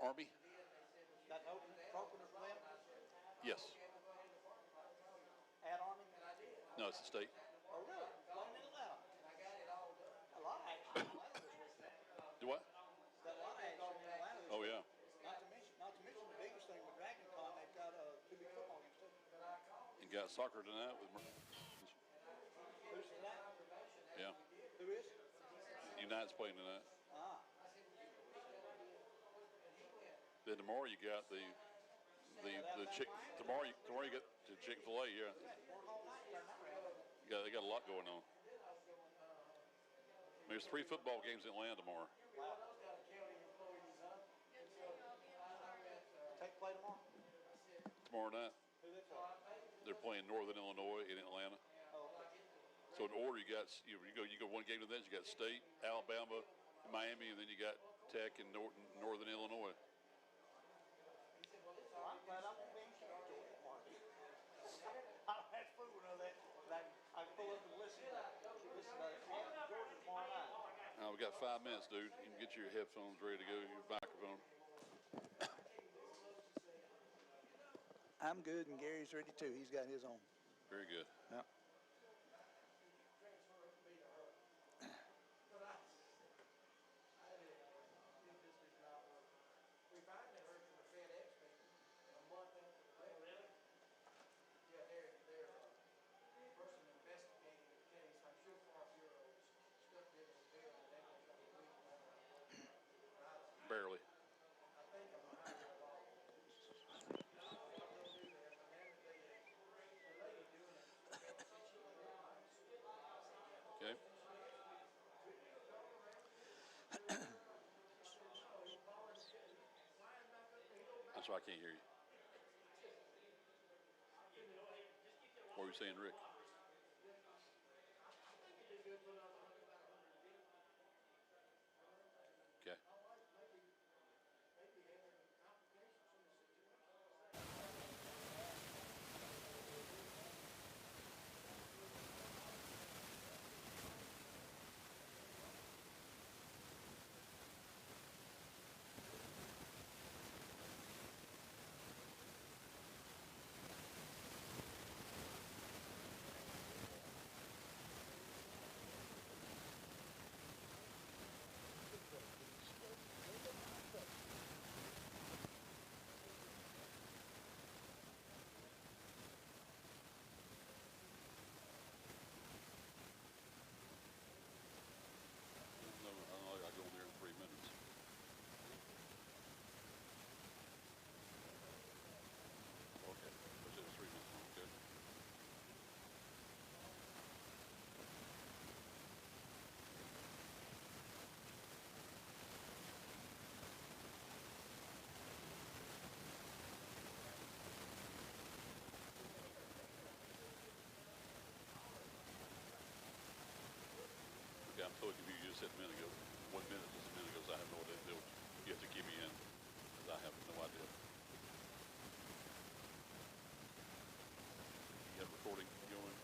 Army. That open opener for them? Yes. At Army? No, it's the state. Oh, really? Playing in Atlanta? A lot of action in Atlanta this week. Do what? Got a lot of action in Atlanta this Oh, week. yeah. Not to mention the biggest thing with DragonCon, they've got 2 big football games too. And got soccer tonight with Who's tonight? yeah. Who is? United's playing tonight. Ah. Then tomorrow you got the chick. Tomorrow you get to Chick-fil-A. Yeah. They got a lot going on. There's 3 football games in Atlanta tomorrow. Wow. Take play tomorrow? Tomorrow night. Who they play? They're playing Northern Illinois in Atlanta. Oh, okay. So in order, you go one game to this. You got State, Alabama, Miami, and then you got Tech and Northern Illinois. Well, I'm glad I won't be in Georgia tomorrow. I don't have food with that. I can pull up and listen to Georgia tomorrow night. Now we got 5 minutes, dude. You can get your headphones ready to go. Your microphone. I'm good, and Gary's ready too. He's got his on. Very good. Yeah. Barely. Okay. That's why I can't hear you. What were you saying, Rick? Okay. I go in there in 3 minutes. Okay, push it in 3 minutes. Okay. Okay, I'm totally confused. You just said a minute ago. 1 minute, just a minute ago. So I have no idea. You have to give me in, because I have no idea. You got recording going?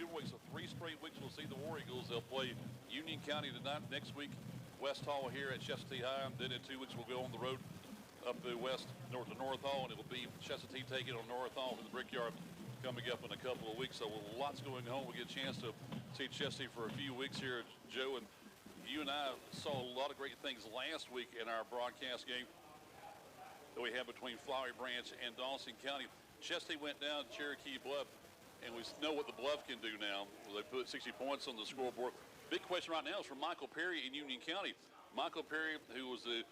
2 weeks, so 3 straight weeks we'll see the War Eagles. They'll play Union County tonight. Next week, West Hall here at Chestatee High. And then in 2 weeks we'll go on the road up the west, north to North Hall, and it will be Chestatee taking on North Hall in the Brickyard coming up in a couple of weeks. So lots going on. We'll get a chance to see Chestatee for a few weeks here, Joe. And you and I saw a lot of great things last week in our broadcast game that we had between Flowery Branch and Dawson County. Chestatee went down to Cherokee Bluff, and we know what the Bluff can do now. They put 60 points on the scoreboard. Big question right now is from Michael Perry in Union County. Michael Perry, who was the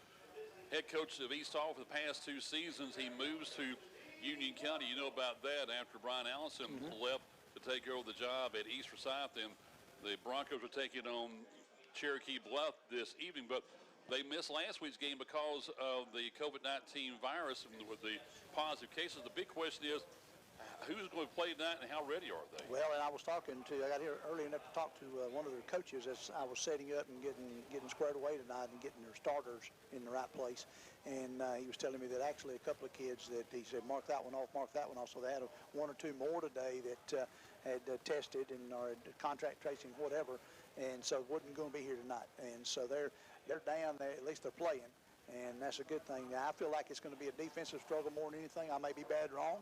head coach of East Hall for the past 2 seasons, he moves to Union County. You know about that after Brian Allison left to take over the job at East Forsyth, and the Broncos are taking on Cherokee Bluff this evening, but they missed last week's game because of the COVID-19 virus and with the positive cases. The big question is, who's going to play tonight and how ready are they? Well, and I got here early enough to talk to one of their coaches as I was setting up and getting squared away tonight and getting their starters in the right place. And he was telling me that actually a couple of kids that he said, mark that one off, mark that one off. So they had 1 or 2 more today that had tested and are contract tracing, whatever. And so wasn't going to be here tonight. And so they're down there, at least they're playing. And that's a good thing. Now, I feel like it's going to be a defensive struggle more than anything. I may be bad wrong.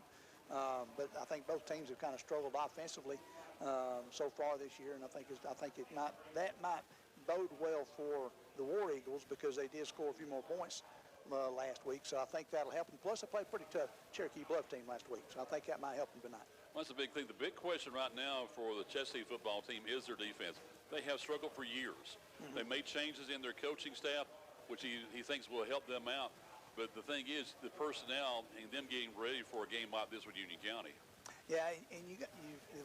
But I think both teams have kind of struggled offensively so far this year, and I think that might bode well for the War Eagles because they did score a few more points last week. So I think that'll help them. Plus, they played a pretty tough Cherokee Bluff team last week, so I think that might help them tonight. Well, that's the big thing. The big question right now for the Chestatee football team is their defense. They have struggled for years. They made changes in their coaching staff, which he thinks will help them out. But the thing is, the personnel and them getting ready for a game like this with Union County. Yeah, and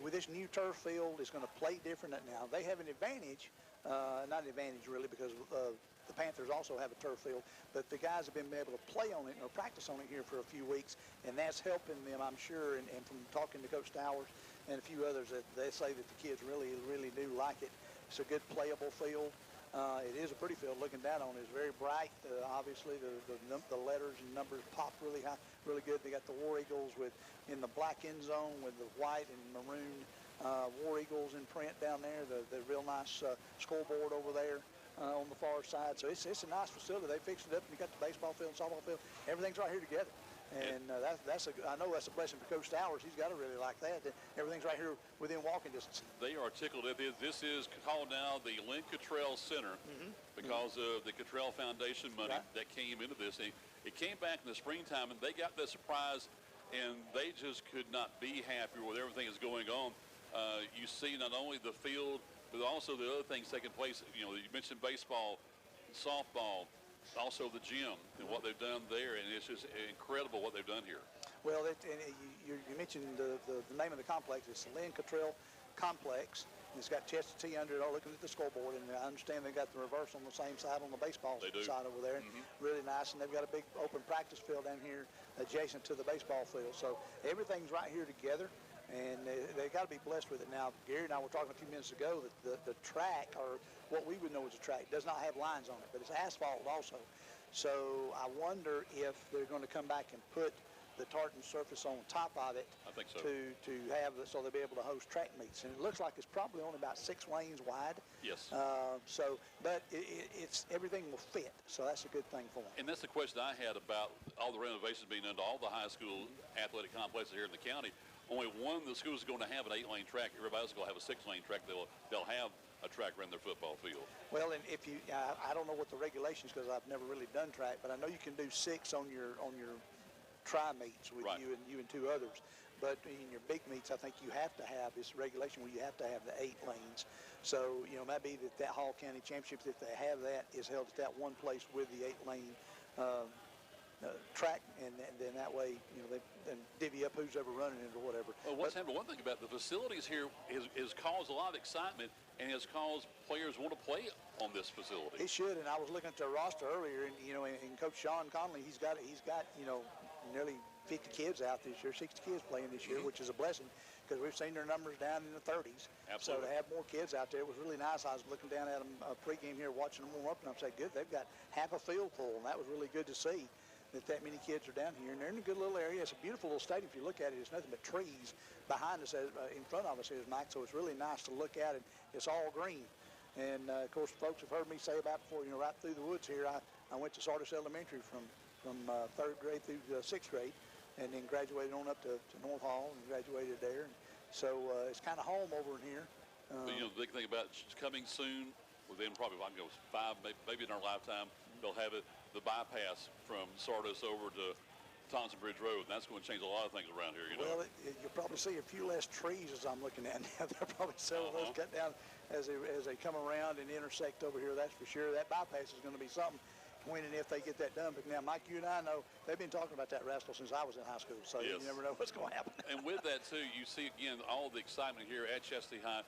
with this new turf field, it's going to play different now. They have an advantage, not an advantage really, because the Panthers also have a turf field, but the guys have been able to play on it or practice on it here for a few weeks, and that's helping them, I'm sure. And from talking to Coach Stowers and a few others, that they say that the kids really, really do like it. It's a good playable field. It is a pretty field looking down on it. It's very bright. Obviously, the letters and numbers pop really high, really good. They got the War Eagles in the black end zone with the white and maroon War Eagles in print down there. The real nice scoreboard over there on the far side. So it's a nice facility. They fixed it up, and you got the baseball field, softball field. Everything's right here together. And I know that's a blessing for Coach Stowers. He's got to really like that. Everything's right here within walking distance. They are tickled at this. This is called now the Lynn Cottrell Center because of the Cottrell Foundation money that came into this. It came back in the springtime, and they got that surprise, and they just could not be happier with everything that's going on. You see not only the field, but also the other things taking place. You know, you mentioned baseball, softball, also the gym and what they've done there, and it's just incredible what they've done here. Well, you mentioned the name of the complex. It's the Lynn Cottrell Complex. It's got Chestatee under it, looking at the scoreboard, and I understand they got the reverse on the same side on the baseball side over there. Really nice, and they've got a big open practice field down here adjacent to the baseball field. So everything's right here together, and they've got to be blessed with it. Now, Gary and I were talking a few minutes ago that the track, or what we would know as a track, does not have lines on it, but it's asphalt also. So I wonder if they're going to come back and put the tartan surface on top of it. I think so. To have so they'll be able to host track meets, and it looks like it's probably only about 6 lanes wide. Yes. But it's everything will fit, so that's a good thing for them. And that's the question I had about all the renovations being done to all the high school athletic complexes here in the county. Only one of the schools is going to have an 8-lane track. Everybody else is going to have a 6-lane track. They'll have a track around their football field. Well, and if you, I don't know what the regulations, because I've never really done track, but I know you can do 6 on your tri-meets with you and 2 others. But in your big meets, I think you have to have this regulation where you have to have the 8 lanes. So, you know, it might be that Hall County Championships, if they have that, is held at that one place with the 8-lane track, and then that way, you know, they then divvy up who's ever running it or whatever. Well, one thing about the facilities here is caused a lot of excitement and has caused players want to play on this facility. It should, and I was looking at their roster earlier, and you know, and Coach Sean Conley, he's got you know, nearly 50 kids out this year, 60 kids playing this year, which is a blessing because we've seen their numbers down in the 30s. Absolutely. So to have more kids out there, it was really nice. I was looking down at them pregame here, watching them warm up, and I'm saying, good, they've got half a field full, and that was really good to see. that many kids are down here, and they're in a good little area. It's a beautiful little stadium. If you look at it, it's nothing but trees behind us, in front of us is, Mike, so it's really nice to look at, and it's all green. And, of course, folks have heard me say about before, right through the woods here, I went to Sardis Elementary from 3rd grade through 6th grade, and then graduated on up to North Hall and graduated there. And so it's kind of home over in here. But, the big thing about coming soon, within probably, I can go 5, maybe in our lifetime, they'll have the bypass from Sardis over to Thompson Bridge Road, and that's going to change a lot of things around here, Well, you'll probably see a few less trees as I'm looking at now. There'll probably several of those cut down as they come around and intersect over here, that's for sure. That bypass is going to be something when and if they get that done. But now, Mike, you and I know they've been talking about that wrestle since I was in high school, so you never know what's going to happen. And with that, too, you see, again, all the excitement here at Chestatee High.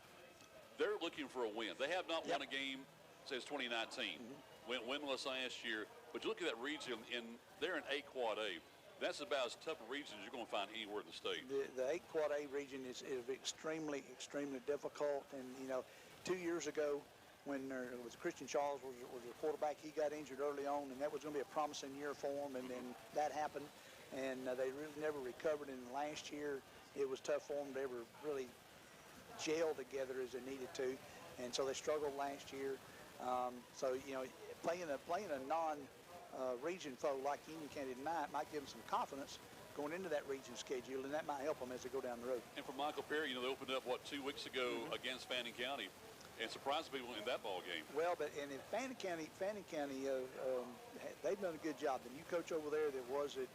They're looking for a win. They have not won a game since 2019. Went winless last year. But you look at that region, and they're in 8 Quad A. That's about as tough a region as you're going to find anywhere in the state. The 8 Quad A region is extremely, extremely difficult. And, 2 years ago, when Christian Charles was a quarterback, he got injured early on, and that was going to be a promising year for him, and then that happened. And they really never recovered. And last year, it was tough for them to ever really gel together as they needed to, and so they struggled last year. So playing a non-region foe like Union County tonight might give them some confidence going into that region schedule, and that might help them as they go down the road. And for Michael Perry, they opened up 2 weeks ago against Fannin County, and surprised people in that ball game. Well, in Fannin County, they've done a good job. The new coach over there that was at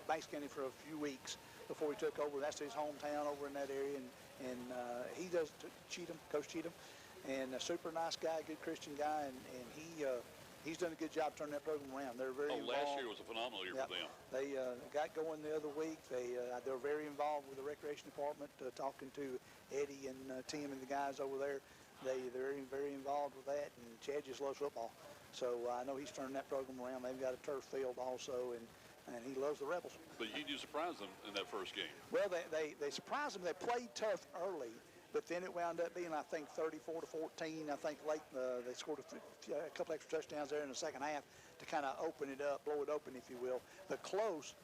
Banks County for a few weeks before he took over, that's his hometown over in that area, and he does Coach Cheatham, and a super nice guy, good Christian guy, and he's done a good job turning that program around. They're very involved. Last year was a phenomenal year for them. They got going the other week. They're very involved with the recreation department, talking to Eddie and Tim and the guys over there. They're very, very involved with that, and Chad just loves football. So I know he's turning that program around. They've got a turf field also, and he loves the Rebels. But you surprised them in that first game. Well, they surprised them. They played tough early, but then it wound up being, I think, 34-14. I think late they scored a couple extra touchdowns there in the second half to kind of open it up, blow it open, if you will. But close,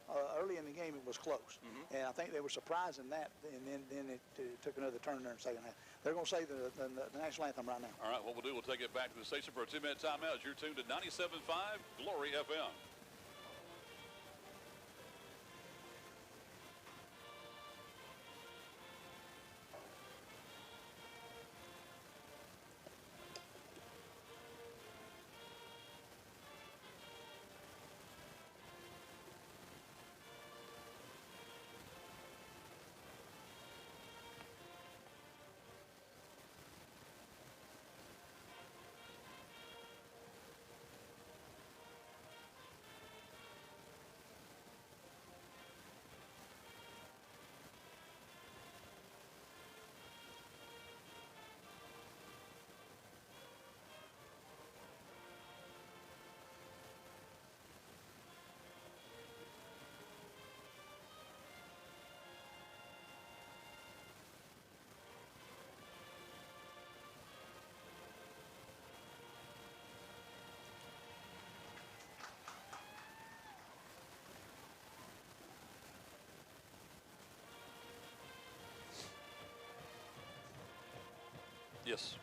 early in the game it was close. And I think they were surprised in that, and then it took another turn there in the second half. They're going to say the national anthem right now. All right, what we'll do, we'll take it back to the station for a 2-minute timeout. You're tuned to 97.5 Glory FM. Yes.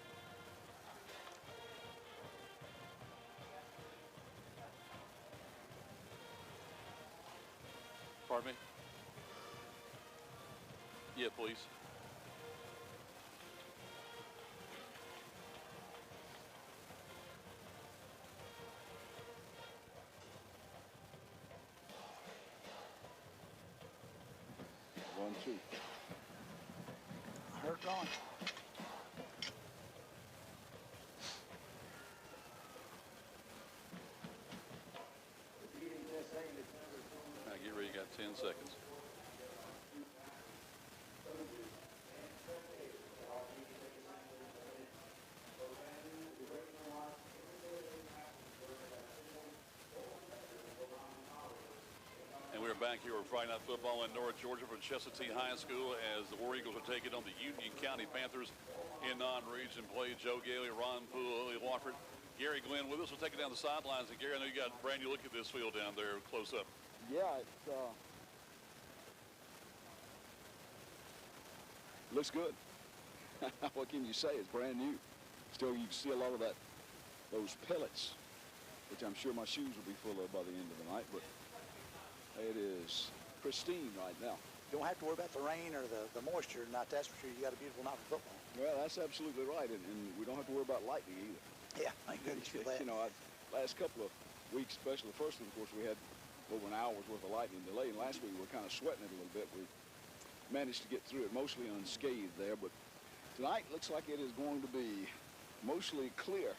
Pardon me? Yeah, please. One, two. I heard Ron. Get ready, you got 10 seconds. And we're back here with Friday Night Football in North Georgia from Chestatee High School as the War Eagles are taking on the Union County Panthers in non-region play. Joe Gailey, Ron Poole, Lily Wofford Gary Glenn with us. We'll take it down the sidelines. And Gary, I know you got a brand new look at this field down there close up. Yeah, it looks good. What can you say? It's brand new. Still, you can see a lot of those pellets, which I'm sure my shoes will be full of by the end of the night. But it is pristine right now. You don't have to worry about the rain or the moisture tonight, that's for sure. You got a beautiful night for football. Well, that's absolutely right, and we don't have to worry about lightning either. Yeah, thank goodness for that. You know, last couple of weeks, especially the first one, of course, we had over an hour's worth of lightning delay, and last week we were kind of sweating it a little bit. We managed to get through it mostly unscathed there, but tonight looks like it is going to be mostly clear.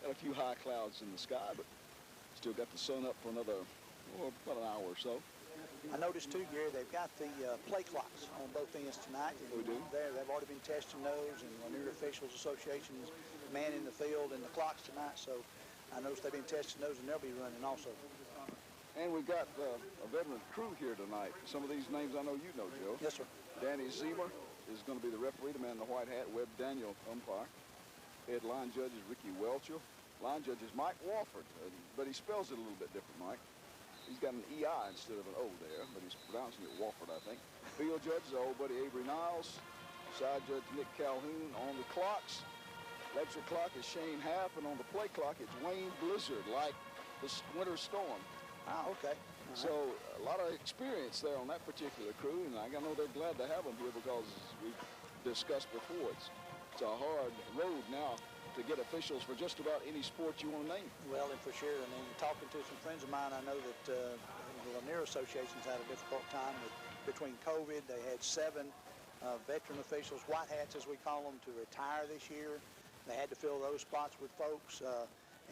Got a few high clouds in the sky, but still got the sun up for another, about an hour or so. I noticed too, Gary, they've got the play clocks on both ends tonight. And we do? They've already been testing those, and Lanier Officials Association is manning the field and the clocks tonight. So I noticed they've been testing those, and they'll be running also. And we've got a veteran crew here tonight. Some of these names I know you know, Joe. Yes, sir. Danny Zemer is going to be the referee, the man in the white hat. Webb Daniel, umpire. Head line judge is Ricky Welchel. Line judge is Mike Wofford, but he spells it a little bit different, Mike. He's got an E-I instead of an O there, but he's pronouncing it Wofford, I think. Field judge is our old buddy Avery Niles. Side judge Nick Calhoun. On the clocks, lecture clock is Shane Happ, and on the play clock it's Wayne Blizzard, like the winter storm. Ah, okay. So a lot of experience there on that particular crew, and I know they're glad to have them here because, as we've discussed before, it's a hard road now to get officials for just about any sport you want to name. Well, and for sure, and then talking to some friends of mine, I know that the Lanier Association's had a difficult time between COVID. They had 7 veteran officials, white hats as we call them, to retire this year. They had to fill those spots with folks,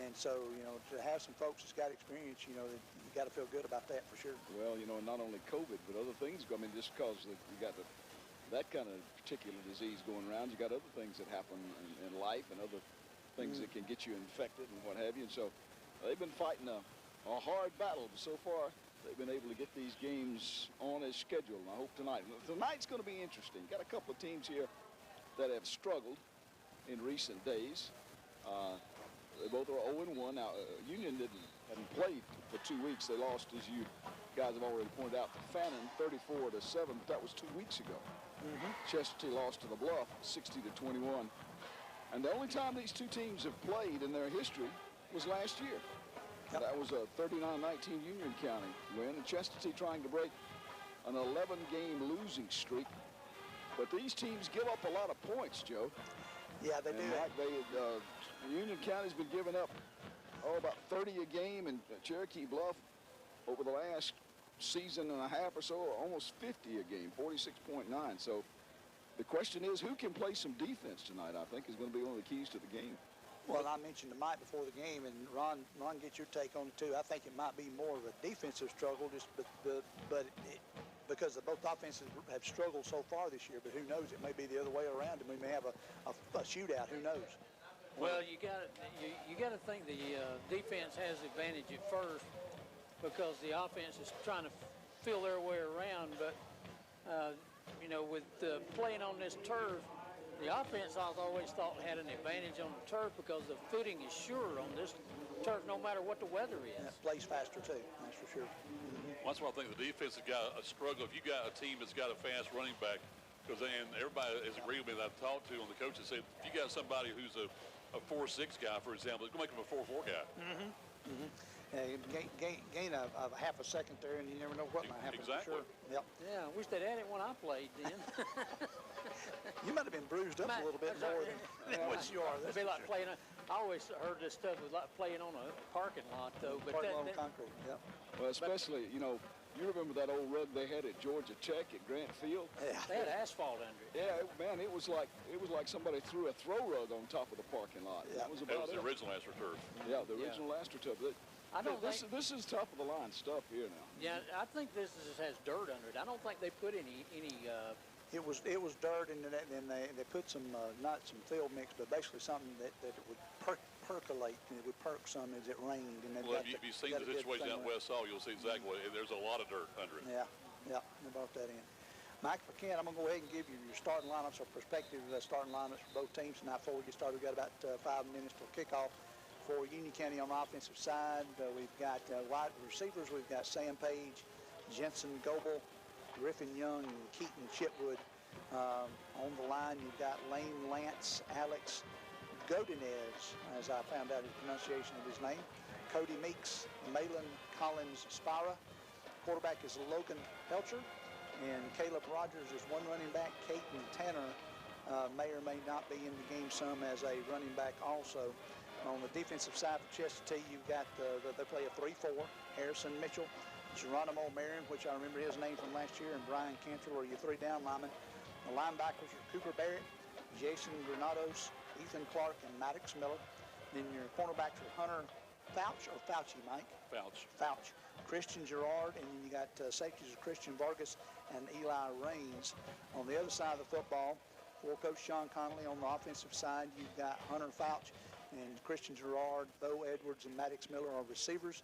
and so, you know, to have some folks that's got experience, you know, you got to feel good about that for sure. Well, you know, not only COVID, but other things. I mean, just because you got that kind of particular disease going around, you got other things that happen in life and other things that can get you infected and what have you. And so they've been fighting a hard battle, but so far they've been able to get these games on as scheduled. And I hope tonight's going to be interesting. Got a couple of teams here that have struggled in recent days. They both are 0-1. Now, Union hadn't played for 2 weeks. They lost, as you guys have already pointed out, to Fannin 34-7, but that was 2 weeks ago. Chestatee lost to the Bluff 60-21. And the only time these two teams have played in their history was last year. Yep. That was a 39-19 Union County win. And Chestatee trying to break an 11-game losing streak. But these teams give up a lot of points, Joe. Yeah, they do. Union County's been giving up, about 30 a game, and Cherokee Bluff over the last season and a half or so, almost 50 a game, 46.9. So the question is, who can play some defense tonight, I think, is going to be one of the keys to the game. Well, I mentioned to Mike before the game, and Ron, get your take on it too. I think it might be more of a defensive struggle, because both offenses have struggled so far this year. But who knows? It may be the other way around, and we may have a shootout. Who knows? Well, you got to think the defense has the advantage at first because the offense is trying to feel their way around. But you know, with playing on this turf, the offense I've always thought had an advantage on the turf because the footing is sure on this turf, no matter what the weather is. And it plays faster too. That's for sure. That's why I think the defense has got a struggle. If you got a team that's got a fast running back, because then everybody has agreed with me that I've talked to on the coaches said, if you got somebody who's a 4-6 guy, for example, it's going to make him a 4-4 guy. Gain a half a second there, and you never know what might happen. Exactly. For sure. Yep. Yeah, I wish they'd had it when I played then. You might have been bruised up a little bit more than what you are. It'd be like playing. I always heard this stuff was like playing on a parking lot, though. But parking lot on concrete. Yep. Well, especially, you know, you remember that old rug they had at Georgia Tech at Grant Field? Yeah. They had asphalt under it. Yeah, man, it was like somebody threw a throw rug on top of the parking lot. Yeah. That was about the original AstroTurf. Yeah, the original AstroTurf. I don't this is top of the line stuff here now. Yeah, I think this has dirt under it. I don't think they put any. It was dirt, and then they put some not some field mix, but basically something that it would percolate, and it would perk some as it rained. And well, if you've seen the situation out West Hall, you'll see exactly what there's a lot of dirt under it. Yeah, they brought that in. Mike, if I can, I'm going to go ahead and give you your starting lineups or prospective starting lineups for both teams tonight. Before we get started, we've got about 5 minutes till kickoff. For Union County on the offensive side, we've got wide receivers. We've got Sam Page, Jensen Goebel, Griffin Young, and Keaton Chipwood. On the line, you've got Lane Lance, Alex Godinez, as I found out his pronunciation of his name, Cody Meeks, Malin Collins Spira. Quarterback is Logan Helcher, and Caleb Rogers is one running back. Caden Tanner may or may not be in the game some as a running back also. On the defensive side for Chestatee, you've got they play a 3-4. Harrison Mitchell, Geronimo Marion, which I remember his name from last year, and Brian Cantrell are your 3 down linemen. The linebackers are Cooper Barrett, Jason Granados, Ethan Clark, and Maddox Miller. Then your cornerbacks are Hunter Fouch, or Fauci, Mike? Fouch. Christian Gerard, and then you got safeties of Christian Vargas and Eli Raines. On the other side of the football, for Coach Sean Connolly on the offensive side, you've got Hunter Fouch and Christian Gerard, Bo Edwards, and Maddox Miller are receivers.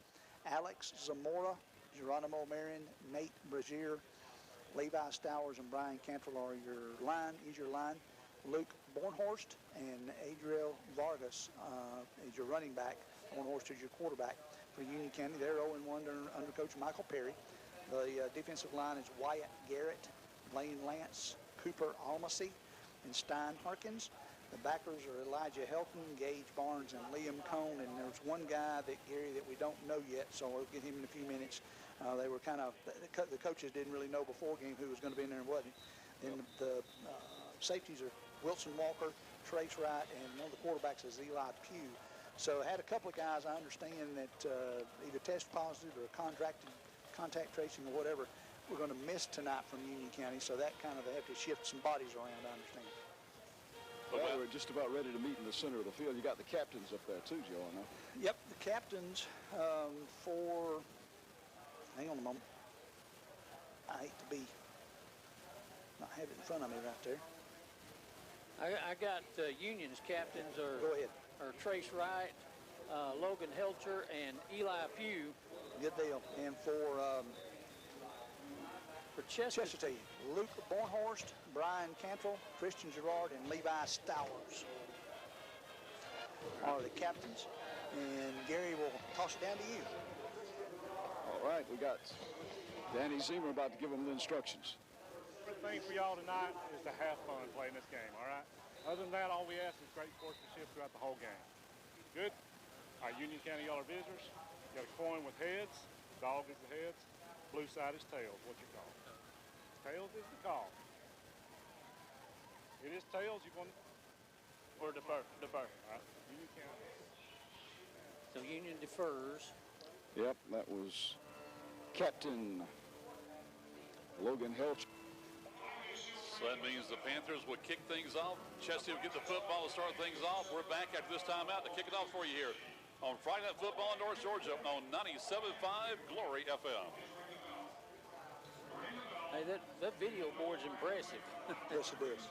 Alex Zamora, Geronimo Marion, Nate Brazier, Levi Stowers, and Brian Cantrell are your line. Luke Bornhorst and Adriel Vargas is your running back. Bornhorst is your quarterback. For Union County, they're 0-1 under Coach Michael Perry. The defensive line is Wyatt Garrett, Lane Lance, Cooper Almasy, and Stein Harkins. The backers are Elijah Helton, Gage Barnes, and Liam Cone. And there's one guy that, Gary, that we don't know yet, so we'll get him in a few minutes. They were kind of, the coaches didn't really know before game who was going to be in there and wasn't. Then the safeties are Wilson Walker, Trace Wright, and one of the quarterbacks is Eli Pugh. So I had a couple of guys, I understand, that either test positive or contact tracing or whatever, we're going to miss tonight from Union County. So that kind of, they have to shift some bodies around, I understand. Well, we're just about ready to meet in the center of the field. You got the captains up there too, Joe, I know. Yep, the captains for, hang on a moment. I hate to be, not have it in front of me right there. I got Union's captains are, Go ahead. are Trace Wright, Logan Helcher, and Eli Pugh. Good deal. And for Chestatee, Luke Bornhorst, Brian Cantrell, Christian Gerard, and Levi Stowers are the captains. And Gary will toss it down to you. All right, we got Danny Zimmer about to give them the instructions. The thing for y'all tonight is to have fun playing this game, all right? Other than that, all we ask is great sportsmanship throughout the whole game. Good? All right, Union County, y'all are visitors. You got a coin with heads. Dog is the heads. Blue side is tails. What's your call? Tails is the call. It is tails. You want or defer? Defer. All right. Union County. So Union defers. Yep, that was Captain Logan Helch. So that means the Panthers would kick things off. Chestatee will get the football to start things off. We're back after this timeout to kick it off for you here on Friday Night Football in North Georgia on 97.5 Glory FM. Hey, that video board's impressive. Yes, it is.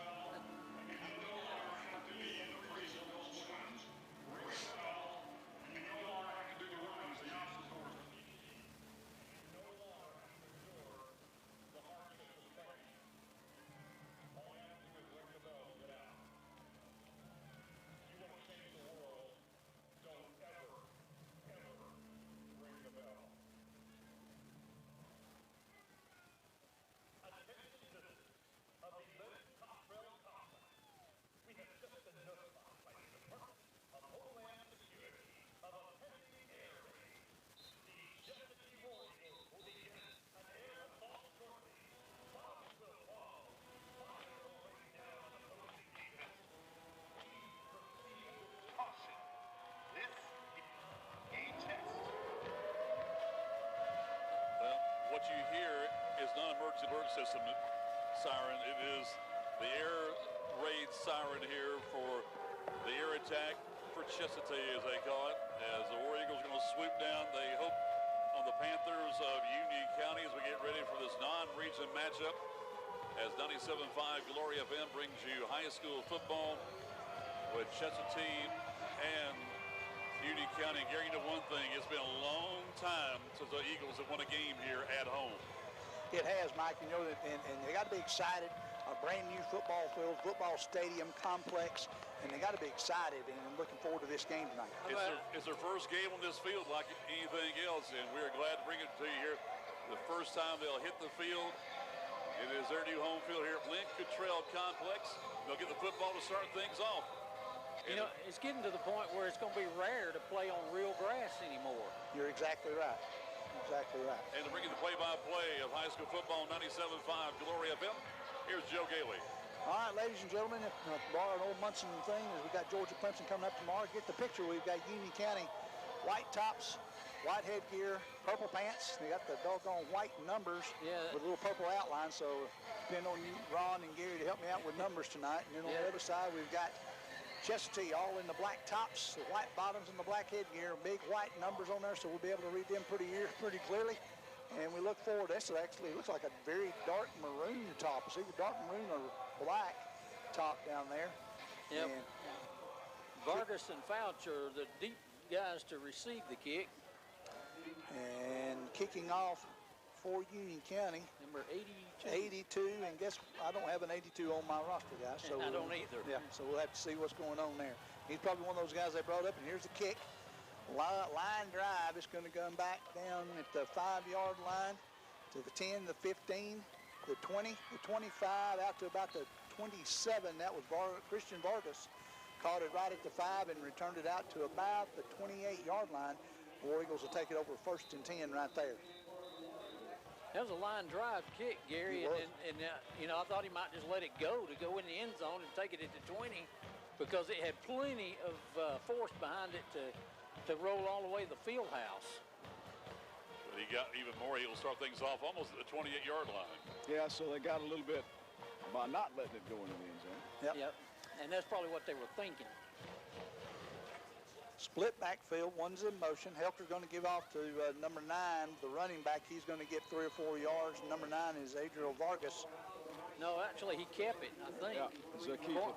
What you hear is non-emergency alert system siren. It is the air raid siren here for the air attack for Chestatee, as they call it, as the War Eagles are going to swoop down, they hope, on the Panthers of Union County as we get ready for this non-region matchup, as 97.5 Glory FM brings you high school football with Chestatee and Union County. Gary, you know one thing, it's been a long time since the Eagles have won a game here at home. It has, Mike. You know that, and they got to be excited. A brand new football field, football stadium complex. and they got to be excited and looking forward to this game tonight. It's their first game on this field like anything else, and we're glad to bring it to you here. The first time they'll hit the field, it is their new home field here at Lynn Cottrell Complex. They'll get the football to start things off. You know, it's getting to the point where it's going to be rare to play on real grass anymore. You're exactly right. Exactly right. And to bring you the play-by-play of high school football 97.5 Glory FM, here's Joe Gailey. All right, ladies and gentlemen, if borrow an old Munson thing, as we got Georgia Clemson coming up tomorrow, get the picture. We've got Union County white tops, white headgear, purple pants. They got the doggone white numbers with a little purple outline. So depend on you, Ron and Gary, to help me out with numbers tonight. And then on the other side, we've got Chestatee all in the black tops, the white bottoms, and the black headgear. Big white numbers on there, so we'll be able to read them pretty clearly. And we look forward. This actually looks like a very dark maroon top. It's either dark maroon or black top down there. Yep. And Vargas and Fouch are the deep guys to receive the kick. And kicking off for Union County, Number 82. 82, and guess I don't have an 82 on my roster, guys. So I don't either. Yeah, so we'll have to see what's going on there. He's probably one of those guys they brought up, and here's the kick. Line drive. It's going to come back down at the 5-yard line to the 10, the 15, the 20, the 25, out to about the 27. That was Christian Vargas. Caught it right at the 5 and returned it out to about the 28-yard line. War Eagles will take it over 1st and 10 right there. That was a line drive kick, Gary, and you know, I thought he might just let it go to go in the end zone and take it at the 20 because it had plenty of force behind it to roll all the way to the field house. But he got even more. He'll start things off almost at the 28-yard line. Yeah, so they got a little bit by not letting it go into the end zone. Yep. And that's probably what they were thinking. Split backfield, one's in motion. Helker's going to give off to number 9, the running back. He's going to get 3 or 4 yards. Number 9 is Adriel Vargas. No, actually, he kept it, I think. Yeah, it's a keeper.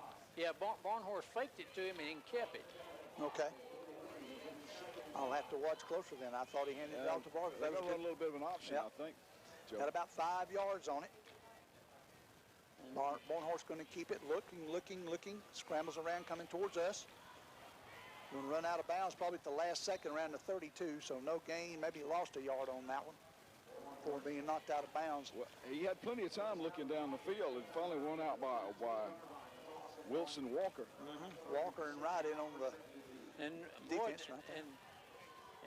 Barnhorse faked it to him and he kept it. Okay. I'll have to watch closer then. I thought he handed it off to Vargas. They got a little bit of an option, I think. Joe. Got about 5 yards on it. Barnhorse going to keep it looking. Scrambles around, coming towards us. Going to run out of bounds probably at the last second around the 32, so no gain. Maybe he lost a yard on that one before being knocked out of bounds. Well, he had plenty of time looking down the field and finally won out by Wilson Walker. Walker and right in on the defense right there.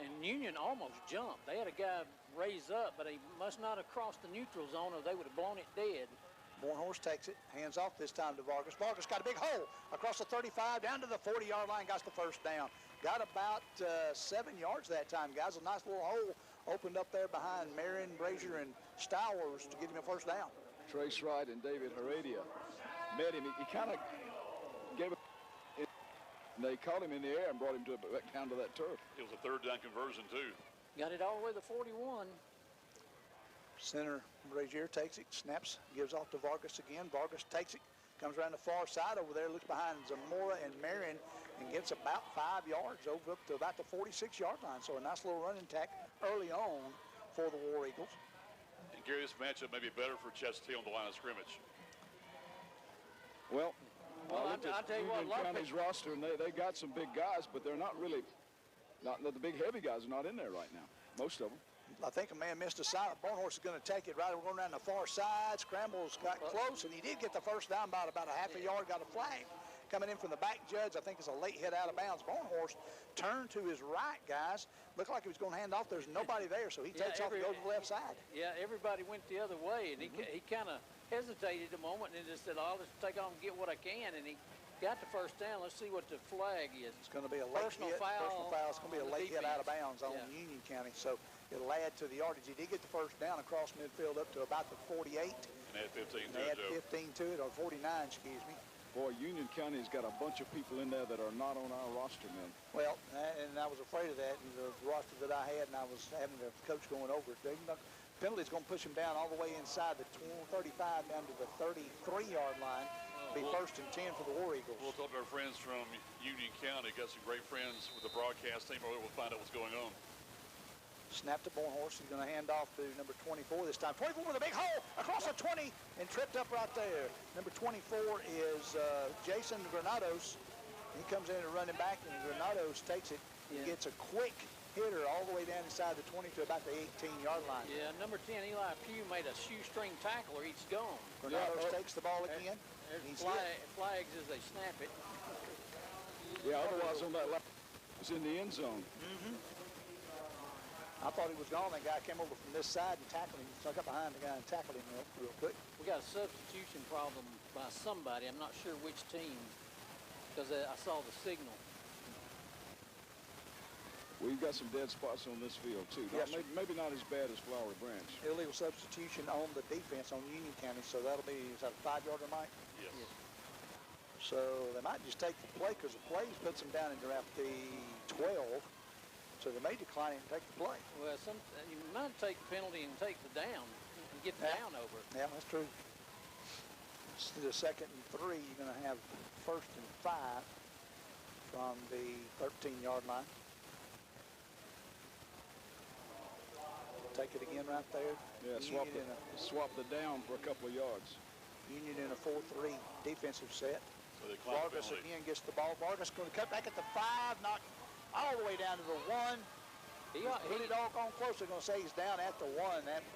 And Union almost jumped. They had a guy raise up, but he must not have crossed the neutral zone or they would have blown it dead. Barnhorse takes it, hands off this time to Vargas. Vargas got a big hole across the 35, down to the 40-yard line, got the first down. Got about 7 yards that time, guys. A nice little hole opened up there behind Marion, Brazier, and Stowers to get him a first down. Trace Wright and David Heredia met him. He kind of gave it, and they caught him in the air and brought him back down to that turf. It was a 3rd down conversion, too. Got it all the way to 41. Center Brazier takes it, snaps, gives off to Vargas again. Vargas takes it, comes around the far side over there, looks behind Zamora and Marion, and gets about 5 yards over up to about the 46-yard line. So a nice little running tack early on for the War Eagles. And Gary, this matchup may be better for Chestatee on the line of scrimmage. Well, I'll tell you what, Union County's roster, and they got some big guys, but they're not really, the big heavy guys are not in there right now, most of them. I think a man missed a silent. Barnhorse is going to take it right. We're going around the far side. Scrambles got close, and he did get the first down by about a half a yard, got a flag. Coming in from the back judge, I think it's a late hit out of bounds. Barnhorse turned to his right, guys. Looked like he was going to hand off. There's nobody there, so he takes off and goes to the left side. Yeah, everybody went the other way, and he kind of hesitated a moment and then just said, I'll just take on and get what I can, and he got the first down. Let's see what the flag is. It's going to be a late personal hit. Foul. Personal foul. It's going to be a late hit out of bounds on Yeah. Union County, so it'll add to the yardage. He did get the first down across midfield up to about the 48. And add 15 to Add it, Joe. 15 to it, or 49, excuse me. Boy, Union County's got a bunch of people in there that are not on our roster, man. Well, and I was afraid of that. And the roster that I had, and I was having the coach going over it. Penalty's going to push him down all the way inside the 35 down to the 33-yard line. Be 1st and 10 for the War Eagles. We'll talk to our friends from Union County. Got some great friends with the broadcast team. We'll find out what's going on. Snap to Barnhorse. He's going to hand off to number 24 this time. 24 with a big hole across the 20 and tripped up right there. Number 24 is Jason Granados. He comes in and running back, and Granados takes it and gets a quick hitter all the way down inside the 20 to about the 18-yard line. Yeah, number 10, Eli Pugh, made a shoestring tackle, or he's gone. Granados takes the ball again. There's flags as they snap it. Yeah, otherwise on that left, it's in the end zone. I thought he was gone. That guy came over from this side and tackled him. Stuck up behind the guy and tackled him real quick. We got a substitution problem by somebody. I'm not sure which team, because I saw the signal. We've got some dead spots on this field, too. Yes, Maybe not as bad as Flowery Branch. Illegal substitution on the defense on Union County, so that'll be, is that a 5-yarder, Mike? Yes. So they might just take the play because the plays puts them down into around the 12. So they may decline it and take the play. Well, you might take the penalty and take the down and get the down over. Yeah, that's true. Instead of 2nd and 3, you're going to have 1st and 5 from the 13-yard line. Take it again right there. Yeah, swap the down for a couple of yards. Union in a 4-3 defensive set. So they clock Vargas penalty. again gets the ball. Vargas going to cut back at the 5, knock all the way down to the 1. Pretty doggone close. They're going to say he's down at the 1. That,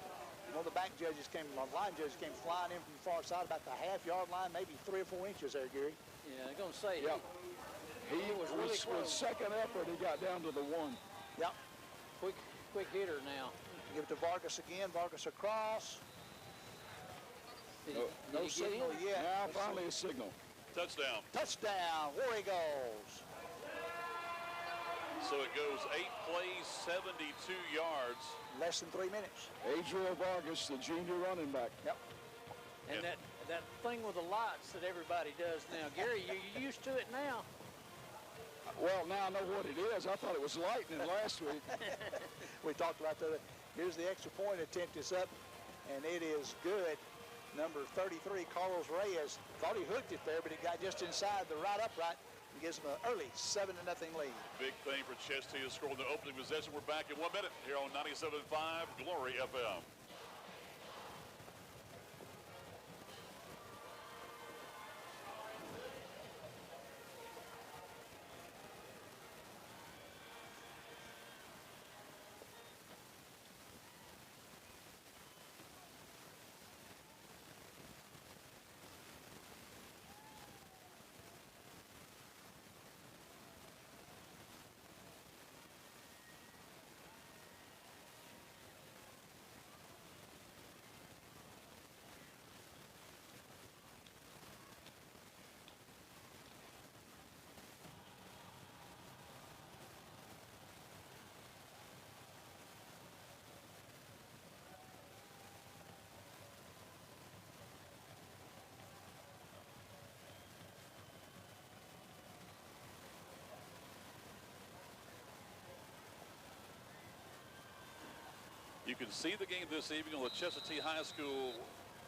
one of the line judges came flying in from the far side, about the half-yard line, maybe 3 or 4 inches there, Gary. Yeah, they're going to say He was really with close. second effort, he got down to the 1. Yep. Quick hitter now. Give it to Vargas again. Vargas across. No signal yet. Now finally a signal. Touchdown. Touchdown. War Eagles. So it goes 8 plays, 72 yards. Less than 3 minutes. Adriel Vargas, the junior running back. Yep. And that thing with the lights that everybody does now. Gary, you're used to it now. Well, now I know what it is. I thought it was lightning last week. We talked about that. Here's the extra point attempt is up, and it is good. Number 33, Carlos Reyes, thought he hooked it there, but it got just inside the right upright and gives him an early 7-0 lead. Big thing for Chestatee to score in the opening possession. We're back in 1 minute here on 97.5 Glory FM. You can see the game this evening on the Chestatee High School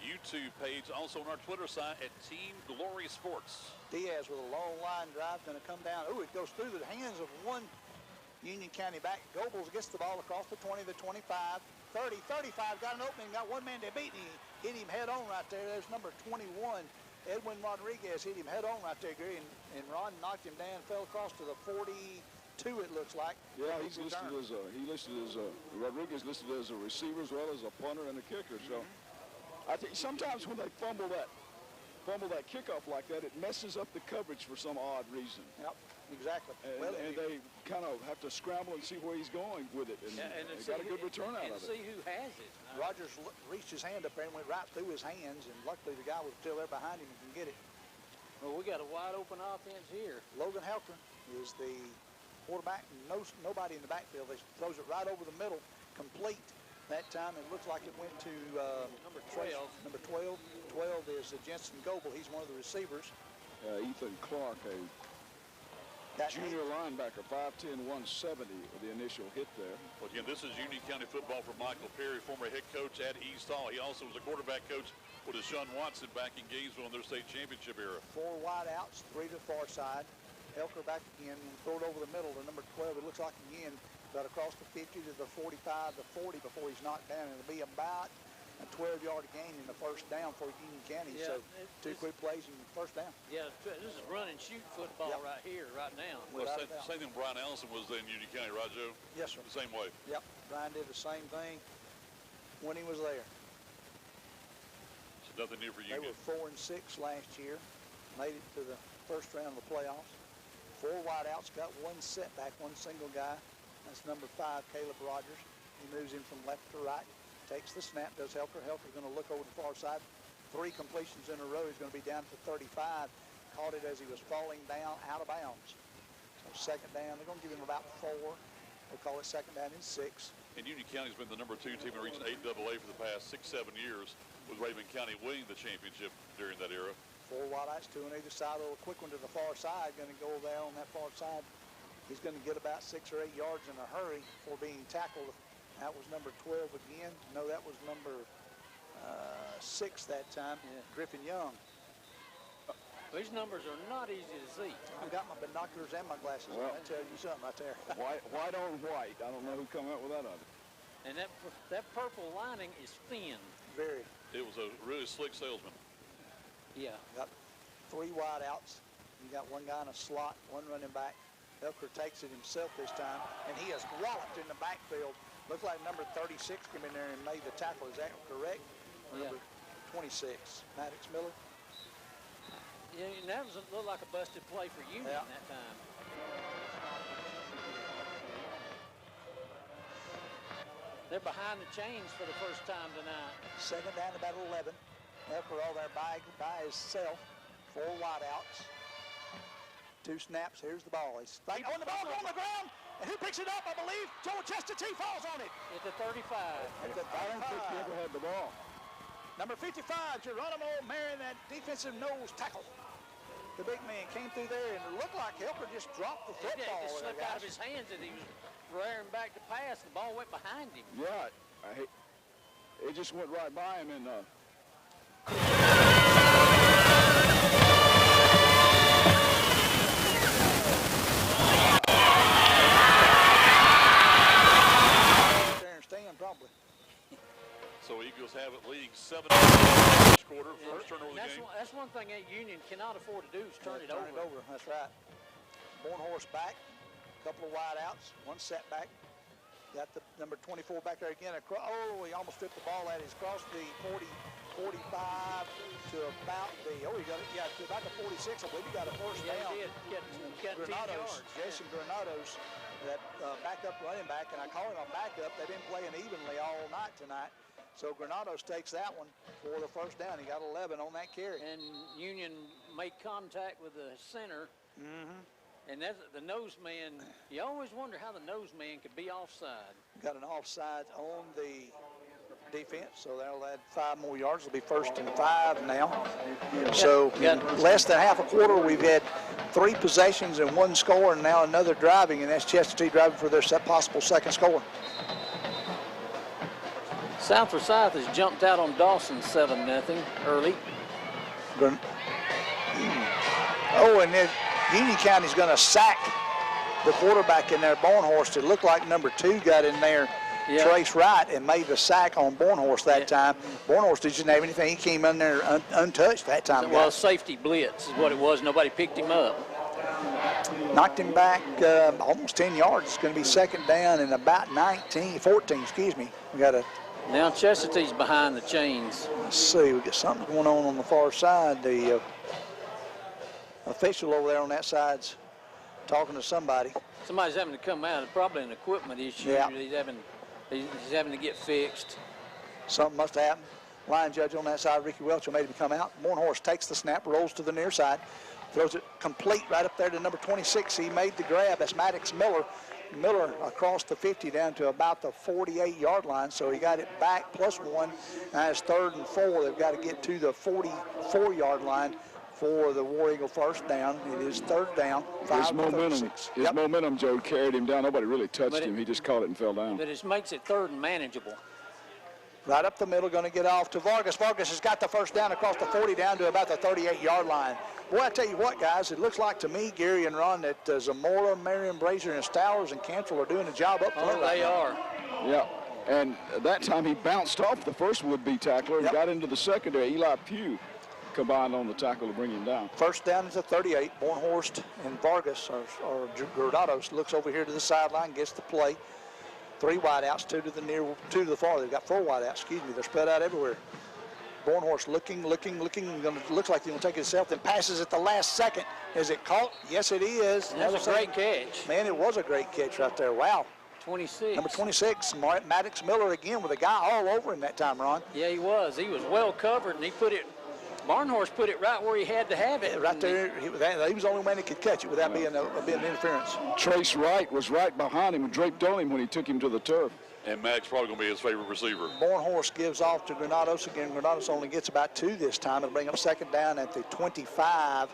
YouTube page, also on our Twitter site at Team Glory Sports. Diaz with a long line drive, going to come down. Ooh, it goes through the hands of one Union County back. Goebbels gets the ball across the 20, the 25, 30, 35, got an opening, got one man to beat, and he hit him head on right there. There's number 21, Edwin Rodriguez, hit him head on right there, Gary, and Ron knocked him down, fell across to the 42, it looks like. Yeah, he's listed as Rodriguez listed as a receiver as well as a punter and a kicker. So I think sometimes when they fumble that kickoff like that, it messes up the coverage for some odd reason. Yep, exactly. And they kind of have to scramble and see where he's going with it, and they got a good return out of it. And see who has it. Rogers reached his hand up there and went right through his hands, and luckily the guy was still there behind him and can get it. Well, we got a wide open offense here. Logan Helker is the quarterback. Nobody in the backfield. They throws it right over the middle, complete. That time it looks like it went to number 12. Number 12. 12 is Jensen Goebel. He's one of the receivers. Ethan Clark, a junior linebacker, 5'10", 170 with the initial hit there. Well, again, this is Union County football from Michael Perry, former head coach at East Hall. He also was a quarterback coach with Deshaun Watson back in Gainesville in their state championship era. 4 wide outs, 3 to the far side. Helker back again, throw it over the middle to number 12. It looks like again got across the 50 to the 45, the 40 before he's knocked down. It'll be about a 12-yard gain in the first down for Union County. Yeah, So 2 quick plays and first down. Yeah, this is run and shoot football Yep. right here, right now. Well, Without a doubt. same thing Brian Allison was in Union County, right, Joe? Yes, sir. The same way. Yep, Brian did the same thing when he was there. So nothing new for They Union. were 4-6 last year, made it to the first round of the playoffs. 4 wideouts, got 1 setback, 1 single guy. That's number 5, Caleb Rogers. He moves him from left to right, takes the snap, does Helker. Helker's going to look over the far side. 3 completions in a row. He's going to be down to 35. Caught it as he was falling down out of bounds. So second down, they're going to give him about 4. We'll call it second down and 6. And Union County's been the number 2 team to reach 8AA for the past 6-7 years, with Raven County winning the championship during that era. 4 wideouts, 2 on either side. A little quick one to the far side. Going to go there on that far side. He's going to get about 6 or 8 yards in a hurry for being tackled. That was number 12 again. No, that was number 6 that time. Yeah. Griffin Young. These numbers are not easy to see. I've got my binoculars and my glasses on. Well, That tells you something right there. White on white. I don't know who come up with that other. And that purple lining is thin. Very. It was a really slick salesman. Yeah. Got 3 wideouts. You got 1 guy in a slot, 1 running back. Helker takes it himself this time, and he has walloped in the backfield. Looks like number 36 came in there and made the tackle. Is that correct? Yeah. Number 26, Maddox Miller. Yeah, and that looked like a busted play for Union Yeah. that time. They're behind the chains for the first time tonight. Second down, about 11. Helker all there by himself. 4 wideouts. 2 snaps. Here's the ball. He's fighting. Oh, and the ball's on the ground. And who picks it up? I believe Joe Chestatee falls on it. At the 35. At the I don't think he ever 35. had the ball. Number 55, Geronimo Marion, that defensive nose tackle. The big man came through there, and it looked like Helker just dropped the It football. just there, slipped out of guys. his hands as he was rearing back to pass. The ball went behind him. Right. It just went right by him, and There and stand, probably. So Eagles have it league 7 first quarter, first turnover of the game. That's one thing that Union cannot afford to do is turn it over. Turn it over, that's right. Born horse back, couple of wideouts, 1 setback. Got the number 24 back there again. Oh, he almost stripped the ball at it. He's crossed the 40, 45 to about the, oh, he got it, yeah, to about the 46. I believe he got a first Yeah, down. he did. Got 10 Granados, yards. Jason Granados, that backup running back, and I call him a backup. They've been playing evenly all night tonight. So Granados takes that one for the first down. He got 11 on that carry. And Union made contact with the center. Mm-hmm. And that's the nose man. You always wonder how the nose man could be offside. Got an offside on the defense, so that'll add 5 more yards. It'll be 1st and 5 now. So in less than half a quarter, we've had 3 possessions and 1 score, and now another driving, and that's Chestatee driving for their possible second score. South Forsyth has jumped out on Dawson 7-0 early. Oh, and then Union County's going to sack the quarterback in there, Bornhorst. It looked like number 2 got in there, Yeah. Trace Wright, and made the sack on Bornhorst that time. Bornhorst didn't have anything. He came in there untouched that time. Well, safety blitz is what it was. Nobody picked him up. Knocked him back almost 10 yards. It's going to be second down and about 14, excuse me. We got a, Now Chestatee's behind the chains. let's see, we got something going on the far side. The official over there on that side's talking to somebody. Somebody's having to come out. Probably an equipment issue. Yeah. He's having to get fixed. Something must have happened. Line judge on that side, Ricky Welch, made him come out. Bornhorst takes the snap, rolls to the near side, throws it complete right up there to number 26. He made the grab. That's Maddox Miller. Miller across the 50 down to about the 48-yard line, so he got it back +1. Now it's 3rd and 4. They've got to get to the 44-yard line for the War Eagle first down. It is 3rd down, 5-36. His momentum, Joe, carried him down. Nobody really touched him. He just caught it and fell down. But it makes it 3rd and manageable. Right up the middle, going to get off to Vargas. Vargas has got the first down across the 40 down to about the 38-yard line. Boy, I tell you what, guys, it looks like to me, Gary and Ron, that Zamora, Marion, Brazier, and Stowers and Cantrell are doing a job up front. Oh, they are. Yeah. And that time he bounced off the first would-be tackler and got into the secondary. Eli Pugh combined on the tackle to bring him down. First down is a 38. Bornhorst and Vargas or Granados looks over here to the sideline, gets the play. 3 wideouts, 2 to the far. They've got 4 wideouts. Excuse me. They're spread out everywhere. Bornhorst looking. Looks like he's going to take it himself, then passes at the last second. Is it caught? Yes, it is. That's a great catch. Man, it was a great catch right there. Wow. 26. Number 26, Maddox Miller again with a guy all over him that time, Ron. Yeah, he was. He was well covered, and Barnhorst put it right where he had to have it. Right there, he was the only man that could catch it without being interference. Trace Wright was right behind him and draped on him when he took him to the turf. And Max probably going to be his favorite receiver. Bornhorst gives off to Granados again. Granados only gets about 2 this time. It'll bring up second down at the 25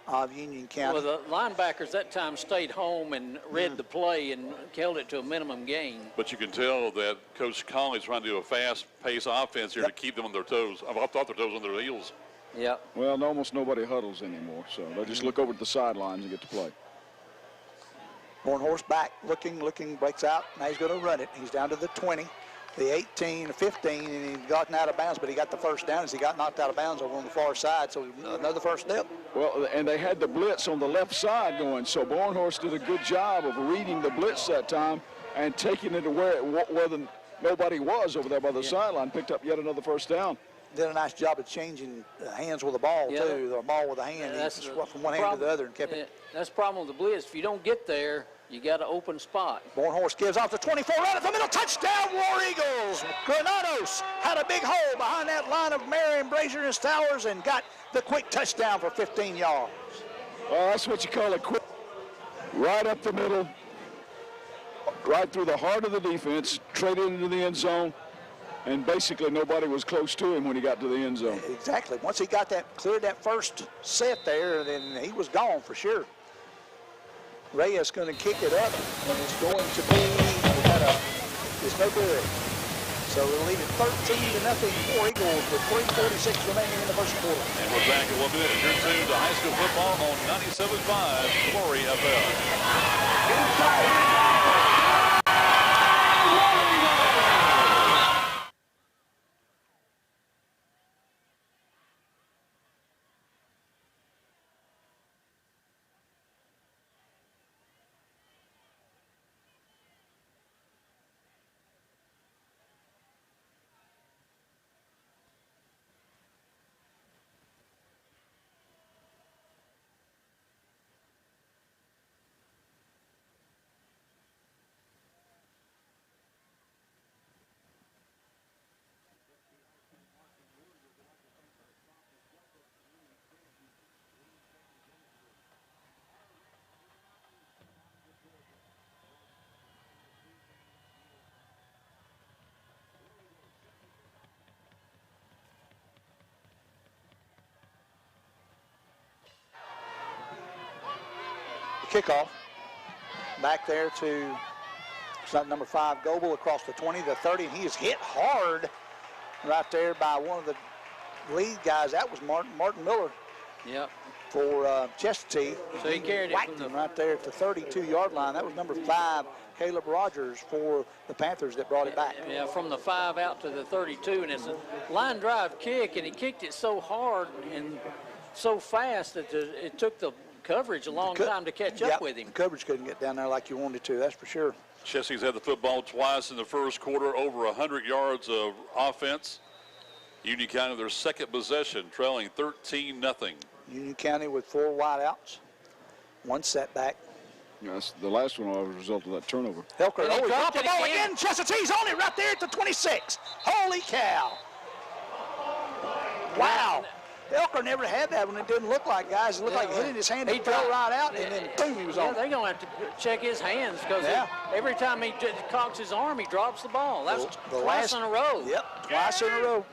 of Union County. Well, the linebackers that time stayed home and read the play and held it to a minimum gain. But you can tell that Coach Conley's trying to do a fast-paced offense here to keep them on their toes. I thought their toes on their heels. Yep. Well, almost nobody huddles anymore, so they just look over at the sidelines and get to play. Bornhorst back, looking, breaks out. Now he's going to run it. He's down to the 20, the 18, the 15, and he's gotten out of bounds, but he got the first down as he got knocked out of bounds over on the far side, so another first step. Well, and they had the blitz on the left side going, so Bornhorst did a good job of reading the blitz that time and taking it to where nobody was over there by the sideline, picked up yet another first down. Did a nice job of changing hands with the ball, too, or ball with a hand. That's he from one hand to the other and kept it. That's the problem with the blitz. If you don't get there, you got an open spot. Bornhorst gives off the 24, right at the middle, touchdown, War Eagles. Granados had a big hole behind that line of Marion, Brazier, and Stowers and got the quick touchdown for 15 yards. Well, that's what you call a quick, right up the middle, right through the heart of the defense, traded into the end zone. And basically nobody was close to him when he got to the end zone. Exactly. Once he got cleared that first set there, then he was gone for sure. Reyes going to kick it up, and it's going to be, it's no good. So we'll leave it 13-0 War Eagles with 3:46 remaining in the first quarter. And we're back in 1 minute. You're tuned to high school football on 97.5 Glory FM. Kickoff. Back there to number 5, Goebel, across the 20, the 30, and he is hit hard right there by one of the lead guys. That was Martin Miller. Yep. For Chestatee. So he carried it whacked him right there at the 32-yard line. That was number 5, Caleb Rogers, for the Panthers that brought it back. Yeah, from the 5 out to the 32, and it's a line drive kick, and he kicked it so hard and so fast that it took the coverage a long time to catch up with him. The coverage couldn't get down there like you wanted to, that's for sure. Chestatee's had the football twice in the first quarter, over 100 yards of offense. Union County, their second possession, trailing 13-0. Union County with 4 wideouts, 1 setback. Yes, the last one was a result of that turnover. Helker, he dropped the ball again. Chestatee's on it right there at the 26. Holy cow. Wow. Elker never had that when it didn't look like, guys. It looked like hitting his hand, he fell right out, and then boom, he was on. Yeah, they're going to have to check his hands because every time he cocks his arm, he drops the ball. That's twice in a row. Yep, twice in a row.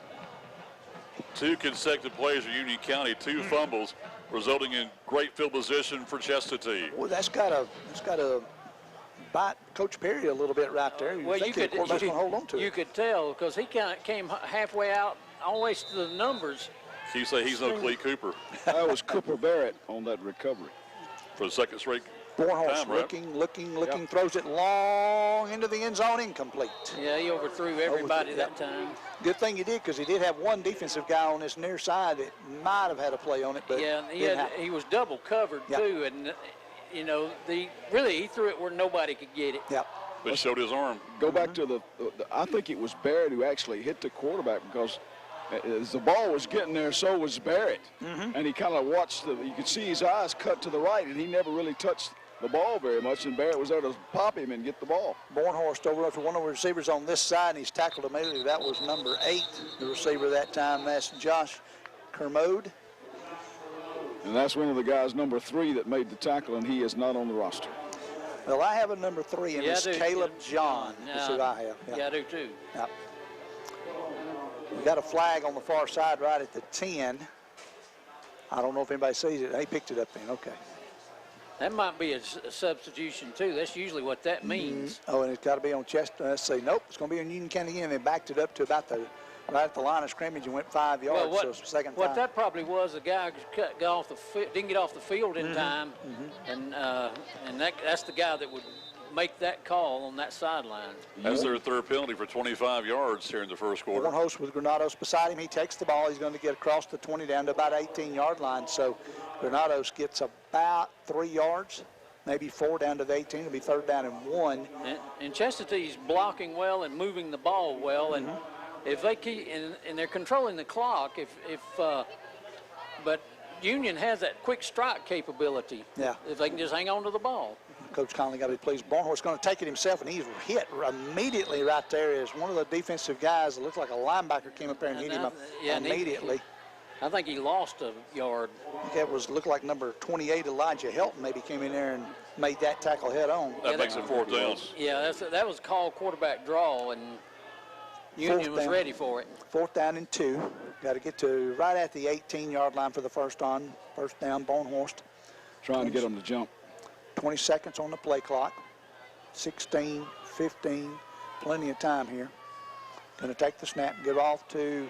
2 consecutive plays for Union County, 2 fumbles, resulting in great field position for Chestatee. Well, that's got to bite Coach Perry a little bit right there. Well, you could hold on to it. You could tell because he kind of came halfway out, always to the numbers. You say he's no Clee Cooper. That was Cooper Barrett on that recovery. For the second straight Bornhorst time, right? looking, throws it long into the end zone, incomplete. Yeah, he overthrew everybody that time. Good thing he did, because he did have one defensive guy on this near side that might have had a play on it, but yeah, he was double covered Yep. too, and you know, he threw it where nobody could get it. yeah. But showed his arm. Go back to the I think it was Barrett who actually hit the quarterback, because as the ball was getting there, so was Barrett. And he kind of watched you could see his eyes cut to the right, and he never really touched the ball very much, and Barrett was there to pop him and get the ball. Bornhorst over to one of the receivers on this side, and he's tackled immediately. That was number 8, the receiver that time. That's Josh Kermode. And that's one of the guys, number 3, that made the tackle, and he is not on the roster. Well, I have a number 3, and it's Caleb John. That's who I have. Yeah, I do too. Yeah. We got a flag on the far side right at the 10. I don't know if anybody sees it. He picked it up then. Okay. That might be a substitution too. That's usually what that means. Oh, and it's got to be on Chestatee. Let's see. Nope, it's going to be on Union County again. They backed it up to about right at the line of scrimmage and went 5 yards. Well, so it's the second what time. that probably was, the guy got off didn't get off the field in time, and that's the guy that would make that call on that sideline. That's their third penalty for 25 yards here in the first quarter. Bornhorst with Granados beside him. He takes the ball. He's going to get across the 20 down to about 18-yard line. So Granados gets about 3 yards, maybe 4 down to the 18. It'll be 3rd down and 1. And Chestatee's blocking well and moving the ball well, and if they keep and they're controlling the clock. But Union has that quick strike capability. Yeah. If they can just hang on to the ball. Coach Conley got to be pleased. Barnhort's going to take it himself, and he's hit immediately right there as one of the defensive guys that looked like a linebacker came up there and hit him immediately. I think he lost a yard. I think that looked like number 28, Elijah Helton, maybe came in there and made that tackle head on. That makes it 4th down. Yeah, that was called quarterback draw, and Union was ready for it. 4th down and 2. Got to get to right at the 18-yard line for the first down, Barnhorst. Trying to get them to jump. 20 seconds on the play clock. 16, 15, plenty of time here. Going to take the snap and give off to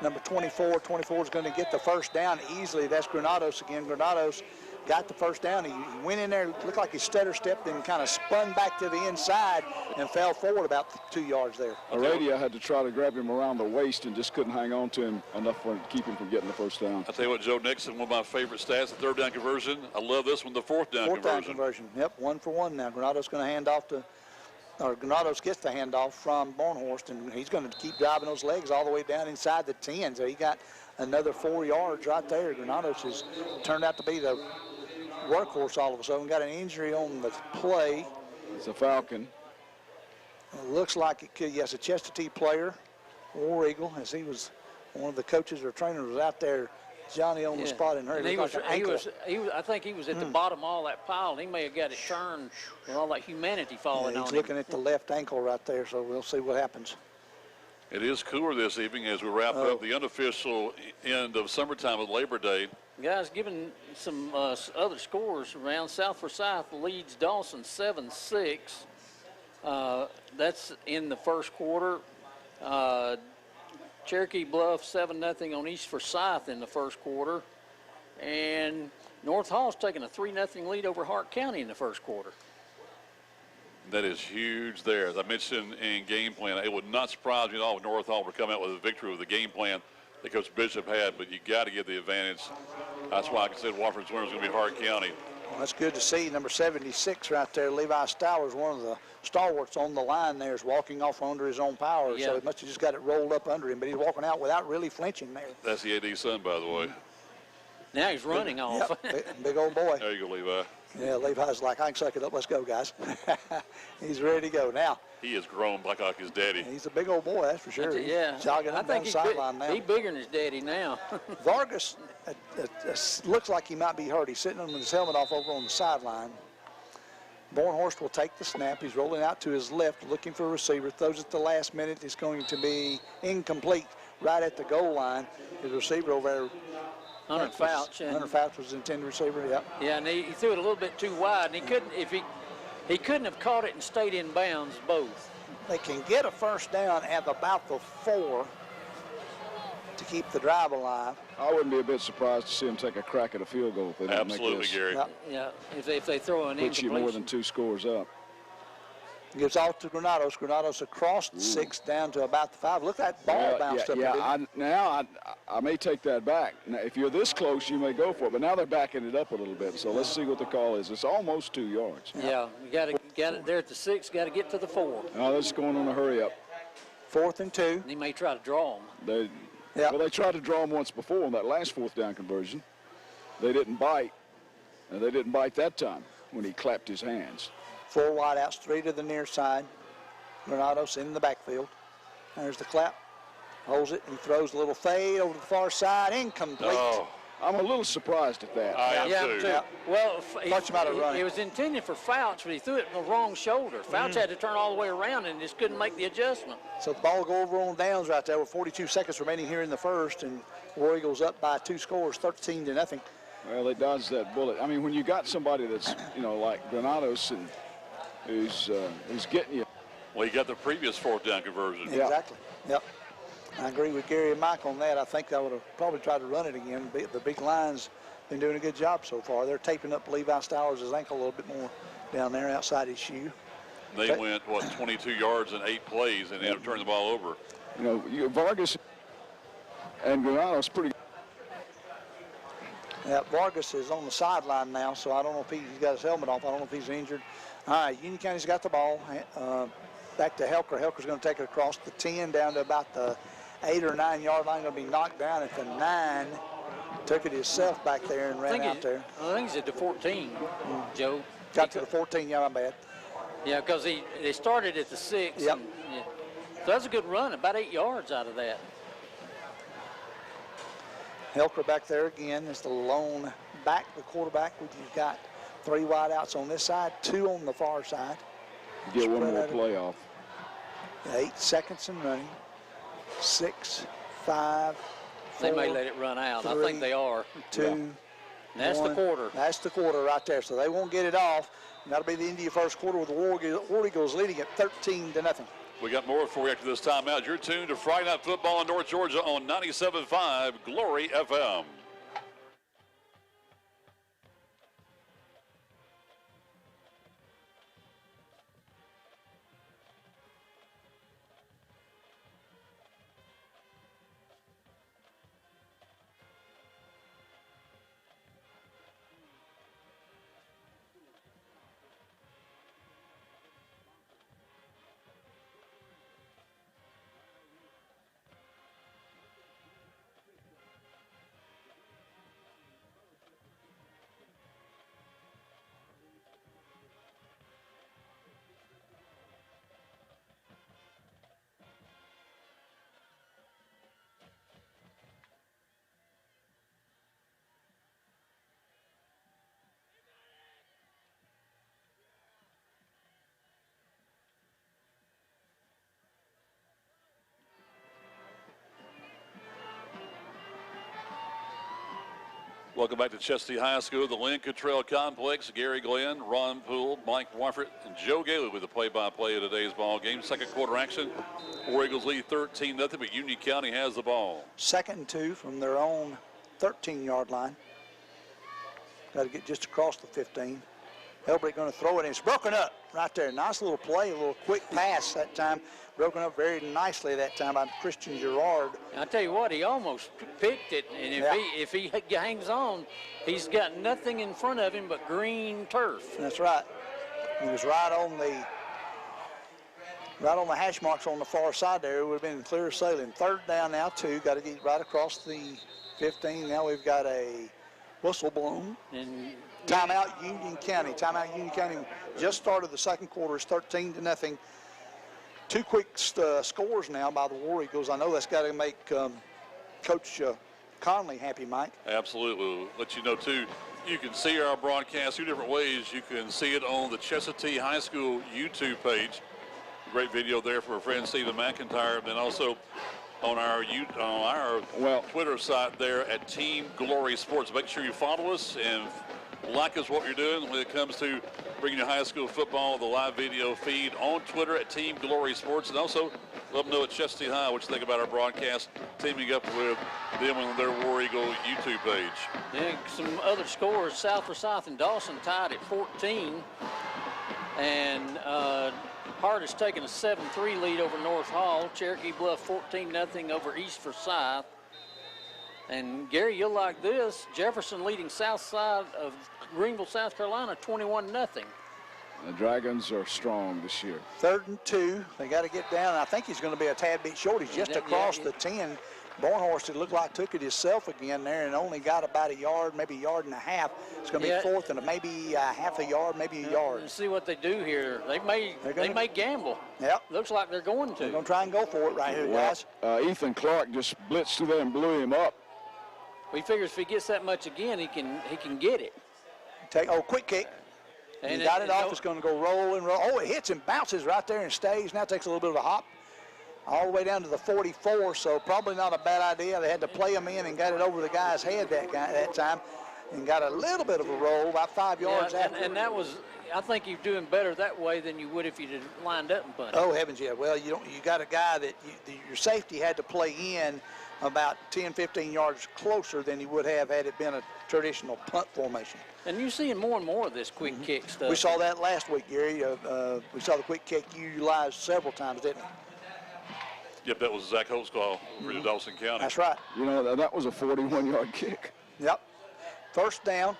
number 24. 24 is going to get the first down easily. That's Granados again. Granados got the first down. He went in there, looked like he stutter stepped and kind of spun back to the inside and fell forward about 2 yards there. Aradia had to try to grab him around the waist and just couldn't hang on to him enough to keep him from getting the first down. I'll tell you what, Joe Nixon, one of my favorite stats, the 3rd down conversion. I love this one, the 4th down conversion. 4th down conversion. Yep, 1 for 1 now. Granados going to hand off to, or Granados gets the handoff from Barnhorst, and he's going to keep driving those legs all the way down inside the 10. So he got another 4 yards right there. Granados has turned out to be the workhorse all of a sudden. Got an injury on the play. It's a Falcon. It looks like it could, yes, a Chestatee player, War Eagle, as he was, one of the coaches or trainers was out there, Johnny on the spot and hurt. I think he was at the bottom of all that pile, and he may have got it turned with all that humanity falling on him. He's looking at the left ankle right there, so we'll see what happens. It is cooler this evening as we wrap up the unofficial end of summertime with Labor Day. Guys, giving some other scores around. South Forsyth leads Dawson 7-6. That's in the first quarter. Cherokee Bluff 7-0 on East Forsyth in the first quarter. And North Hall's taking a 3-0 lead over Hart County in the first quarter. That is huge there. As I mentioned in game plan, it would not surprise me at all if North Hall would come out with a victory with the game plan that Coach Bishop had, but you got to give the advantage. That's why I consider Wofford's winner is going to be Hart County. Well, that's good to see. Number 76 right there, Levi Stowers, one of the stalwarts on the line there, is walking off under his own power. Yeah. So he must have just got it rolled up under him, but he's walking out without really flinching there. That's the AD's son, by the way. Now he's running off. Yep, big old boy. There you go, Levi. Yeah, Levi's like, I can suck it up. Let's go, guys. He's ready to go. Now, he has grown like his daddy. he's a big old boy, that's for sure. Yeah, He's jogging I up down think the sideline now. he's bigger than his daddy now. Vargas looks like he might be hurt. He's sitting with his helmet off over on the sideline. Bornhorst will take the snap. He's rolling out to his left, looking for a receiver. Throws at the last minute. It's going to be incomplete right at the goal line. His receiver over there, Hunter Fouch. Hunter Fouch was the intended receiver, yep. Yeah, and he threw it a little bit too wide, and he couldn't, if he couldn't have caught it and stayed in bounds both. They can get a first down at about the 4 to keep the drive alive. I wouldn't be a bit surprised to see them take a crack at a field goal if they don't make Absolutely, this. Gary. Yep. Yeah, if they throw an Puts you more than incompletion. 2 scores up. Gives off to Granados. Granados across the 6 down to about the 5. Look, that ball bounced up. I may take that back. Now, if you're this close, you may go for it. But now they're backing it up a little bit. So let's see what the call is. It's almost 2 yards. Yeah, you got it there at the 6. Got to get to the 4. Now let's go on a hurry up. 4th and 2. And he may try to draw them. Well, they tried to draw him once before on that last 4th down conversion. They didn't bite, and they didn't bite that time when he clapped his hands. 4 wide outs, 3 to the near side. Granados in the backfield. There's the clap. Holds it and throws a little fade over to the far side. Incomplete. Oh, I'm a little surprised at that. I am Yeah, too. too. Well, Thought you might have run it. it was intended for Fouch, but he threw it in the wrong shoulder. Fouch had to turn all the way around and just couldn't make the adjustment. So the ball go over on downs right there with 42 seconds remaining here in the first, and War Eagles up by 2 scores, 13-0. Well, they dodged that bullet. I mean, when you got somebody that's, like Granados and who's getting you. Well, he got the previous 4th down conversion. Yeah. Exactly. Yep. I agree with Gary and Mike on that. I think I would have probably tried to run it again. The big line's been doing a good job so far. They're taping up Levi Stowers' ankle a little bit more down there outside his shoe. They went, 22 yards in 8 plays and ended up turning the ball over. Vargas and Granados pretty. Yeah, Vargas is on the sideline now, so I don't know if he's got his helmet off. I don't know if he's injured. All right, Union County's got the ball. Back to Helker. Helker's going to take it across the 10 down to about the 8 or 9 yard line. Going to be knocked down at the 9. Took it himself back there and ran out there. I think he's at the 14, Joe. Got to the 14, yeah, my bad. Yeah, because they started at the 6. Yep. And, yeah. So that's a good run, about 8 yards out of that. Helker back there again is the lone back, the quarterback. You've got 3 wide outs on this side, 2 on the far side. Get one Spread more out play off. 8 seconds and running. 6, 5, 4, They may let it run out. I 3, think they are. 2, And that's the 1. quarter. That's the quarter right there. So they won't get it off. And that'll be the end of your first quarter with the War Eagles leading at 13-0. We got more for you after this timeout. You're tuned to Friday Night Football in North Georgia on 97.5 Glory FM. Welcome back to Chestatee High School, the Lincoln Trail Complex. Gary Glenn, Ron Poole, Mike Warford, and Joe Gailey with the play-by-play of today's ball game. Second quarter action. War Eagles lead 13-0, but Union County has the ball. 2nd and 2 from their own 13-yard line. Got to get just across the 15. Helbrick going to throw it, and it's broken up right there. Nice little play, a little quick pass that time. Broken up very nicely that time by Christian Gerard. I tell you what, he almost picked it, and if he hangs on, he's got nothing in front of him but green turf. That's right. He was right on the hash marks on the far side there. It would have been clear sailing. 3rd down now, 2. Got to get right across the 15. Now we've got a whistle blown. And Timeout Union County. Timeout Union County just started the second quarter. It's 13-0. 2 quick scores now by the War Eagles. I know that's got to make Coach Conley happy, Mike. Absolutely. We'll let you know, too, you can see our broadcast 2 different ways. You can see it on the Chestatee High School YouTube page. Great video there for our friend Stephen McIntyre. Then also on our Twitter site there at Team Glory Sports. Make sure you follow us and like us what you're doing when it comes to bringing you high school football, the live video feed on Twitter at Team Glory Sports, and also let them know at Chestatee High what you think about our broadcast, teaming up with them on their War Eagle YouTube page. Yeah, some other scores. South Forsyth and Dawson tied at 14, and Hart has taken a 7-3 lead over North Hall. Cherokee Bluff 14-0 over East Forsyth. And Gary, you'll like this. Jefferson leading south side of Greenville, South Carolina, 21-0. The Dragons are strong this year. 3rd and 2. They got to get down. I think he's going to be a tad bit short. He's just across the 10. Bornhorst, it looked like took it himself again there and only got about a yard, maybe a yard and a half. It's going to be 4th and maybe half a yard, maybe a yard. Let's see what they do here. They may gamble. Yep. Looks like they're going to. They're going to try and go for it right here, guys. Ethan Clark just blitzed through there and blew him up. He figures if he gets that much again, he can get it. Quick kick. And he got it off. It's going to go roll and roll. Oh, it hits and bounces right there and stays. Now takes a little bit of a hop all the way down to the 44, so probably not a bad idea. They had to play him in and got it over the guy's head that time and got a little bit of a roll, about 5 yards after. And that was, I think you're doing better that way than you would if you'd lined up and punted. Oh, heavens, yeah. Well, you got a guy that your safety had to play in about 10, 15 yards closer than he would have had it been a traditional punt formation. And you're seeing more and more of this quick kick stuff. We saw that last week, Gary. We saw the quick kick utilized several times, didn't we? Yep, that was Zach Holt's call for Dawson County. That's right. You know, that was a 41-yard kick. Yep. 1st down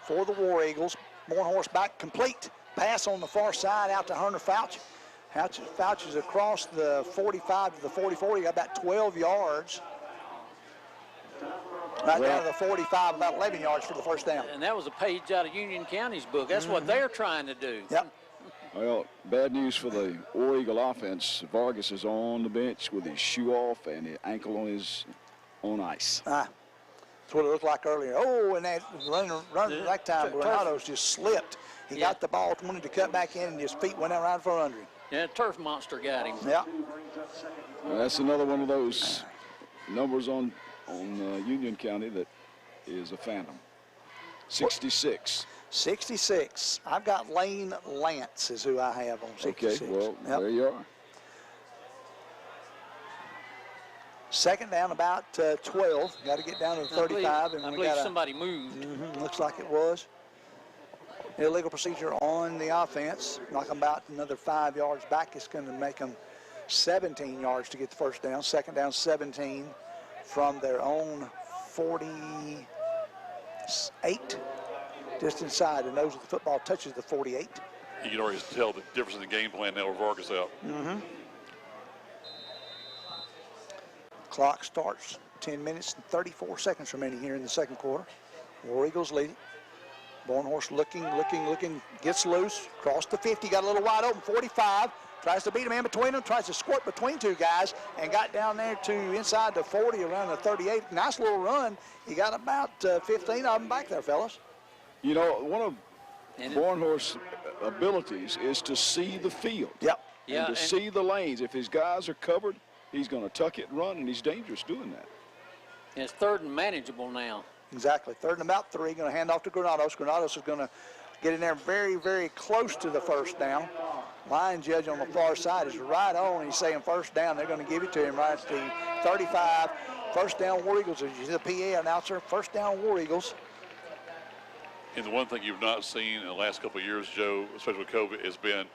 for the War Eagles. Bornhorst back complete. Pass on the far side out to Hunter Fouch. Fouch is across the 45 to the 44. He got about 12 yards. Right down to the 45, about 11 yards for the 1st down. And that was a page out of Union County's book. That's what they're trying to do. Yep. Well, bad news for the War Eagle offense. Vargas is on the bench with his shoe off and his ankle on ice. That's what it looked like earlier. Oh, and that running that time, Granado's just slipped. He got the ball, wanted to cut back in, and his feet went out right from under him. Yeah, turf monster got him. Yeah. Well, that's another one of those numbers on Union County that is a phantom. 66. 66. I've got Lane Lance is who I have on 66. Okay, well, there you are. 2nd down, about 12. Got to get down to the 35. I believe somebody moved. Looks like it was. Illegal procedure on the offense. Knock them about another 5 yards back. It's going to make them 17 yards to get the 1st down. 2nd down, 17 from their own 48. Just inside the nose of the football touches the 48. You can already tell the difference in the game plan now with Vargas out. Clock starts. 10 minutes and 34 seconds remaining here in the 2nd quarter. War Eagles leading. Bornhorst looking, gets loose, crossed the 50, got a little wide open, 45, tries to beat a man between them, tries to squirt between two guys, and got down there to inside the 40, around the 38. Nice little run. He got about 15 of them back there, fellas. You know, one of Bornhorst's abilities is to see the field. Yep. And to see the lanes. If his guys are covered, he's going to tuck it and run, and he's dangerous doing that. And it's 3rd and manageable now. Exactly. 3rd and about 3. Going to hand off to Granados. Granados is going to get in there very, very close to the 1st down. Line judge on the far side is right on. He's saying 1st down. They're going to give it to him right at the 35. 1st down War Eagles. As you see the PA announcer, 1st down War Eagles. And the one thing you've not seen in the last couple of years, Joe, especially with COVID, has been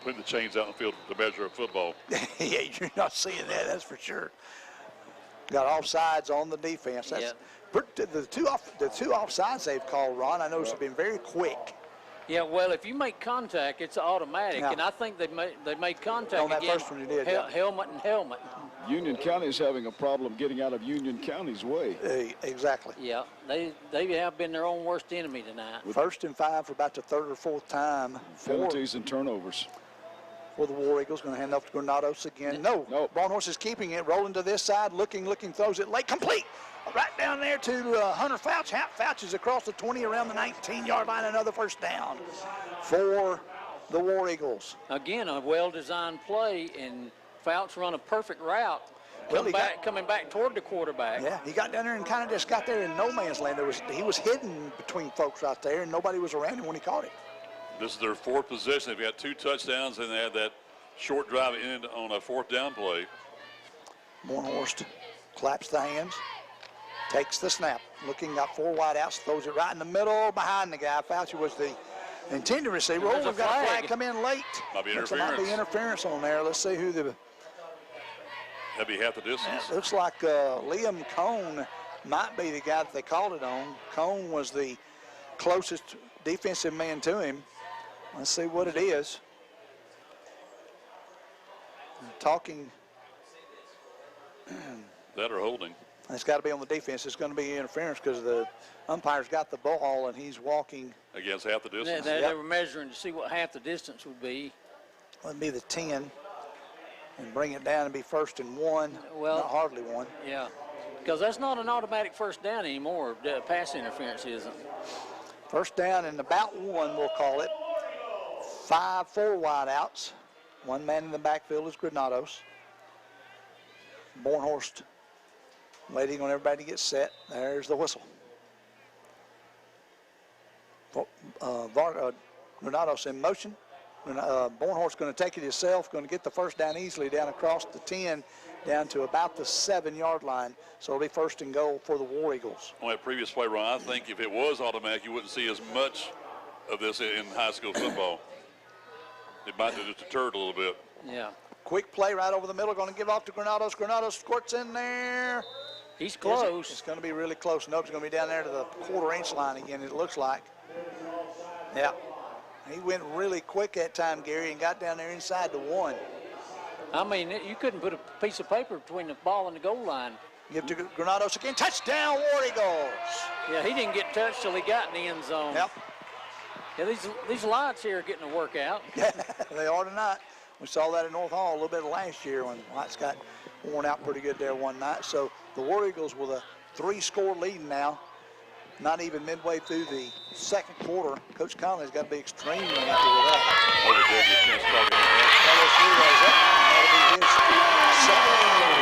putting the chains out in the field to measure of football. Yeah, you're not seeing that, that's for sure. Got offsides on the defense. That's the two offsides they've called, Ron, I noticed have been very quick. Yeah, well, if you make contact, it's automatic, and I think they made contact on that again. First one you did. Helmet and helmet. Union County is having a problem getting out of Union County's way. Exactly. Yeah, they have been their own worst enemy tonight. 1st and 5 for about the 3rd or 4th time. Penalties and turnovers. For the War Eagles, going to hand off to Granados again. No. Bornhorst is keeping it, rolling to this side, looking, throws it late, complete. Right down there to Hunter Fouch. Fouch is across the 20 around the 19-yard line, another 1st down for the War Eagles. Again, a well-designed play, and Fouch run a perfect route. Coming back toward the quarterback. Yeah, he got down there and kind of just got there in no man's land. He was hidden between folks out there, and nobody was around him when he caught it. This is their fourth possession. They've got 2 touchdowns, and they had that short drive end on a 4th down play. Bornhorst claps the hands, takes the snap, looking, got 4 wideouts, throws it right in the middle behind the guy. Fauci was the intended receiver. Oh, we've got a flag come in late. Might be Looks like might be interference on there. Let's see who the... That'd be half the distance. Looks like Liam Cone might be the guy that they called it on. Cone was the closest defensive man to him. Let's see what it is. Talking. That or holding. It's got to be on the defense. It's going to be interference because the umpire's got the ball and he's walking. Against half the distance. They were measuring to see what half the distance would be. Would be the 10 and bring it down and be 1st and 1. Well, not hardly 1. Yeah, because that's not an automatic 1st down anymore. Pass interference isn't. 1st down and about 1, we'll call it. 4 wideouts. 1 man in the backfield is Granados. Bornhorst waiting on everybody to get set. There's the whistle. Granados in motion. Bornhorst going to take it himself, going to get the 1st down easily down across the 10, down to about the 7-yard line. So it'll be 1st and goal for the War Eagles. On that previous play, Ron, I think if it was automatic, you wouldn't see as much of this in high school football. It might have just deterred a little bit. Yeah. Quick play right over the middle, going to give off to Granados. Granados squirts in there. He's close. It's going to be really close. Nope, it's going to be down there to the 1/4-inch line again, it looks like. Yeah. He went really quick that time, Gary, and got down there inside the 1. I mean, you couldn't put a piece of paper between the ball and the goal line. Give to Granados again. Touchdown, War Eagles. Yeah, he didn't get touched till he got in the end zone. Yep. Yeah, these lights here are getting to work out. Yeah, they are tonight. We saw that at North Hall a little bit last year when lights got worn out pretty good there one night. So the War Eagles with a 3-score lead now. Not even midway through the 2nd quarter. Coach Conley's got to be extremely happy with that. Oh, he did get a chance talking about that. That'll be his second 2-0.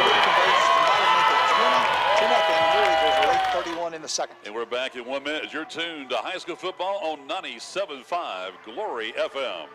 War Eagles lead 31 in the 2nd. And we're back in 1 minute as you're tuned to high school football on 97.5 Glory FM.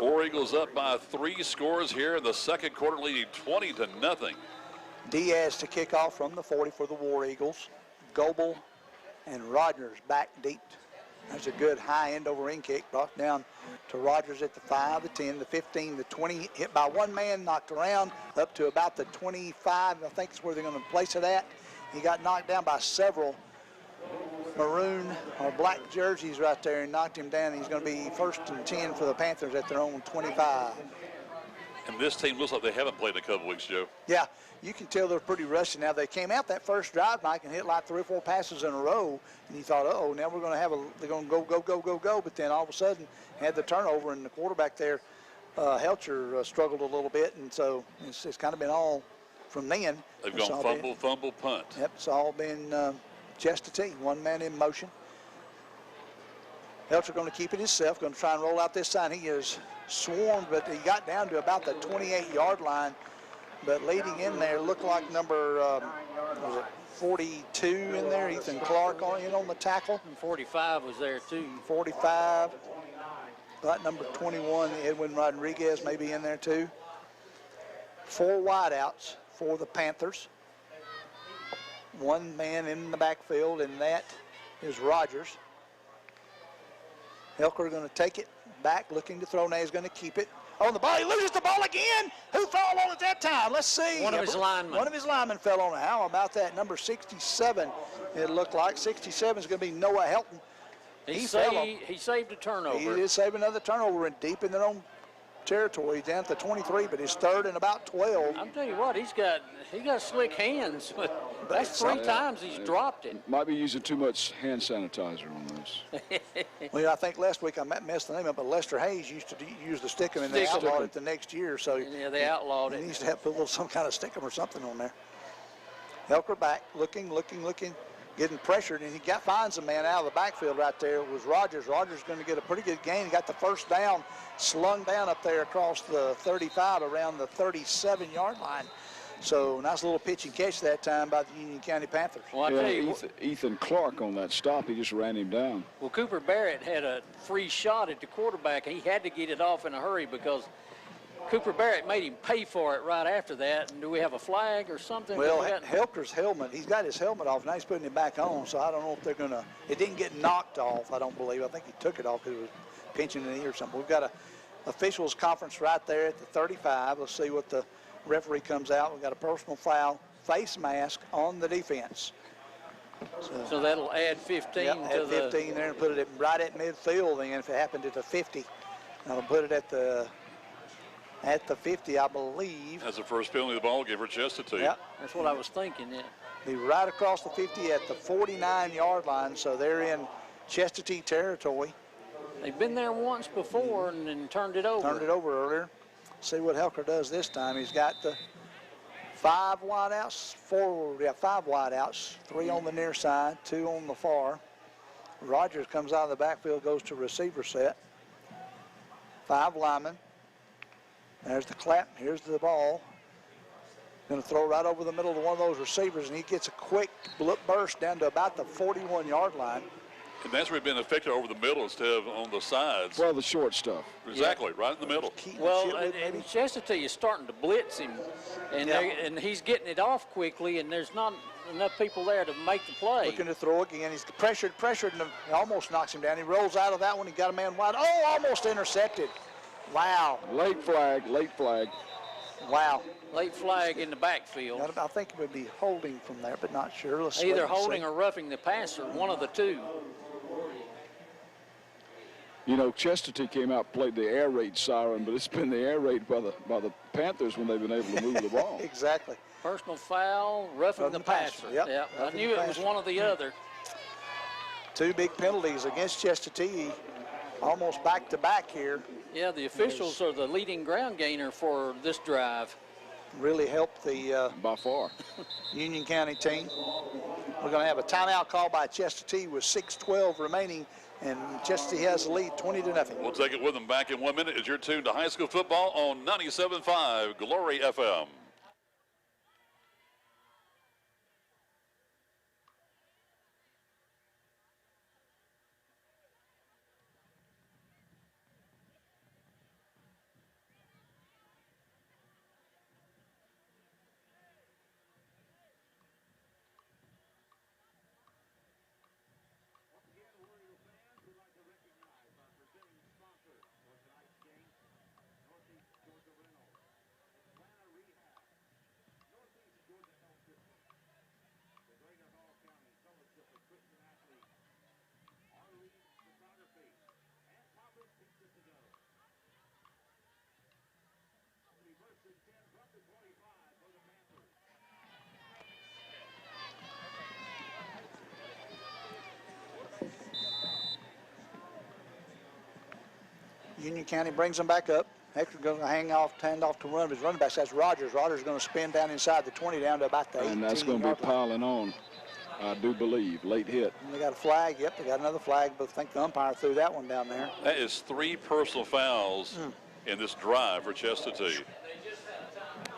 War Eagles up by 3 scores here in the 2nd quarter, leading 20-0. Diaz to kick off from the 40 for the War Eagles. Goebel and Rogers back deep. That's a good high end over end kick. Brought down to Rogers at the 5, the 10, the 15, the 20. Hit by 1 man, knocked around up to about the 25. I think is where they're going to place it at. He got knocked down by several maroon or black jerseys right there and knocked him down. He's going to be 1st and 10 for the Panthers at their own 25. And this team looks like they haven't played in a couple weeks, Joe. Yeah, you can tell they're pretty rusty now. They came out that first drive, Mike, and hit like 3 or 4 passes in a row, and you thought, uh-oh, now we're going to have they're going to go, but then all of a sudden had the turnover, and the quarterback there, Helcher, struggled a little bit, and so it's kind of been all from then. They've gone fumble, punt. Yep, it's all been Chestatee, 1 man in motion. Helcher going to keep it himself, going to try and roll out this side. He is swarmed, but he got down to about the 28-yard line. But leading in there looked like number, was it 42 in there? Ethan Clark on the tackle. And 45 was there too. 45. But number 21, Edwin Rodriguez, may be in there too. 4 wideouts for the Panthers. 1 man in the backfield, and that is Rogers. Helker going to take it back, looking to throw. Now he's going to keep it on the ball. He loses the ball again. Who fell on it that time? Let's see. One of his linemen. One of his linemen fell on it. How about that? Number 67, it looked like. 67 is going to be Noah Helton. He saved a turnover. He did save another turnover and deep in their own territory. He's down to 23, but he's third and about 12. I'm telling you what, he got slick hands. That's 3 times he's dropped it. Might be using too much hand sanitizer on those. Well, I think last week I messed the name up, but Lester Hayes used to use the stickum, and they outlawed it the next year. So yeah, they outlawed it. He needs to have put some kind of stickum or something on there. Helker back, looking, getting pressured, and he finds a man out of the backfield right there. It was Rogers. Rogers going to get a pretty good gain. He got the first down, slung down up there across the 35 around the 37-yard line. So nice little pitch and catch that time by the Union County Panthers. Well, I tell you, Ethan Clark on that stop, he just ran him down. Well, Cooper Barrett had a free shot at the quarterback, and he had to get it off in a hurry because Cooper Barrett made him pay for it right after that. And do we have a flag or something? Well, Helker's helmet, he's got his helmet off. Now he's putting it back on, so I don't know if they're going to – it didn't get knocked off, I don't believe. I think he took it off because it was pinching the knee or something. We've got a officials conference right there at the 35. Let's see what the referee comes out. We've got a personal foul, face mask on the defense. So that'll add 15 yep, to add 15 there and put it right at midfield. And if it happened at the 50, that'll put it at the 50, I believe. That's the first penalty of the ball game for Chestatee. Yep. That's what I was thinking, yeah. Be right across the 50 at the 49-yard line, so they're in Chestatee territory. They've been there once before and then turned it over. Turned it over earlier. See what Helker does this time. He's got the 5 wideouts, 5 wideouts, 3 on the near side, 2 on the far. Rogers comes out of the backfield, goes to receiver set. 5 linemen. There's the clap. Here's the ball. Going to throw right over the middle to one of those receivers, and he gets a quick burst down to about the 41-yard line. And that's where we've been effective over the middle instead of on the sides. Well, the short stuff. Exactly, right in the middle. Well, and Chestatee is starting to blitz him, and, and he's getting it off quickly, and there's not enough people there to make the play. Looking to throw again. He's pressured, and he almost knocks him down. He rolls out of that one. He got a man wide. Oh, almost intercepted. Wow. Late flag. Wow. Late flag in the backfield. I think it would be holding from there, but not sure. Let's either holding or roughing the passer, one of the two. You know, Chestatee came out and played the air raid siren, but it's been the air raid by the Panthers when they've been able to move the ball. Exactly. Personal foul, roughing the passer. Yep. I knew it was one or the other. 2 big penalties against Chestatee, almost back-to-back here. Yeah, the officials are the leading ground gainer for this drive. Really helped the by far Union County team. We're going to have a timeout call by Chestatee with 6:12 remaining, and Chestatee has the lead 20-0. We'll take it with them back in 1 minute as you're tuned to high school football on 97.5 Glory FM. Union County brings them back up. Hector's going to hand off to one of his running backs. That's Rogers. Rogers is going to spin down inside the 20 down to about the 18. And that's going to be piling on, I do believe. Late hit. And they got a flag. Yep, they got another flag, but I think the umpire threw that one down there. That is 3 personal fouls in this drive for Chestatee.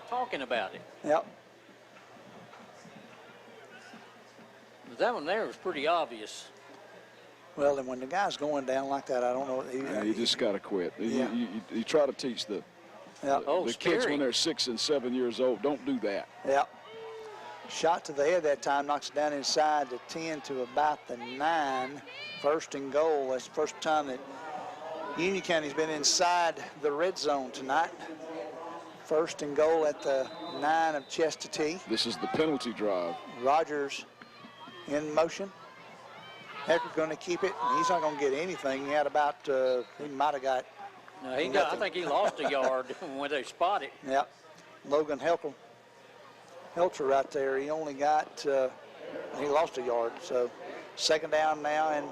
Talking about it. Yep. That one there was pretty obvious. Well, and when the guy's going down like that, I don't know. You just got to quit. Yeah. You try to teach the Yeah. The kids, when they're 6 and 7 years old, don't do that. Yeah. Shot to the head that time, knocks it down inside the 10 to about the 9. First and goal. That's the first time that Union County's been inside the red zone tonight. First and goal at the 9 of Chestatee. This is the penalty drive. Rogers in motion. Hecker's going to keep it. He's not going to get anything. He had about, he might have got. No, I think he lost a yard when they spot it. Yeah. Logan Helter right there. He only got, he lost a yard. So second down now and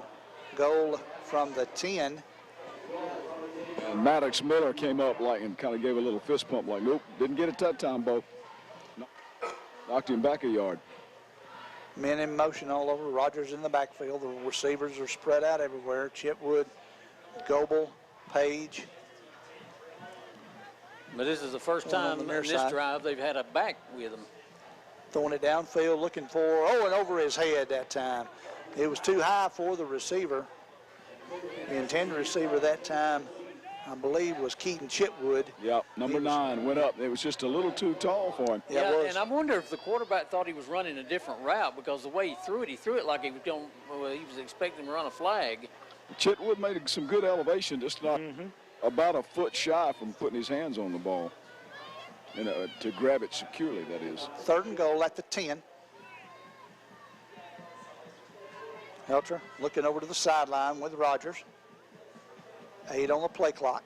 goal from the 10. And Maddox Miller came up and kind of gave a little fist pump like, nope, didn't get it that time, Bo. Knocked him back a yard. Men in motion all over. Rogers in the backfield. The receivers are spread out everywhere. Chipwood, Goebel, Page. But this is the first time in this drive they've had a back with them. Throwing it downfield, looking for, and over his head that time. It was too high for the receiver. The intended receiver that time, I believe, was Keaton Chipwood. Yep, number 9 went up. It was just a little too tall for him. Yeah, it was. And I wonder if the quarterback thought he was running a different route because the way he threw it like he was expecting to run a flag. Chipwood made some good elevation, just not about a foot shy from putting his hands on the ball. To grab it securely, that is. Third and goal at the 10. Helter looking over to the sideline with Rogers. 8 on the play clock.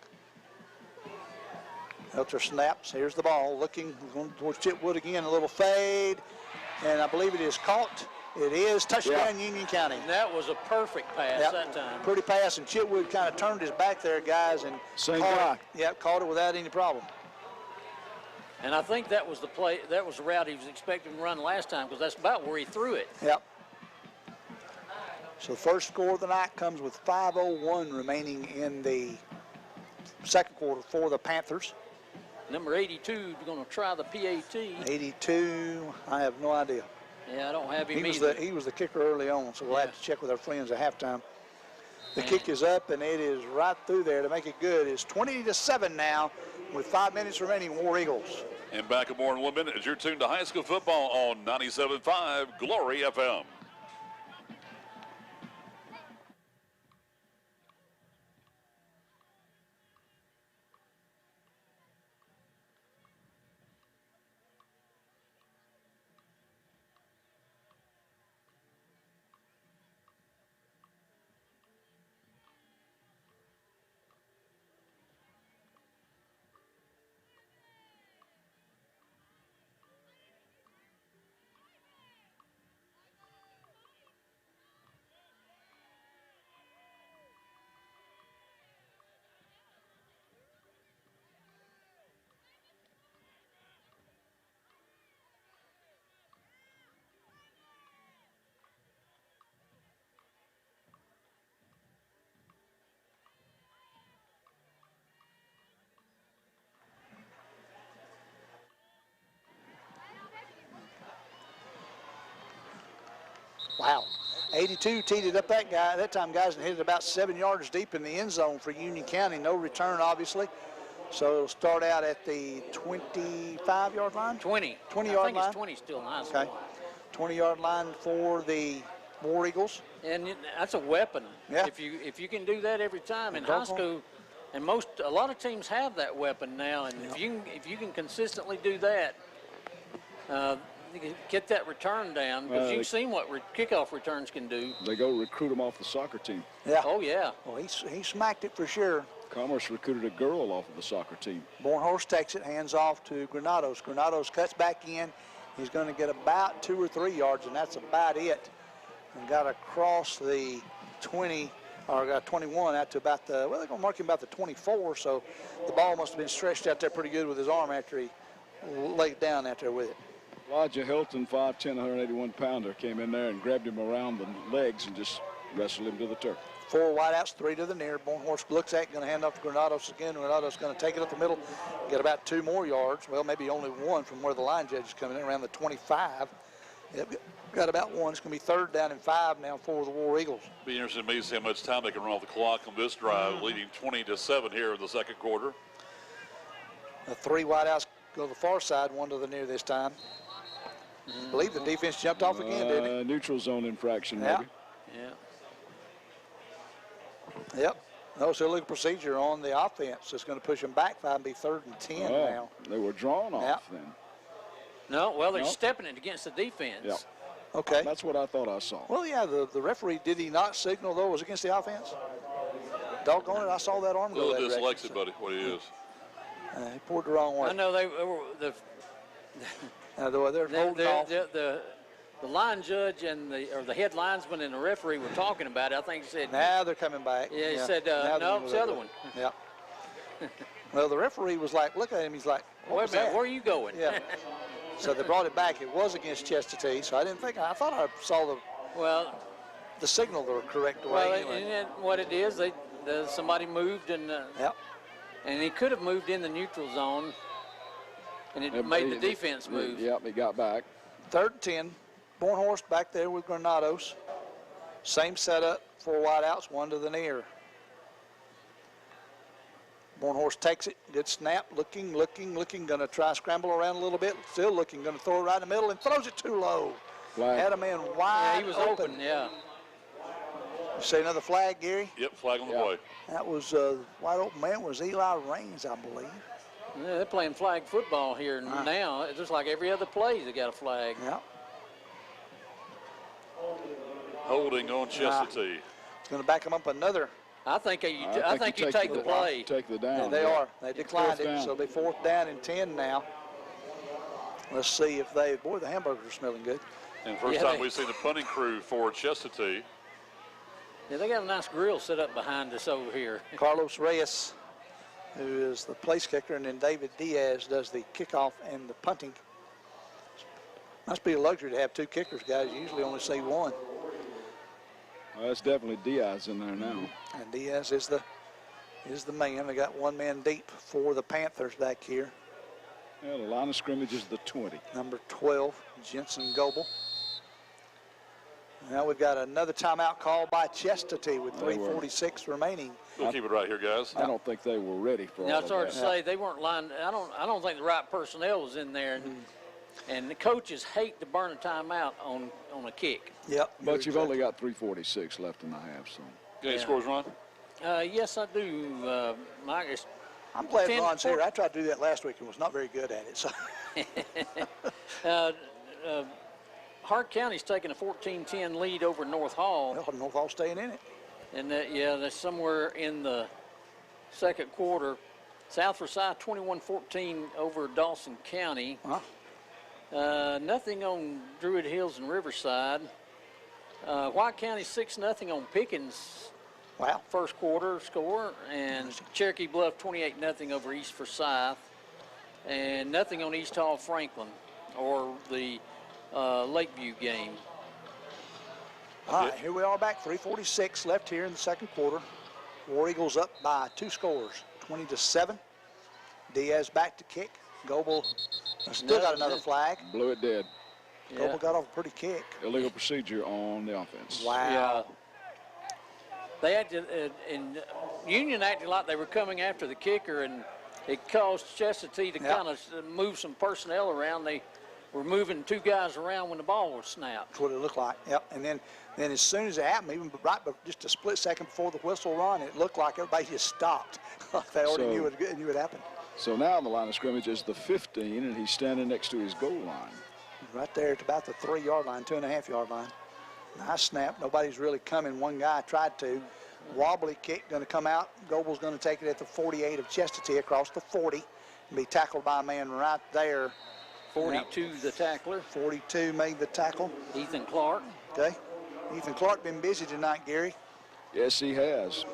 Helter snaps. Here's the ball. Looking towards Chipwood again. A little fade. And I believe it is caught. It is. Touchdown, Union County. That was a perfect pass that time. Pretty pass. And Chipwood kind of turned his back there, guys. And same guy. Caught it without any problem. And I think that was the play. That was the route he was expecting to run last time because that's about where he threw it. Yep. So the first score of the night comes with 5:01 remaining in the second quarter for the Panthers. Number 82 is going to try the PAT. 82, I have no idea. Yeah, I don't have him either. He was the kicker early on, so we'll have to check with our friends at halftime. The kick is up, and it is right through there to make it good. It's 20-7 now with 5 minutes remaining, War Eagles. And back in more than 1 minute as you're tuned to high school football on 97.5 Glory FM. Wow. 82 teed it up that time, guys, and hit it about 7 yards deep in the end zone for Union County. No return, obviously. So it'll start out at the 25-yard line? 20. 20-yard line? I think it's 20 still in high school. Okay. 20-yard line for the War Eagles. And that's a weapon. Yeah. If you can do that every time in high school, and a lot of teams have that weapon now, and if you can consistently do that, you can get that return down, because you've seen what kickoff returns can do. They go recruit them off the soccer team. Yeah. Oh, yeah. Well, he smacked it for sure. Commerce recruited a girl off of the soccer team. Bornhorst takes it, hands off to Granados. Granados cuts back in. He's going to get about 2 or 3 yards, and that's about it. And got across the 20, or got 21 out to about the, well, they're going to mark him about the 24, so the ball must have been stretched out there pretty good with his arm after he laid down out there with it. Elijah Hilton, 5'10", 181-pounder, came in there and grabbed him around the legs and just wrestled him to the turf. 4 wideouts, 3 to the near. Bornhorst looks at it, going to hand off to Granados again. Granados going to take it up the middle, get about 2 more yards. Well, maybe only 1 from where the line judge is coming in, around the 25. Yep, got about 1. It's going to be 3rd down and 5 now for the War Eagles. Be interesting to me to see how much time they can run off the clock on this drive, leading 20-7 here in the second quarter. The 3 wideouts go to the far side, 1 to the near this time. I believe the defense jumped off again, didn't it? Neutral zone infraction, Yeah. maybe. Yeah. Yep. No, it's illegal procedure on the offense. It's going to push them back 5 and be 3rd and 10 now. They were drawn off then. No, well, they're No. stepping it against the defense. Yeah. Okay. That's what I thought I saw. Well, yeah, the referee, did he not signal, though, it was against the offense? Doggone it, I saw that arm A go little that direction. dyslexic, buddy, what he is. He poured the wrong way. I know they were They're holding off. the line judge and the head linesman and the referee were talking about it. I think he said, Now they're coming back. yeah, he said, Now they're no, gonna it's the go other to one. it. Yeah. Well, the referee was like, look at him. He's like, what Wait was a minute, that? where are you going? Yeah. So they brought it back. It was against Chestatee, so I thought I saw Well, the signal the correct way. well, anyway. and then what it is, somebody moved Yep. and he could have moved in the neutral zone, and it made the defense move. Yep, he got back. 3rd and 10. Bornhorst back there with Granados. Same setup, 4 wideouts, 1 to the near. Bornhorst takes it, good snap, looking, going to try scramble around a little bit, still looking, going to throw it right in the middle and throws it too low. Flag. Had a man Yeah, wide he was open, yeah. You say another flag, Gary? Yep, flag on the Yeah. play. That was wide open man was Eli Raines, I believe. Yeah, they're playing flag football here now. It's just like every other play, they got a flag. Yeah. Holding on Chestatee. It's going to back him up another. I think you take the You play. take the down. Yeah, they are. They declined 4th it, down. so it'll be 4th down and 10 now. Let's see if the hamburgers are smelling good. And first Yeah, time they- we've seen the punting crew for Chestatee. Yeah, they got a nice grill set up behind us over here. Carlos Reyes, who is the place kicker, and then David Diaz does the kickoff and the punting. Must be a luxury to have 2 kickers, guys. You usually only see 1. Well, that's definitely Diaz in there now. And Diaz is the man. They got 1 man deep for the Panthers back here. Yeah, the line of scrimmage is the 20. Number 12, Jensen Goebel. Now we've got another timeout called by Chestatee with They were. 3:46 remaining. We'll keep it right here, guys. I don't think they were ready for Now all it's of hard to that. say they weren't lined. I don't think the right personnel was in there, and the coaches hate to burn a timeout on a kick. Yep. But you've only got 3:46 left in the half, so. Any Yeah. scores, Ron? Yes, I do, Mike. It's I'm glad 10 Ron's here. I tried to do that last week and was not very good at it. So Hart County's taking a 14-10 lead over North Hall, well, North Hall staying in it. and they're somewhere in the second quarter. South Forsyth 21-14 over Dawson County. Huh? Nothing on Druid Hills and Riverside. White County 6-0 on Pickens. Wow. First quarter score, and Cherokee Bluff 28-0 over East Forsyth, and nothing on East Hall Franklin or the Lakeview game. All right, here we are back. 3:46 left here in the second quarter. War Eagles up by 2 scores, 20-7. Diaz back to kick. Goebel still got another flag. Blew it dead. Goebel got off a pretty kick. Illegal procedure on the offense. Wow. Yeah. They acted, and Union acted like they were coming after the kicker, and it caused Chestatee to Yeah. kind of move some personnel around. They were moving 2 guys around when the ball was snapped. That's what it looked like. Yep. And then as soon as it happened, even just a split second before the whistle run, it looked like everybody just stopped. Like they already knew it happened. So now the line of scrimmage is the 15, and he's standing next to his goal line. Right there at about the 3-yard line, 2.5-yard line. Nice snap. Nobody's really coming. One guy tried to. Wobbly kick going to come out. Goebel's going to take it at the 48 of Chestatee across the 40 and be tackled by a man right there. 42 the tackler. 42 made the tackle. Ethan Clark. Okay. Ethan Clark been busy tonight, Gary. Yes, he has.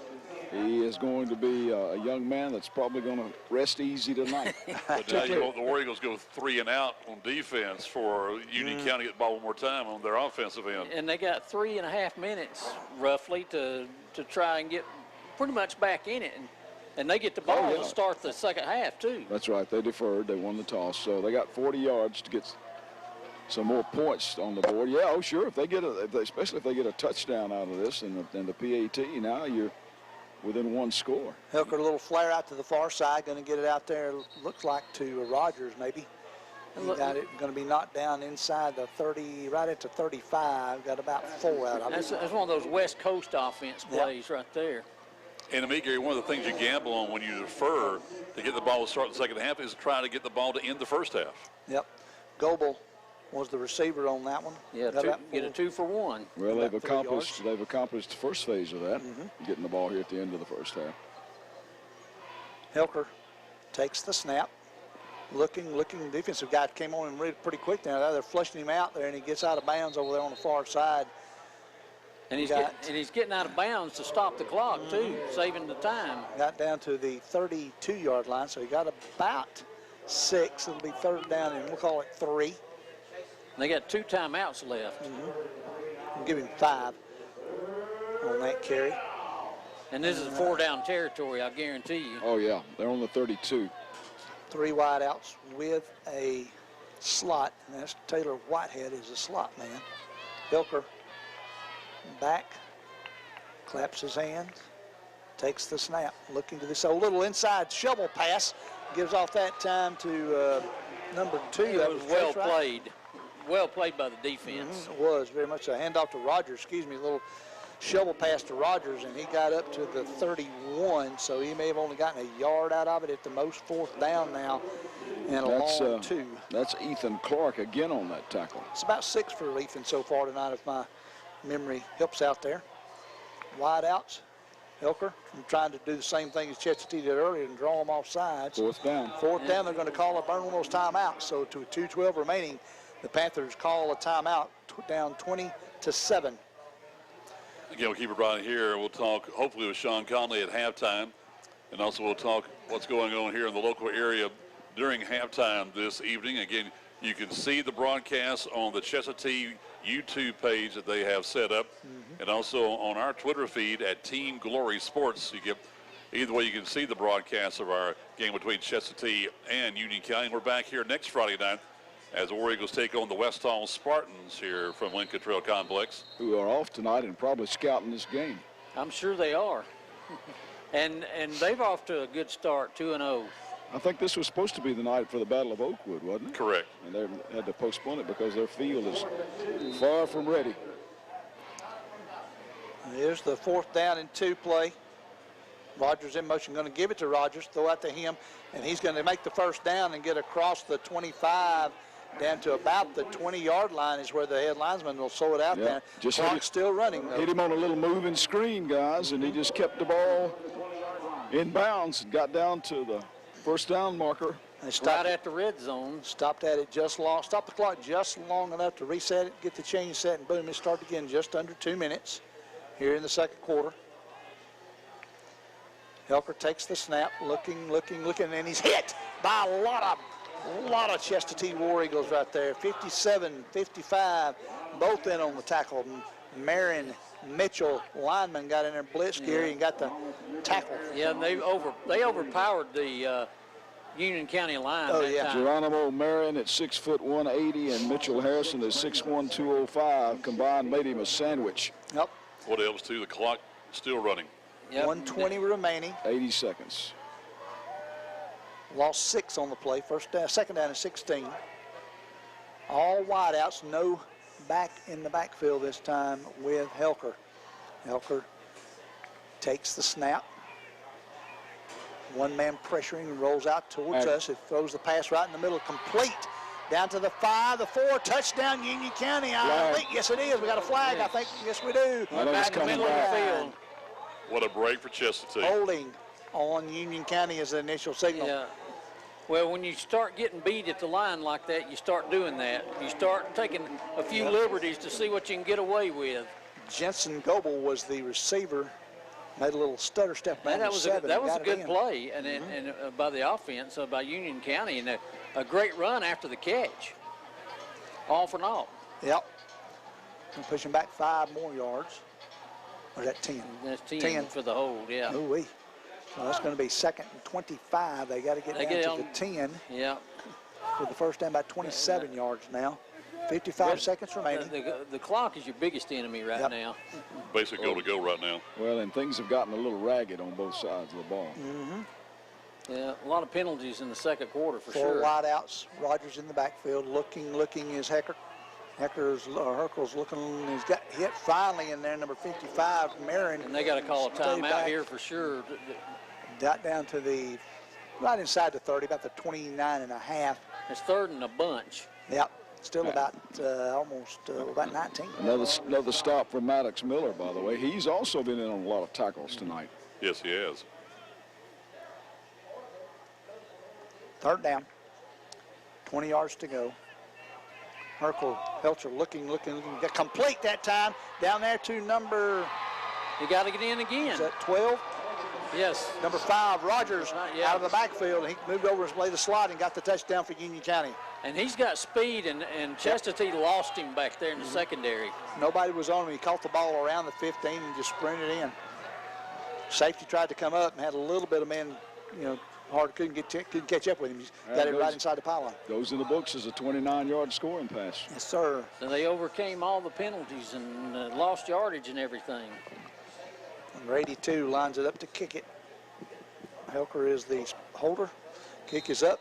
He is going to be a young man that's probably going to rest easy tonight. But now you want the War Eagles go 3 and out on defense for Union County get the ball one more time on their offensive end. And they got 3.5 minutes roughly to try and get pretty much back in it, and they get the ball to start the second half too. That's right. They deferred. They won the toss, so they got 40 yards to get some more points on the board. Yeah, oh sure. If they get especially if they get a touchdown out of this and the PAT, now you're within one score. Hilker, a little flare out to the far side, going to get it out there, looks like to Rogers maybe. He got it, going to be knocked down inside the 30, right at the 35, got about 4 out of it. That's one of those West Coast offense plays right there. And to me, Gary, one of the things you gamble on when you defer to get the ball to start in the second half is try to get the ball to end the first half. Yep. Goebel was the receiver on that one. Yeah, get a 2 for 1. Well, they've accomplished the first phase of that, getting the ball here at the end of the first half. Hilker takes the snap. Looking, defensive guy came on and read pretty quick now. They're flushing him out there, and he gets out of bounds over there on the far side. And he's getting out of bounds to stop the clock, too, saving the time. Got down to the 32-yard line, so he got about 6. It'll be third down, and we'll call it 3. They got 2 timeouts left. We'll give him 5 on that carry. And this is 4-down territory, I guarantee you. Oh, yeah. They're on the 32. 3 wideouts with a slot, and that's Taylor Whitehead is a slot man. Hilker back, claps his hands, takes the snap, looking to this old little inside shovel pass, gives off that time to number 2. It was well played. Well played by the defense. It was very much a handoff to Rogers, a little shovel pass to Rogers, and he got up to the 31, so he may have only gotten a yard out of it at the most. 4th down now, and a long 2. That's Ethan Clark again on that tackle. It's about 6 for Ethan so far tonight, if my memory helps out there. Wide outs. Hilker trying to do the same thing as Chestatee did earlier and draw them off sides. 4th down. 4th down, they're going to call up one of those timeouts. So to 2:12 remaining, the Panthers call a timeout, down 20-7. Again, we'll keep it right here. We'll talk hopefully with Sean Conley at halftime, and also we'll talk what's going on here in the local area during halftime this evening. Again, you can see the broadcast on the Chestatee YouTube page that they have set up, and also on our Twitter feed at Team Glory Sports. Either way, you can see the broadcast of our game between Chestatee and Union County. We're back here next Friday night as the War Eagles take on the West Hall Spartans here from Lincoln Trail Complex, who are off tonight and probably scouting this game. I'm sure they are. and they've off to a good start, 2-0. I think this was supposed to be the night for the Battle of Oakwood, wasn't it? Correct. And they had to postpone it because their field is far from ready. Here's the 4th down and 2 play. Rogers in motion, going to give it to Rogers, throw out to him, and he's going to make the 1st down and get across the 25 down to about the 20-yard line is where the head linesman will slow it out there. Clock's still running, though. Hit him on a little moving screen, guys, and he just kept the ball in bounds and got down to the 1st down marker. Right at the red zone. Stopped at it stopped the clock just long enough to reset it, get the change set, and boom, it started again just under 2 minutes here in the 2nd quarter. Hilker takes the snap, looking, and he's hit by a lot of Chestatee War Eagles right there. 57, 55, both in on the tackle. Marin, Mitchell, lineman got in there, blitz Gary, and got the tackle. Yeah, and they overpowered the Union County line. Oh, yeah. Geronimo Marin at 6 foot 180 and Mitchell Harrison at 6'1", 205 combined made him a sandwich. Yep. What else too? The clock still running. Yep. 1:20 remaining. 80 seconds. Lost 6 on the play. 2nd down and 16. All wideouts, no back in the backfield this time with Hilker. Hilker takes the snap. One man pressuring, rolls out towards us. It throws the pass right in the middle, complete. Down to the 5, the 4, touchdown Union County. I think, yes it is. We got a flag, I think. Yes, we do. Back in the middle of the field. What a break for Chestatee. Holding on Union County as the initial signal. Yeah. Well, when you start getting beat at the line like that, you start doing that. You start taking a few liberties to see what you can get away with. Jensen Goebel was the receiver. Made a little stutter step. Man, that was a good play, and by the offense, by Union County, and a great run after the catch. All for naught. Yep. And pushing back 5 more yards. Or is that 10? That's 10 for the hold, yeah. Ooh-wee. So that's going to be 2nd and 25. They got to get down to the 10. Yeah. For the 1st down, about 27 yards now. 55 seconds remaining. The clock is your biggest enemy right Yep. now. Basic goal to go right now. Well, and things have gotten a little ragged on both sides of the ball. Yeah, a lot of penalties in the second quarter for 4 sure. wideouts. Rogers in the backfield, looking is Hecker. Herkel's looking. He's got hit finally in there, number 55, Marin. And they got to call a Stay timeout back. here for sure. Got down to the right inside the 30, about the 29 and a half. It's third and a bunch. Yep, still about almost about 19. Another stop for Maddox Miller, by the way. He's also been in on a lot of tackles tonight. Yes, he has. Third down, 20 yards to go. Helcher looking, got complete that time. Down there to number, You got to get in again. is that 12? Yes. Number 5, Rogers, Yeah. out of the backfield. He moved over and played the slot and got the touchdown for Union County. And he's got speed, and Chestatee lost him back there in the secondary. Nobody was on him. He caught the ball around the 15 and just sprinted in. Safety tried to come up and had a little bit of man, hard, couldn't catch up with him. He got it right inside the pylon. Goes in the books as a 29-yard scoring pass. Yes, sir. So they overcame all the penalties and lost yardage and everything. Number 82 lines it up to kick it. Helker is the holder. Kick is up,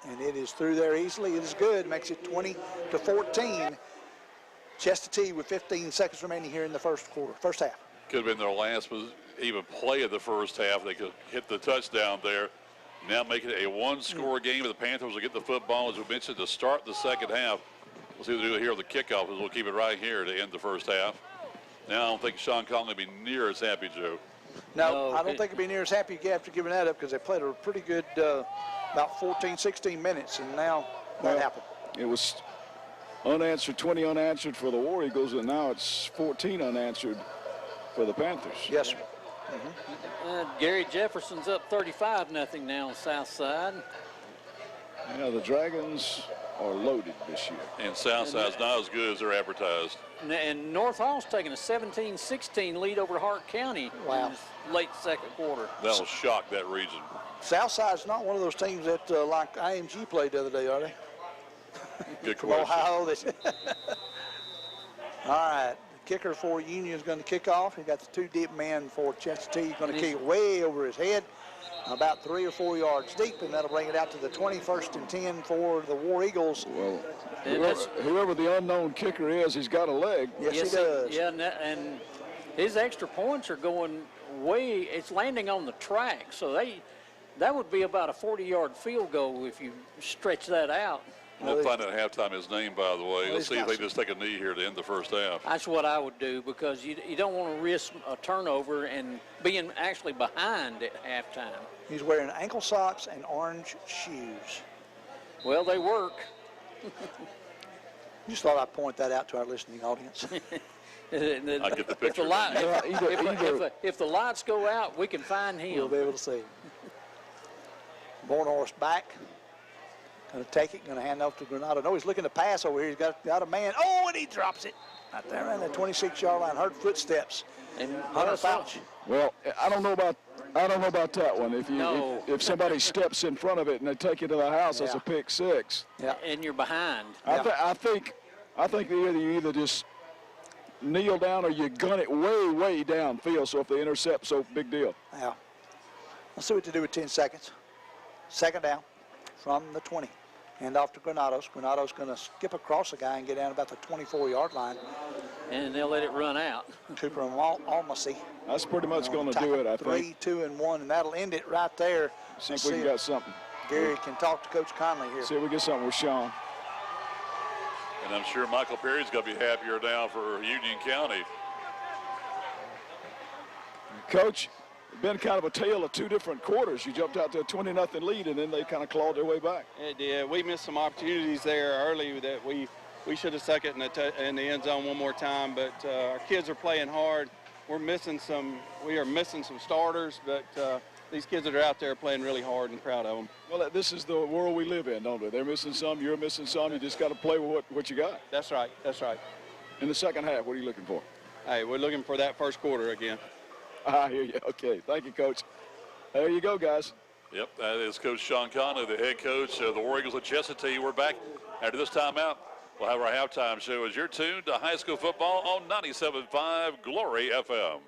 and it is through there easily. It is good. Makes it 20-14. Chestatee with 15 seconds remaining here in the first half. Could have been their last even play of the first half. They could hit the touchdown there. Now make it a one-score game. The Panthers will get the football, as we mentioned, to start the second half. We'll see what they do here on the kickoff, as we'll keep it right here to end the first half. Now I don't think Sean Conley will be near as happy, Joe. No, I don't think he'll be near as happy after giving that up, because they played a pretty good about 14, 16 minutes, and now that happened. It was unanswered, 20 unanswered for the War Eagles, and now it's 14 unanswered for the Panthers. Yes, sir. Gary Jefferson's up 35-0 now on South Side. Yeah, the Dragons are loaded this year. And Southside's not as good as they're advertised. And North Hall's taking a 17-16 lead over Hart County Wow. in this late second quarter. That will shock that region. Southside's not one of those teams that like IMG played the other day, are they? Good From question. Ohio. All right. The kicker for Union is going to kick off. He got the 2 deep man for Chestatee. He's going to kick it way over his head, about 3 or 4 yards deep, and that'll bring it out to the 21st and 10 for the War Eagles. Well, whoever the unknown kicker is, he's got a leg. Yes, he does. Yeah, and his extra points are going way, it's landing on the track, so that would be about a 40-yard field goal if you stretch that out. We'll find out at halftime his name, by the way. Let's see if they got just take a knee here to end the first half. That's what I would do, because you don't want to risk a turnover and being actually behind at halftime. He's wearing ankle socks and orange shoes. Well, they work. Just thought I'd point that out to our listening audience. I get the picture. If the lights go out, we can find him. We'll be able to see him. Bornhorst back. Going to take it, going to hand off to Granado. No, he's looking to pass over here. He's got a man. Oh, and he drops it. Right there around the 26-yard line. Heard footsteps. And Hunter Fouch. Well, I don't know about that one. If somebody steps in front of it and they take it to the house, that's a pick 6. Yeah. And you're behind. I think you either just kneel down or you gun it way downfield. So if they intercept, so big deal. Yeah. Let's see what to do with 10 seconds. Second down from the 20. Hand off to Granados. Granados going to skip across the guy and get down about the 24-yard line. And they'll let it run out. Cooper and Almasy. That's pretty much going to do it, I think. 3, 2, and 1, and that'll end it right there. See if we can get something. Gary can talk to Coach Conley here. See if we get something with Sean. And I'm sure Michael Perry's going to be happier now for Union County. Coach, been kind of a tale of 2 different quarters. You jumped out to a 20-0 lead, and then they kind of clawed their way back. It did. We missed some opportunities there early that we should have stuck it in the end zone one more time. But our kids are playing hard. We are missing some starters, but these kids that are out there are playing really hard, and proud of them. Well, this is the world we live in, don't we? They're missing some, you're missing some. You just got to play with what you got. That's right. That's right. In the second half, what are you looking for? Hey, we're looking for that first quarter again. I hear you. Okay, thank you, Coach. There you go, guys. Yep, that is Coach Sean Conley, the head coach of the War Eagles of Chestatee. We're back after this timeout. We'll have our halftime show as you're tuned to high school football on 97.5 Glory FM.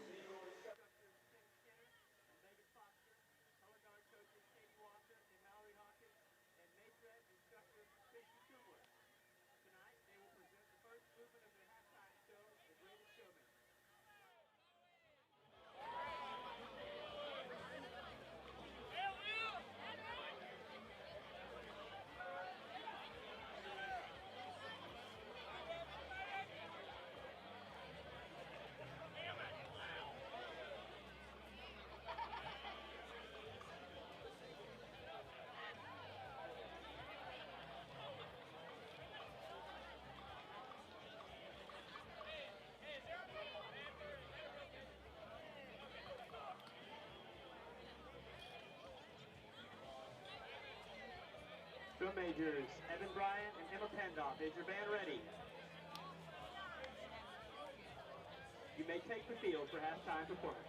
Drum majors, Evan Bryant and Emma Pendoff. Is your band ready? You may take the field for halftime performance.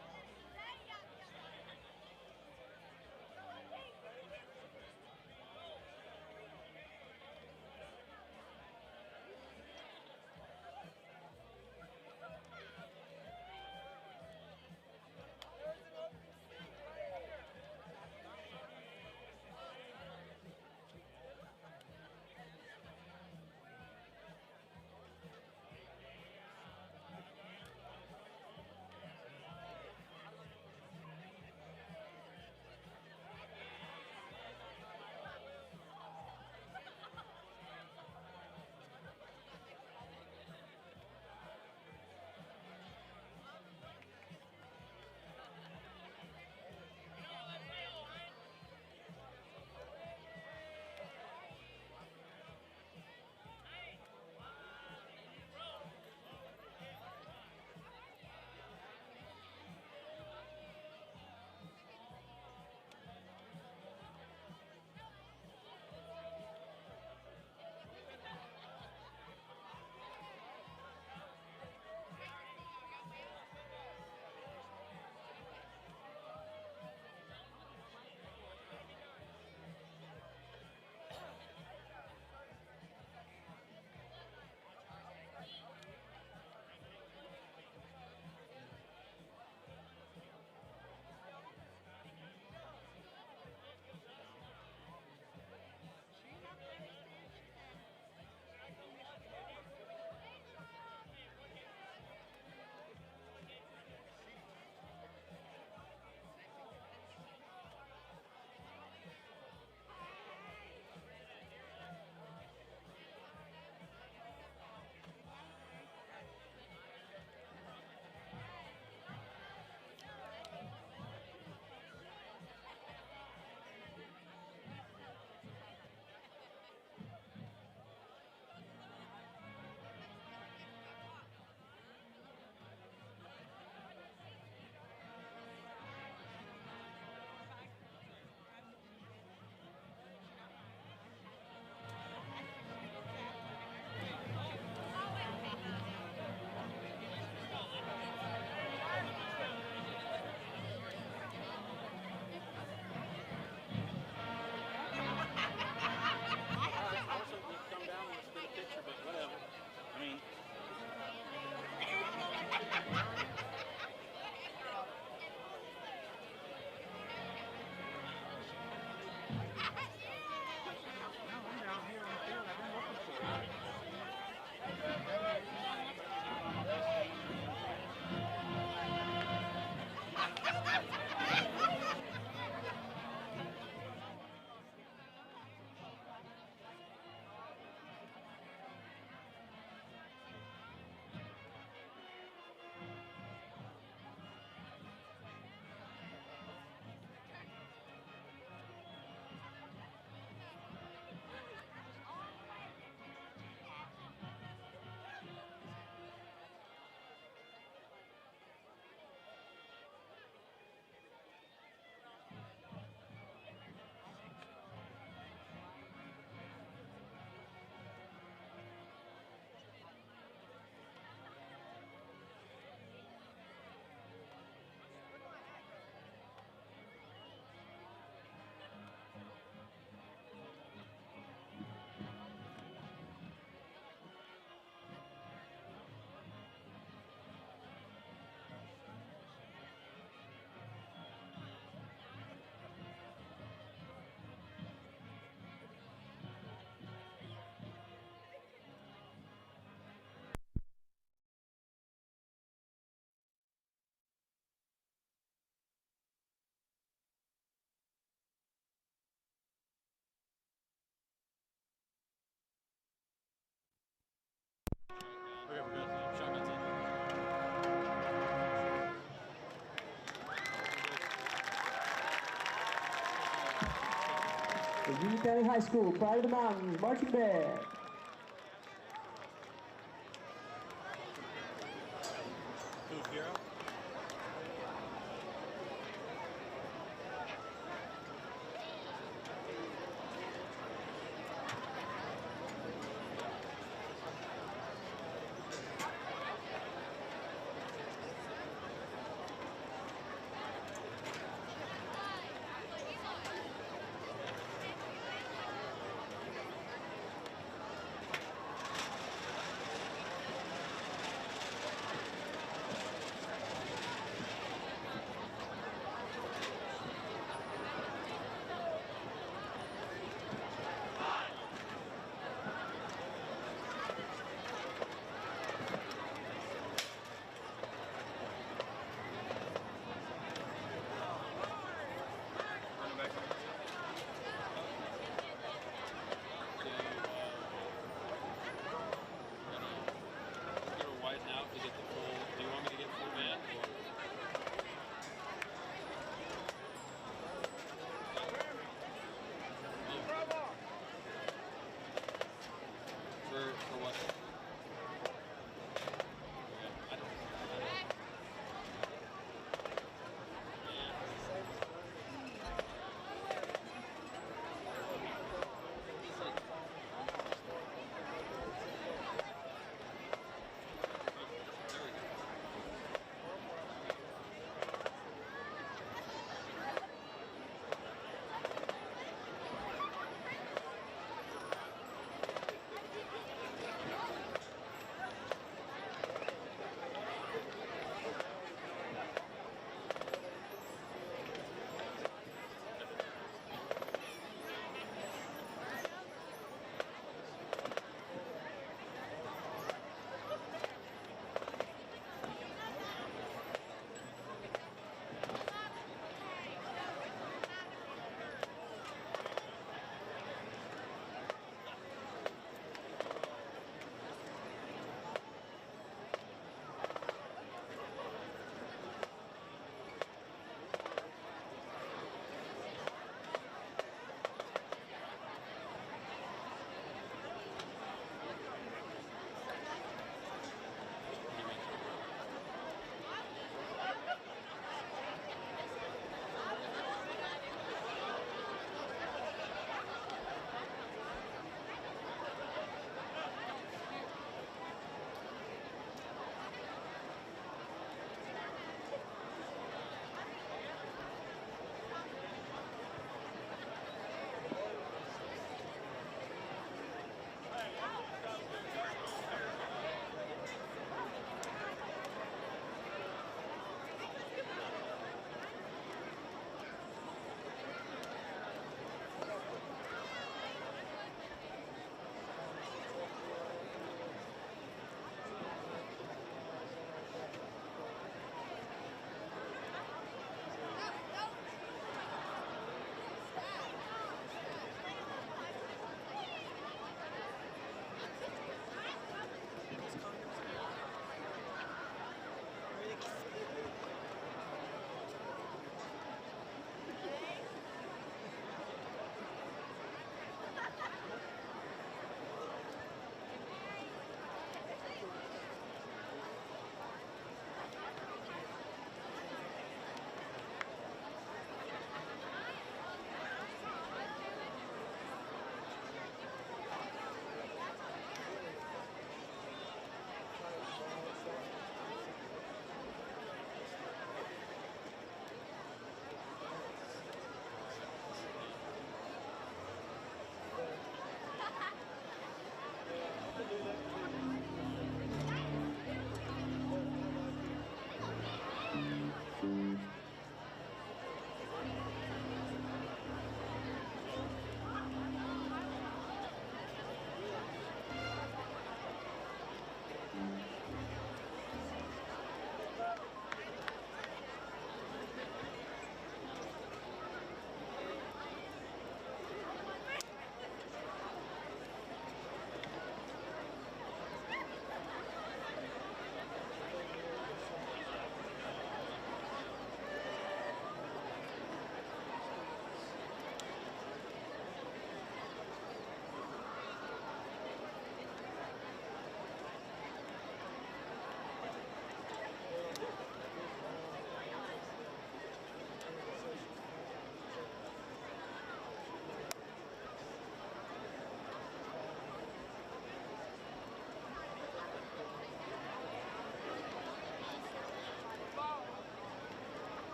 the Union County High School Pride of the Mountains marching band.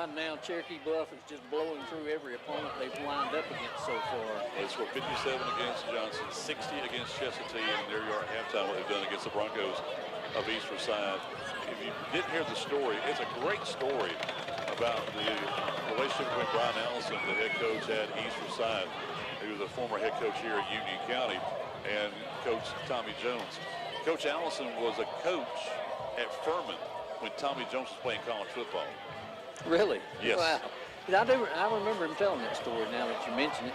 right now, Cherokee Bluff is just blowing through every opponent they've lined up against so far. They scored 57 against Johnson, 60 against Chestatee, and there you are at halftime what they've done against the Broncos of East Forsyth. If you didn't hear the story, it's a great story about the relationship between Brian Allison, the head coach at East Forsyth, who was a former head coach here at Union County, and Coach Tommy Jones. Coach Allison was a coach at Furman when Tommy Jones was playing college football. Really? Yes. Wow. I remember him telling that story now that you mention it.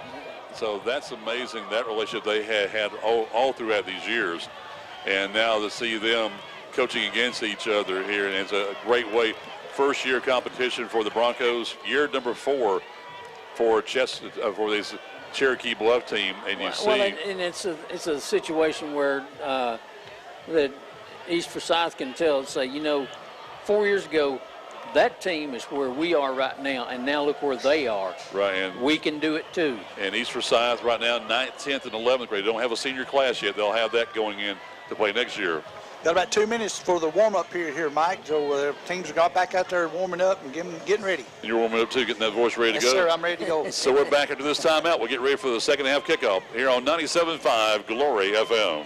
So that's amazing, that relationship they had all throughout these years. And now to see them coaching against each other here, and it's a great way. First year competition for the Broncos, year number 4 for this Cherokee Bluff team, and you see. Well, and it's a situation where that East Forsyth can tell and say, 4 years ago, that team is where we are right now, and now look where they are. Right, and we can do it too. And East Forsyth right now, 9th, 10th, and 11th grade. They don't have a senior class yet. They'll have that going in to play next year. Got about 2 minutes for the warm-up period here, Mike. So teams have got back out there warming up and getting ready. And you're warming up too, getting that voice ready to go? Yes, sir, I'm ready to go. So we're back after this timeout. We'll get ready for the second half kickoff here on 97.5 Glory FM.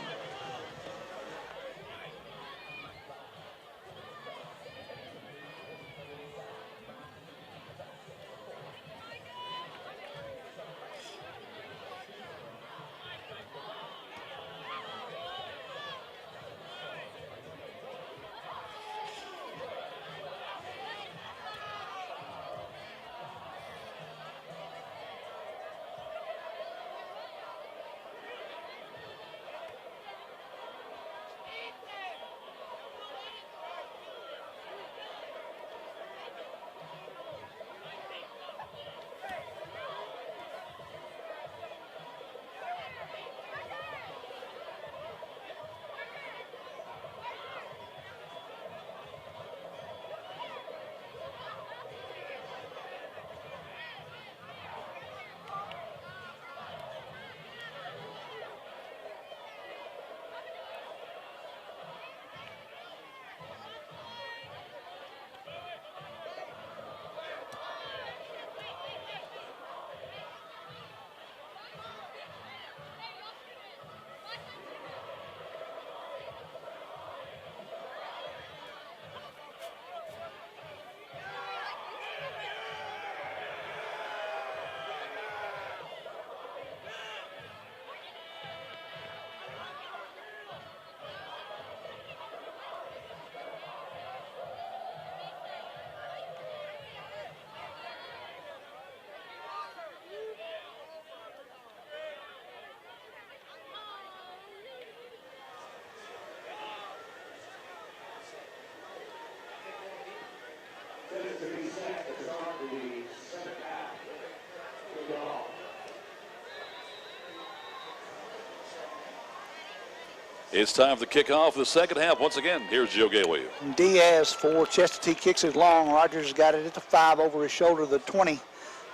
It's time to kick off the second half. Once again, here's Joe Galey. Diaz for Chestatee kicks it long. Rogers got it at the 5 over his shoulder, the 20,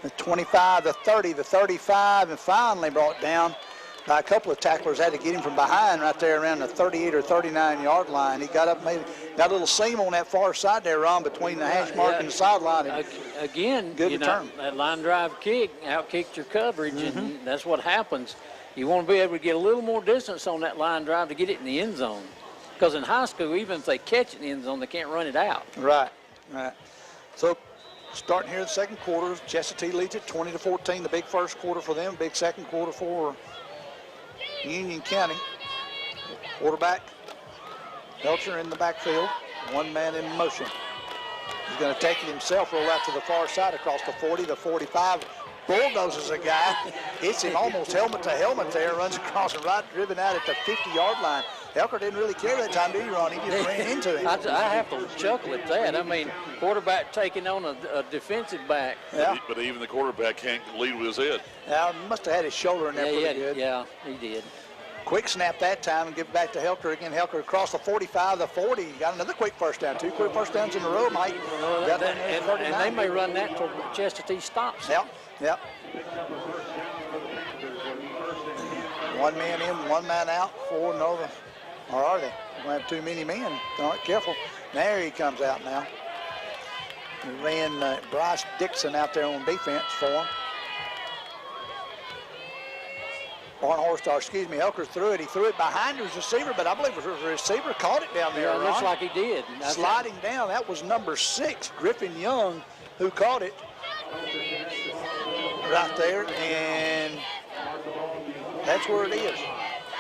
the 25, the 30, the 35, and finally brought down by a couple of tacklers. Had to get him from behind right there around the 38 or 39-yard line. He got up, got a little seam on that far side there, Ron, between the hash mark and the sideline. Again, good return. That line drive kick out-kicked your coverage, and that's what happens. You want to be able to get a little more distance on that line drive to get it in the end zone. Because in high school, even if they catch it in the end zone, they can't run it out. Right. So starting here in the second quarter, Chestatee leads it 20-14. The big first quarter for them, big second quarter for Union County. Quarterback, Belcher in the backfield, one man in motion. He's going to take it himself, roll out to the far side across the 40, the 45. Bulldozes a guy, hits him almost helmet to helmet there, runs across and right, driven out at the 50-yard line. Elker didn't really care that time, did he, Ron? He just ran into him. I have to chuckle at that. I mean, quarterback taking on a defensive back. Yeah. But even the quarterback can't lead with his head. Yeah, must have had his shoulder in there pretty good. Yeah, he did. Quick snap that time and give it back to Helker again. Helker across the 45, the 40. Got another quick first down. 2 quick first downs in a row, Mike. And they may run that until Chestatee stops. Yep. One man in, one man out for Nova. Or are they? They have too many men. All right, careful. There he comes out now. He ran Bryce Dixon out there on defense for him. Elker threw it. He threw it behind his receiver, but I believe the receiver caught it down there. Yeah, it looks like he did. Sliding down, that was number 6, Griffin Young, who caught it right there, and that's where it is.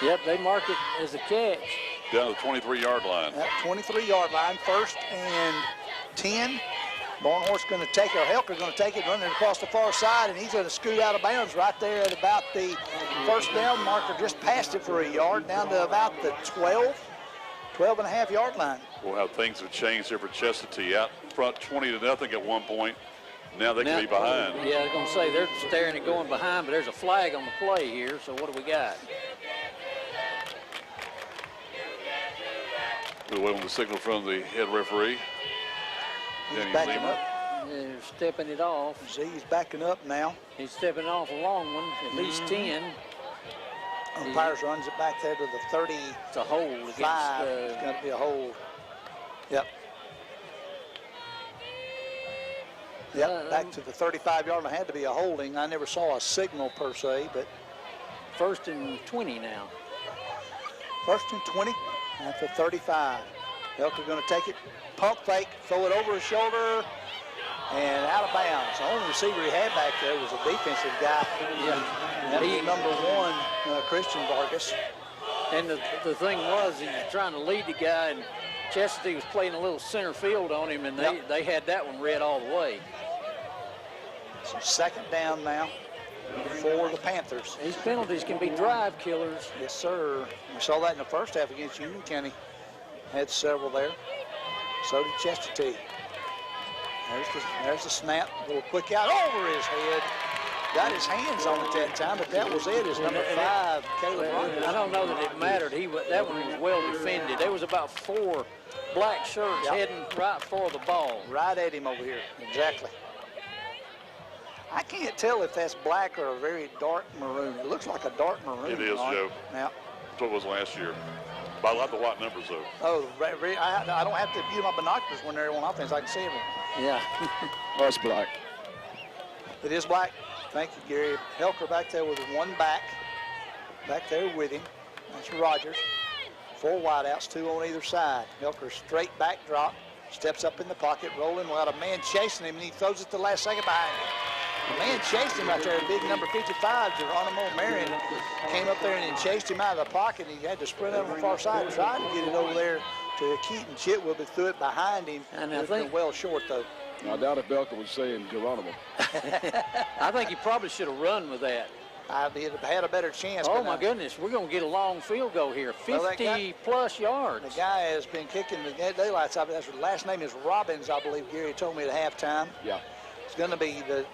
Yep, they mark it as a catch. Down to the 23-yard line. That 23-yard line, 1st and 10. Barnhort's going to take it, or Helker's going to take it, running across the far side, and he's going to scoot out of bounds right there at about the 1st down marker, just past it for a yard, down to about the 12.5-yard line. Well, how things have changed here for Chestatee. Out front 20-0 at one point. Now they can be behind. Yeah, I was going to say, they're staring at going behind, but there's a flag on the play here, so what do we got? We'll wait on the signal from the head referee. He's backing up. They're stepping it off. He's backing up now. He's stepping off a long one, at least 10. Umpires runs it back there to the 30. It's a hold against. It's going to be a hold. Yep. Yep, back to the 35-yard line. Had to be a holding. I never saw a signal per se, but 1st and 20 now. 1st and 20 at the 35. Elker going to take it, pump fake, throw it over his shoulder, and out of bounds. The only receiver he had back there was a defensive guy. Yeah. That was number 1, Christian Vargas. And the thing was, he was trying to lead the guy, and Chestatee was playing a little center field on him, and they had that one read all the way. So 2nd down now for the Panthers. These penalties can be drive killers. Yes, sir. We saw that in the first half against Union County. Had several there. So did Chestatee. There's the snap. A little quick out over his head. Got his hands on it that time, but that was it. It's number 5, Caleb Rogers. I don't know that it mattered. That one was well defended. There was about 4 black shirts heading right for the ball. Right at him over here. Exactly. I can't tell if that's black or a very dark maroon. It looks like a dark maroon. It is, Joe. Yeah. That's what it was last year. But I like the white numbers, though. Oh, I don't have to view my binoculars when they're on offense. I can see them. Yeah. Oh, it's black. It is black. Thank you, Gary. Helker back there with 1 back. Back there with him. That's Rogers. 4 wideouts, 2 on either side. Helker straight back drop. Steps up in the pocket, rolling without a man chasing him, and he throws it the last second behind him. The man chased him right there, big number 55, Geronimo Marion, came up there and chased him out of the pocket. He had to sprint out on the far side, tried to get it over there to Keaton Chitwood, but threw it behind him. And I think well short, though. I doubt if Belka was saying Geronimo. I think he probably should have run with that. He'd have had a better chance. Oh, my goodness. We're going to get a long field goal here. 50-plus yards. The guy has been kicking the daylights out of it. His last name is Robbins, I believe Gary told me at halftime. Yeah. It's going to be the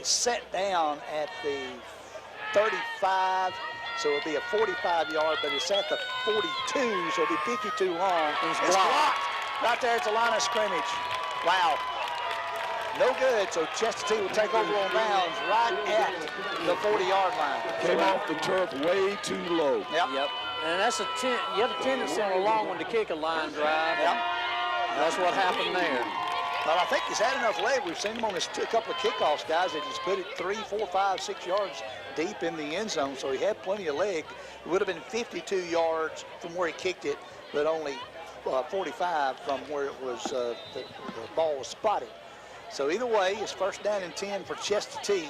set down at the 35, so it'll be a 45-yard, but it's at the 42, so it'll be 52 long. It's blocked. Right there at the line of scrimmage. Wow. No good, so Chestatee will take over on downs right at the 40-yard line. Came off the turf way too low. Yep. And that's you have a tendency on a long one to kick a line drive. Yep. That's what happened there. But I think he's had enough leg. We've seen him on a couple of kickoffs, guys, that he's put it 3, 4, 5, 6 yards deep in the end zone, so he had plenty of leg. It would have been 52 yards from where he kicked it, but only 45 from where it was the ball was spotted. So either way, it's 1st down and 10 for Chestatee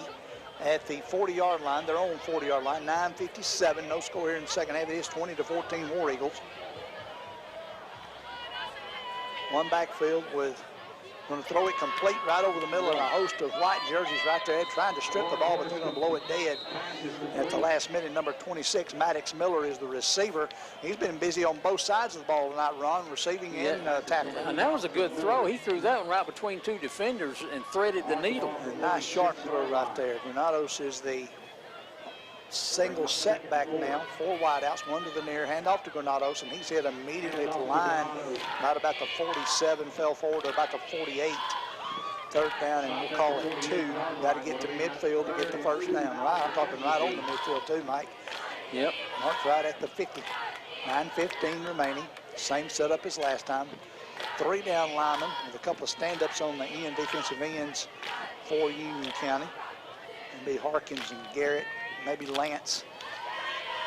at the 40-yard line, their own 40-yard line, 9:57. No score here in the second half. It is 20-14 War Eagles. One backfield with going to throw it complete right over the middle of a host of white jerseys right there, trying to strip the ball, but they're going to blow it dead at the last minute. Number 26, Maddox Miller, is the receiver. He's been busy on both sides of the ball tonight, Ron, receiving and tackling. And that was a good throw. He threw that one right between 2 defenders and threaded the needle. A nice sharp throw right there. Granados is the single setback now, 4 wideouts, 1 to the near, handoff to Granados, and he's hit immediately at the line, right about the 47, fell forward to about the 48. 3rd down, and we'll call it 2. Got to get to midfield to get the 1st down. Right, I'm talking right on the midfield too, Mike. Yep. Marked right at the 50. 9:15 remaining. Same setup as last time. 3 down linemen with a couple of stand-ups on the end, defensive ends for Union County. It'll be Harkins and Garrett, maybe Lance.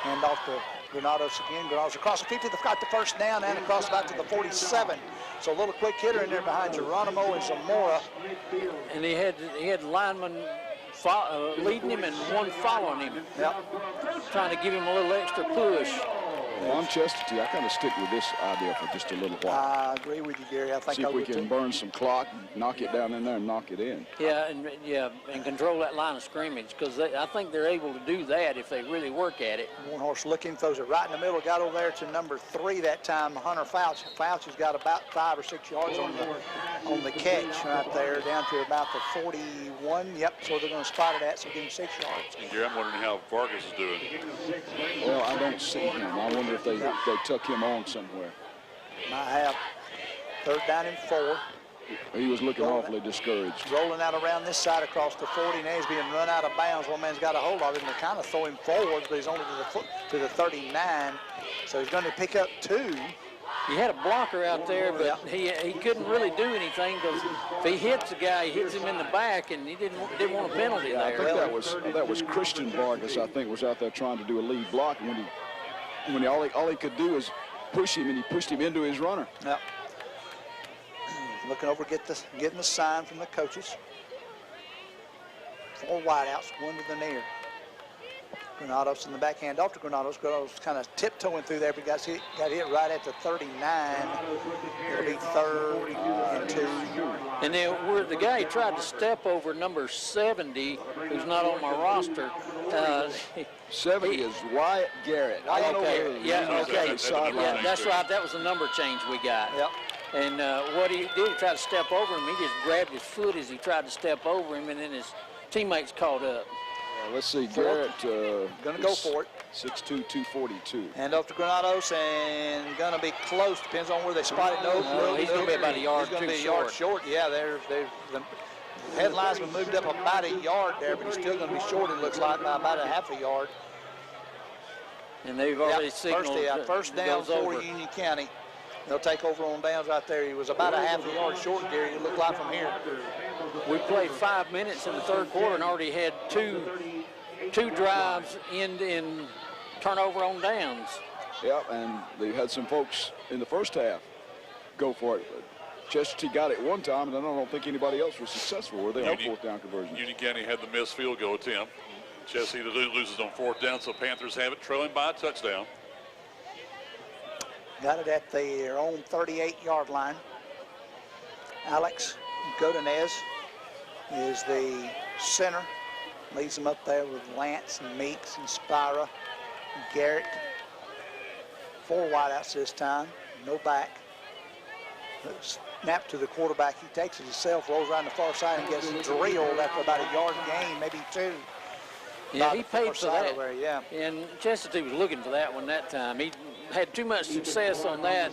Hand off to Granados again. Granados across the 50, they've got the first down and across about to the 47. So a little quick hitter in there behind Geronimo and Zamora. And he had linemen leading him and one following him. Yep. Trying to give him a little extra push. Well, I'm Chestatee. I kind of stick with this idea for just a little while. I agree with you, Gary. I think see if we can burn some clock, knock it down in there, and knock it in. Yeah, and control that line of scrimmage, because I think they're able to do that if they really work at it. One horse looking, throws it right in the middle, got over there to number 3 that time, Hunter Fouch. Fouch has got about 5 or 6 yards on the catch right there, down to about the 41. Yep, so they're going to spot it at, so give him 6 yards. And Gary, I'm wondering how Vargas is doing. Well, I don't see him. I wonder if they tuck him on somewhere. Might have 3rd down and 4. He was looking awfully discouraged. Rolling out around this side across the 40. Now he's being run out of bounds. One man's got a hold of him. They kind of throw him forward, but he's only to the 39. So he's going to pick up 2. He had a blocker out there, but he couldn't really do anything, because if he hits a guy, he hits him in the back, and he didn't want a penalty there. I think that was Christian Vargas, I think, was out there trying to do a lead block, and when all he could do is push him, and he pushed him into his runner. Yep. Looking over, getting the sign from the coaches. 4 wideouts, 1 to the near. Granados in the backhand off to Granados. Granados kind of tiptoeing through there, but got hit right at the 39. It'll be 3rd and 2. And then the guy tried to step over number 70, who's not on my roster. 70 is Wyatt Garrett. Okay, yeah, okay. Yeah, that's right. That was the number change we got. Yep. And what he did, he tried to step over him. He just grabbed his foot as he tried to step over him, and then his teammates caught up. Let's see, Garrett. Going to go for it. 6'2", 242. Hand off to Granados, and going to be close. Depends on where they spot it. No, he's going to be about a yard too short. He's going to be a yard short. Yeah, the head linesman moved up about a yard there, but he's still going to be short, it looks like, by about a half a yard. And they've already signaled first down for Union County. They'll take over on downs right there. He was about a half a yard short, Gary, it looked like from here. We played 5 minutes in the 3rd quarter and already had two drives end in turnover on downs. Yeah, and they had some folks in the first half go for it. Chestatee got it one time, and I don't think anybody else was successful. Were they on 4th down conversion? Union County had the missed field goal attempt. Chestatee loses on 4th down, so Panthers have it, trailing by a touchdown. Got it at their own 38-yard line. Alex Godinez is the center. Leads them up there with Lance and Meeks and Spira and Garrett. 4 wideouts this time, no back. Snap to the quarterback. He takes it himself, rolls around the far side and gets drilled after about a yard gain, maybe 2. Yeah, he paid for that. Yeah. And Chestatee was looking for that one that time. He had too much success on that.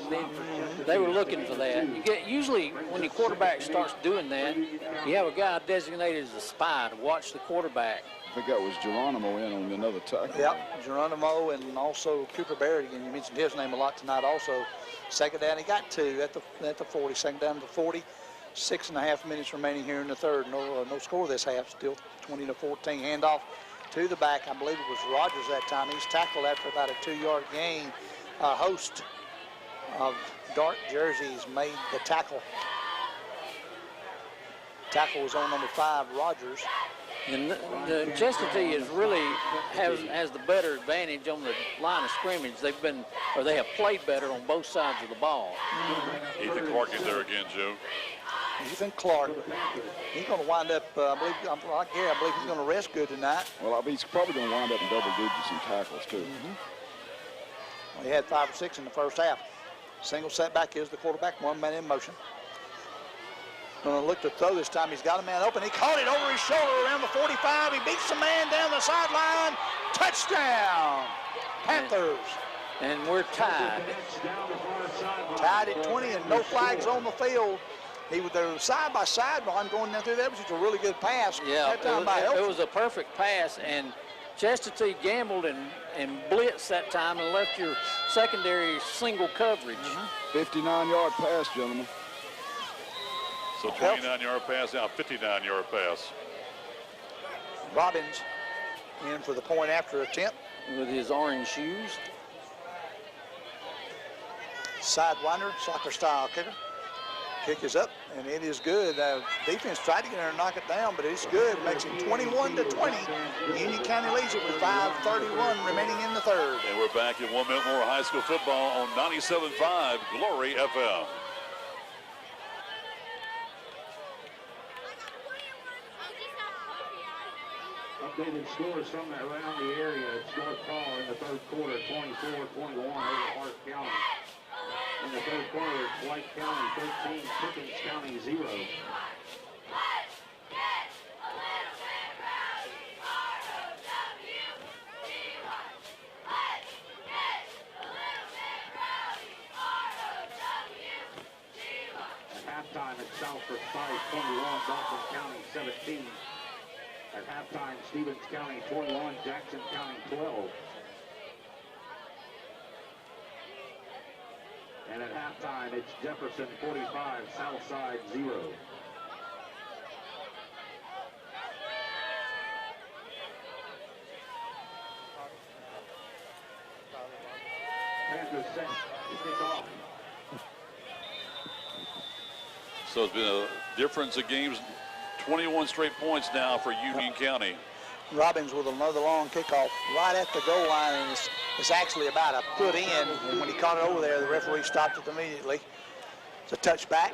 They were looking for that. Usually when your quarterback starts doing that, you have a guy designated as a spy to watch the quarterback. I think that was Geronimo in on another tackle. Yep, Geronimo and also Cooper Barrett again. You mentioned his name a lot tonight also. 2nd down, he got 2 at the 40. 2nd down to 40. 6.5 minutes remaining here in the 3rd. No score this half. Still 20-14. Handoff to the back. I believe it was Rogers that time. He's tackled after about a 2-yard gain. A host of dark jerseys made the tackle. Tackle was on number 5, Rogers. And the Chestatee is really has the better advantage on the line of scrimmage. They have played better on both sides of the ball. Ethan Clark is there again, Joe. Ethan Clark. He's going to wind up, I believe he's going to rest good tonight. Well, he's probably going to wind up in double digits in tackles, too. Well, he had 5 or 6 in the first half. Single setback is the quarterback, 1 man in motion. Going to look to throw this time. He's got a man open. He caught it over his shoulder around the 45. He beats the man down the sideline. Touchdown, Panthers. And we're tied. Tied at 20 and no flags on the field. They're side by side behind going down through there. It was just a really good pass. Yeah, it was a perfect pass, and Chestatee gambled and blitzed that time and left your secondary single coverage. 59-yard pass, gentlemen. So 29-yard pass, now 59-yard pass. Robbins in for the point after attempt. With his orange shoes. Sidewinder, soccer style kicker. Kick is up, and it is good. Defense tried to get in there and knock it down, but it's good. Makes it 21-20. Union County leads it with 5:31 remaining in the third. And we're back in 1 minute more high school football on 97.5 Glory FM. Updated scores from around the area. It's North Paul in the third quarter, 24-21 over Hart County. In the third quarter, it's White County 13, Pickens County 0. At halftime, it's Southford 5-21, Dawson County 17. At halftime, Stevens County 21, Jackson County 12. And at halftime, it's Jefferson 45, Southside 0. Panthers set to kick off. So it's been a difference of games, 21 straight points now for Union County. Robbins with another long kickoff right at the goal line, and it's actually about a foot in. And when he caught it over there, the referee stopped it immediately. It's a touchback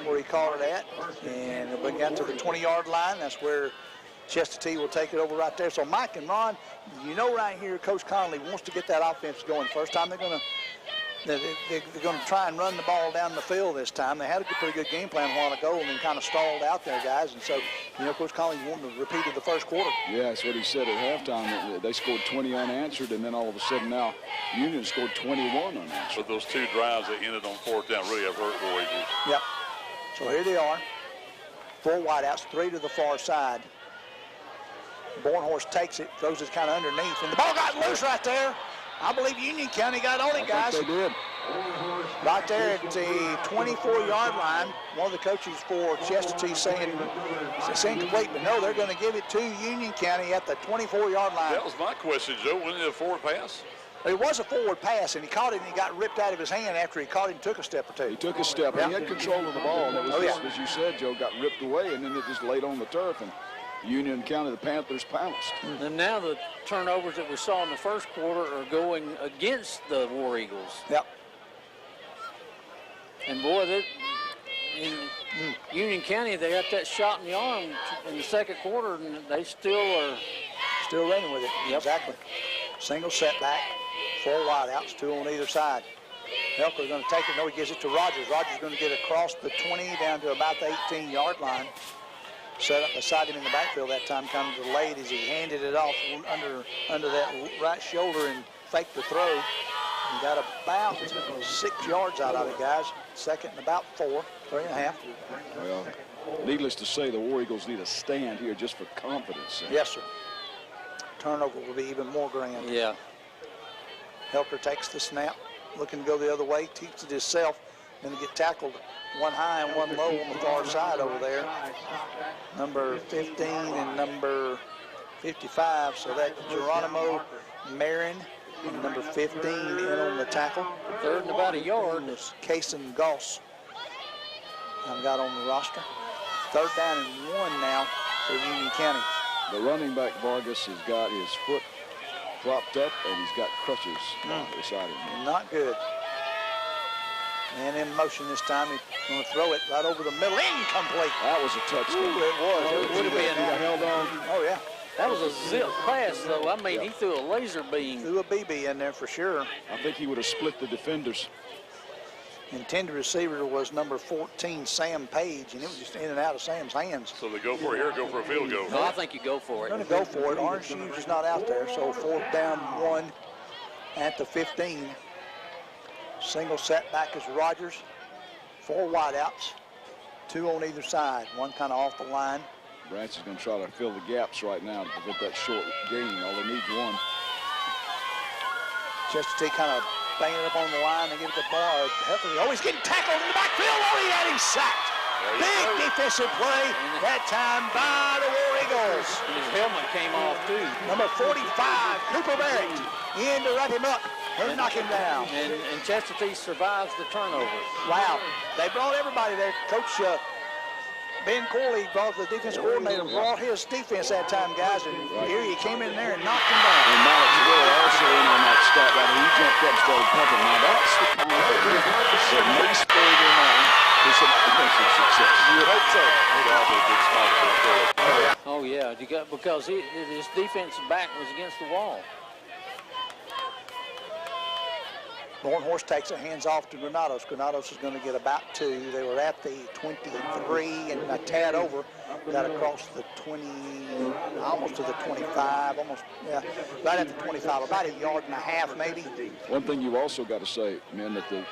where he called it at, and it'll bring it out to the 20-yard line. That's where Chestatee will take it over right there. So Mike and Ron, you know right here, Coach Conley wants to get that offense going. First time they're going to try and run the ball down the field this time. They had a pretty good game plan a while ago and then kind of stalled out there, guys. And so, you know, Coach Conley wanted to repeat the first quarter. Yeah, that's what he said at halftime. They scored 20 unanswered, and then all of a sudden now Union scored 21 unanswered. But those two drives that ended on fourth down really have hurt Warriors. Yep. So here they are. 4 wideouts, 3 to the far side. Bornhorst takes it, throws it kind of underneath, and the ball got loose right there. I believe Union County got on it, guys. I think they did. Right there at the 24-yard line. One of the coaches for Chestatee saying it's incomplete, but no, they're going to give it to Union County at the 24-yard line. That was my question, Joe. Wasn't it a forward pass? It was a forward pass, and he caught it, and he got ripped out of his hand after he caught it and took a step or two. He took a step. Yeah. He had control of the ball. And it was just, as you said, Joe, got ripped away, and then it just laid on the turf. And Union County, the Panthers pounced. And now the turnovers that we saw in the first quarter are going against the War Eagles. Yep. And boy, in Union County, they got that shot in the arm in the second quarter, and they still are running with it. Yep. Exactly. Single setback, 4 wideouts, 2 on either side. Helker's going to take it. No, he gives it to Rogers. Rogers going to get across the 20 down to about the 18-yard line. Set up beside him in the backfield that time, kind of delayed as he handed it off under that right shoulder and faked the throw. He got about 6 yards out of it, guys. Second and about 4, 3.5. Well, needless to say, the War Eagles need a stand here just for confidence. Yes, sir. Turnover will be even more grand. Yeah. Helker takes the snap, looking to go the other way, keeps it himself, going to get tackled. 1 high and 1 low on the far side over there. Number 15 and number 55. So that's Geronimo Marin and number 15 in on the tackle. Third and about a yard. Is Kason Goss. I've got on the roster. 3rd down and 1 now for Union County. The running back, Vargas, has got his foot propped up and he's got crutches beside him. Not good. And in motion this time, he's going to throw it right over the middle. Incomplete. That was a touchdown. Ooh, it was. It would have been. Held on. Oh, yeah. That was a zip pass, though. I mean, he threw a laser beam. Threw a BB in there for sure. I think he would have split the defenders. Intended receiver was number 14, Sam Page, and it was just in and out of Sam's hands. So they go for it here, go for a field goal. No, I think you go for it. Going to go for it. Orange Shoes is not out there, so 4th down 1 at the 15. Single setback is Rogers. 4 wideouts, 2 on either side. 1 kind of off the line. Branch is going to try to fill the gaps right now to prevent that short gain. All they need is one. Chestatee kind of banging it up on the line and give it to Barr. Oh, he's getting tackled in the backfield. Oh, he had him sacked. Big defensive play that time by the War Eagles. His helmet came off, too. Number 45, Cooper Barrett, in to wrap him up and knock him down. And Chestatee survives the turnover. Wow. They brought everybody there. Coach Ben Corley brought the defense coordinator, brought his defense that time, guys, and here he came in there and knocked him down. And Maddox Will also in on that stop right here. He jumped up and started pumping. Now that's the kind of thing that may spur them on to some defensive success. You would hope so. Oh, yeah, because his defensive back was against the wall. Bornhorst takes their hands off to Granados. Granados is going to get about 2. They were at the 23 and a tad over. Got across the 20, almost to the 25, almost, yeah, right at the 25, about a yard and a half maybe. One thing you've also got to say, man, that the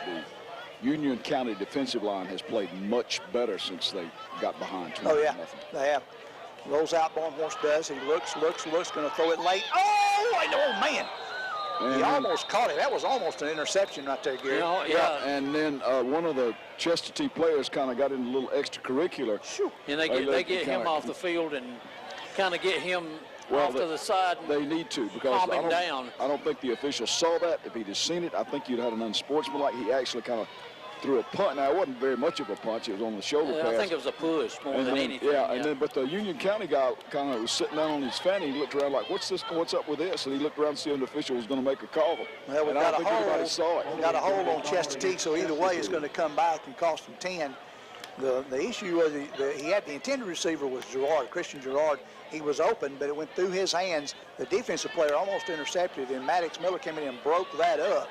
Union County defensive line has played much better since they got behind 2-0. Oh, yeah, they have. Rolls out, Bornhorst does. He looks, going to throw it late. Oh, man. He almost caught it. That was almost an interception right there, Gary. Yeah. And then one of the Chestatee players kind of got in a little extracurricular. And they get him off the field and kind of get him off to the side. They need to, because calm him down. I don't think the officials saw that. If he'd have seen it, I think you'd have had an unsportsmanlike. He actually kind of threw a punt. Now, it wasn't very much of a punch. It was on the shoulder pass. I think it was a push more than anything. Yeah, but the Union County guy kind of was sitting down on his fanny. He looked around like, what's up with this? And he looked around to see if the official was going to make a call. Well, we got a hold. Saw it. Got a hold on Chestatee, so either way it's going to come back and cost him 10. The issue was he had the intended receiver was Gerard, Christian Gerard. He was open, but it went through his hands. The defensive player almost intercepted, and Maddox Miller came in and broke that up.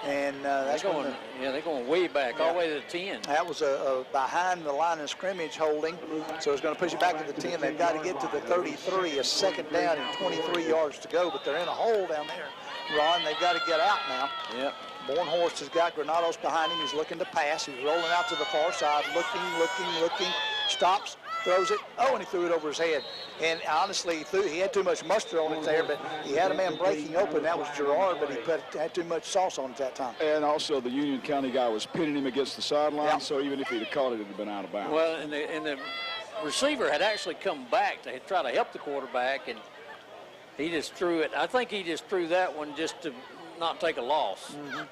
And that's they're going way back, all the way to the 10. That was a behind the line of scrimmage holding, so it's going to push it back to the 10. They've got to get to the 33, a second down and 23 yards to go, but they're in a hole down there, Ron. They've got to get out now. Yep. Bornhorst has got Granados behind him. He's looking to pass. He's rolling out to the far side, looking, stops, throws it. Oh, and he threw it over his head. And honestly, he had too much mustard on it there, but he had a man breaking open. That was Gerard, but he had too much sauce on it that time. And also the Union County guy was pinning him against the sideline, so even if he'd have caught it, it would have been out of bounds. Well, and the receiver had actually come back to try to help the quarterback, and he just threw it. I think he just threw that one just to not take a loss. Mm-hmm.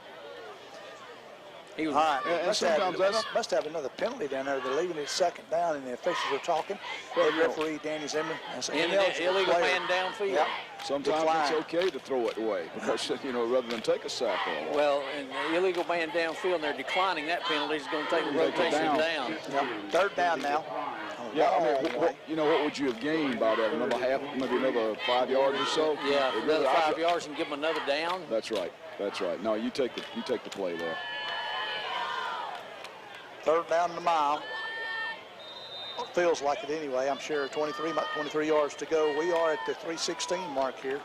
He was, all right, must have another penalty down there. They're leaving it second down, and the officials are talking. The referee, Danny Zimmer. Illegal man downfield. Yep. Sometimes it's okay to throw it away because, rather than take a sack off. Well, and the illegal man downfield, and they're declining that penalty. He's going to take the rotation down. Yep. Third down now. Yeah, what would you have gained by that? Another half, maybe another 5 yards or so? Yeah, another 5 yards and give them another down. That's right. No, you take the play there. Third down and a mile. Feels like it anyway. I'm sure 23 yards to go. We are at the 3:16 mark here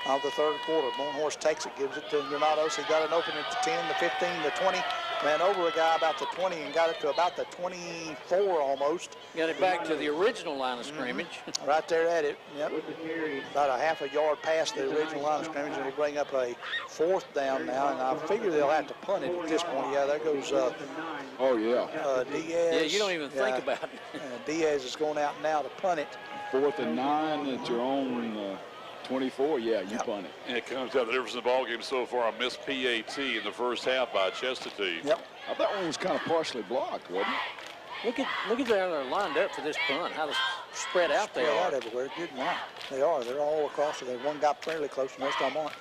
of the third quarter. Bornhorst takes it, gives it to Granados. He got an open at the 10, the 15, the 20. Ran over a guy about the 20 and got it to about the 24 almost. Got it back to the original line of scrimmage. Right there at it. Yep. About a half a yard past the original line of scrimmage. It'll bring up a fourth down now, and I figure they'll have to punt it at this point. Yeah, there goes Diaz. Yeah, you don't even think about it. Diaz is going out now to punt it. 4th and 9 at your own 24. Yeah, you punt it. And it comes out the difference in the ball game so far. A missed PAT in the first half by Chestatee. Yep. I thought one was kind of partially blocked, wasn't it? Look at how they're lined up for this punt. How spread out they are. Spread out everywhere. Good line. They are. They're all across. There's one guy fairly close, and the rest of them aren't.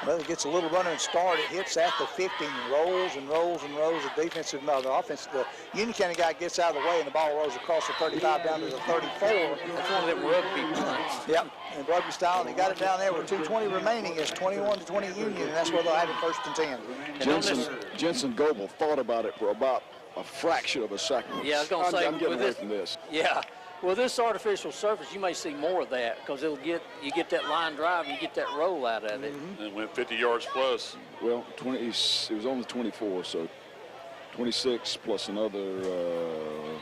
Well, it gets a little running start. It hits at the 15, rolls and rolls and rolls. The the Union County guy gets out of the way, and the ball rolls across the 35 down to the 34. That's one of them rugby punts. Yep, and rugby style, and he got it down there with 2:20 remaining. It's 21-20 Union, and that's where they'll have it 1st and 10. Jensen Goebel thought about it for about a fraction of a second. Yeah, I was going to say, I'm getting away from this. Yeah. Well, this artificial surface, you may see more of that because you get that line drive, you get that roll out of it. And it went 50 yards plus. Well, it was on the 24, so 26 plus another,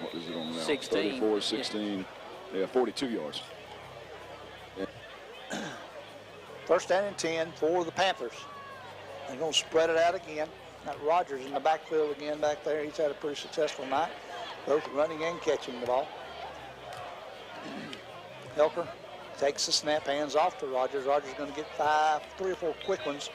what is it on now? 16. 34, 16. Yeah, 42 yards. First down and 10 for the Panthers. They're going to spread it out again. Got Rogers in the backfield again back there. He's had a pretty successful night, both running and catching the ball. Helker takes the snap, hands off to Rogers. Rogers going to get 3 or 4 quick ones.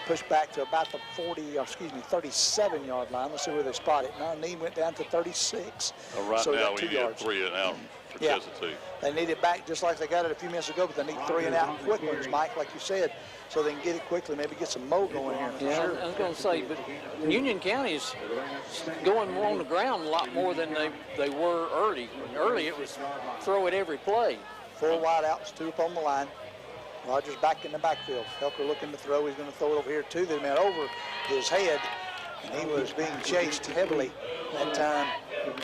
Push back to about the 37-yard line. Let's see where they spot it. Now, knee went down to 36. Right so now, we 2 need yards. 3 and out for Chestatee. They need it back just like they got it a few minutes ago, but they need 3 and out quick ones, Mike, like you said, so they can get it quickly, maybe get some mo going here. Yeah, Sure. I was going to say, but Union County is going on the ground a lot more than they were early. Early, it was throw it every play. 4 wide outs, 2 up on the line. Rogers back in the backfield. Helker looking to throw. He's going to throw it over here to the man over his head. And he was being chased heavily that time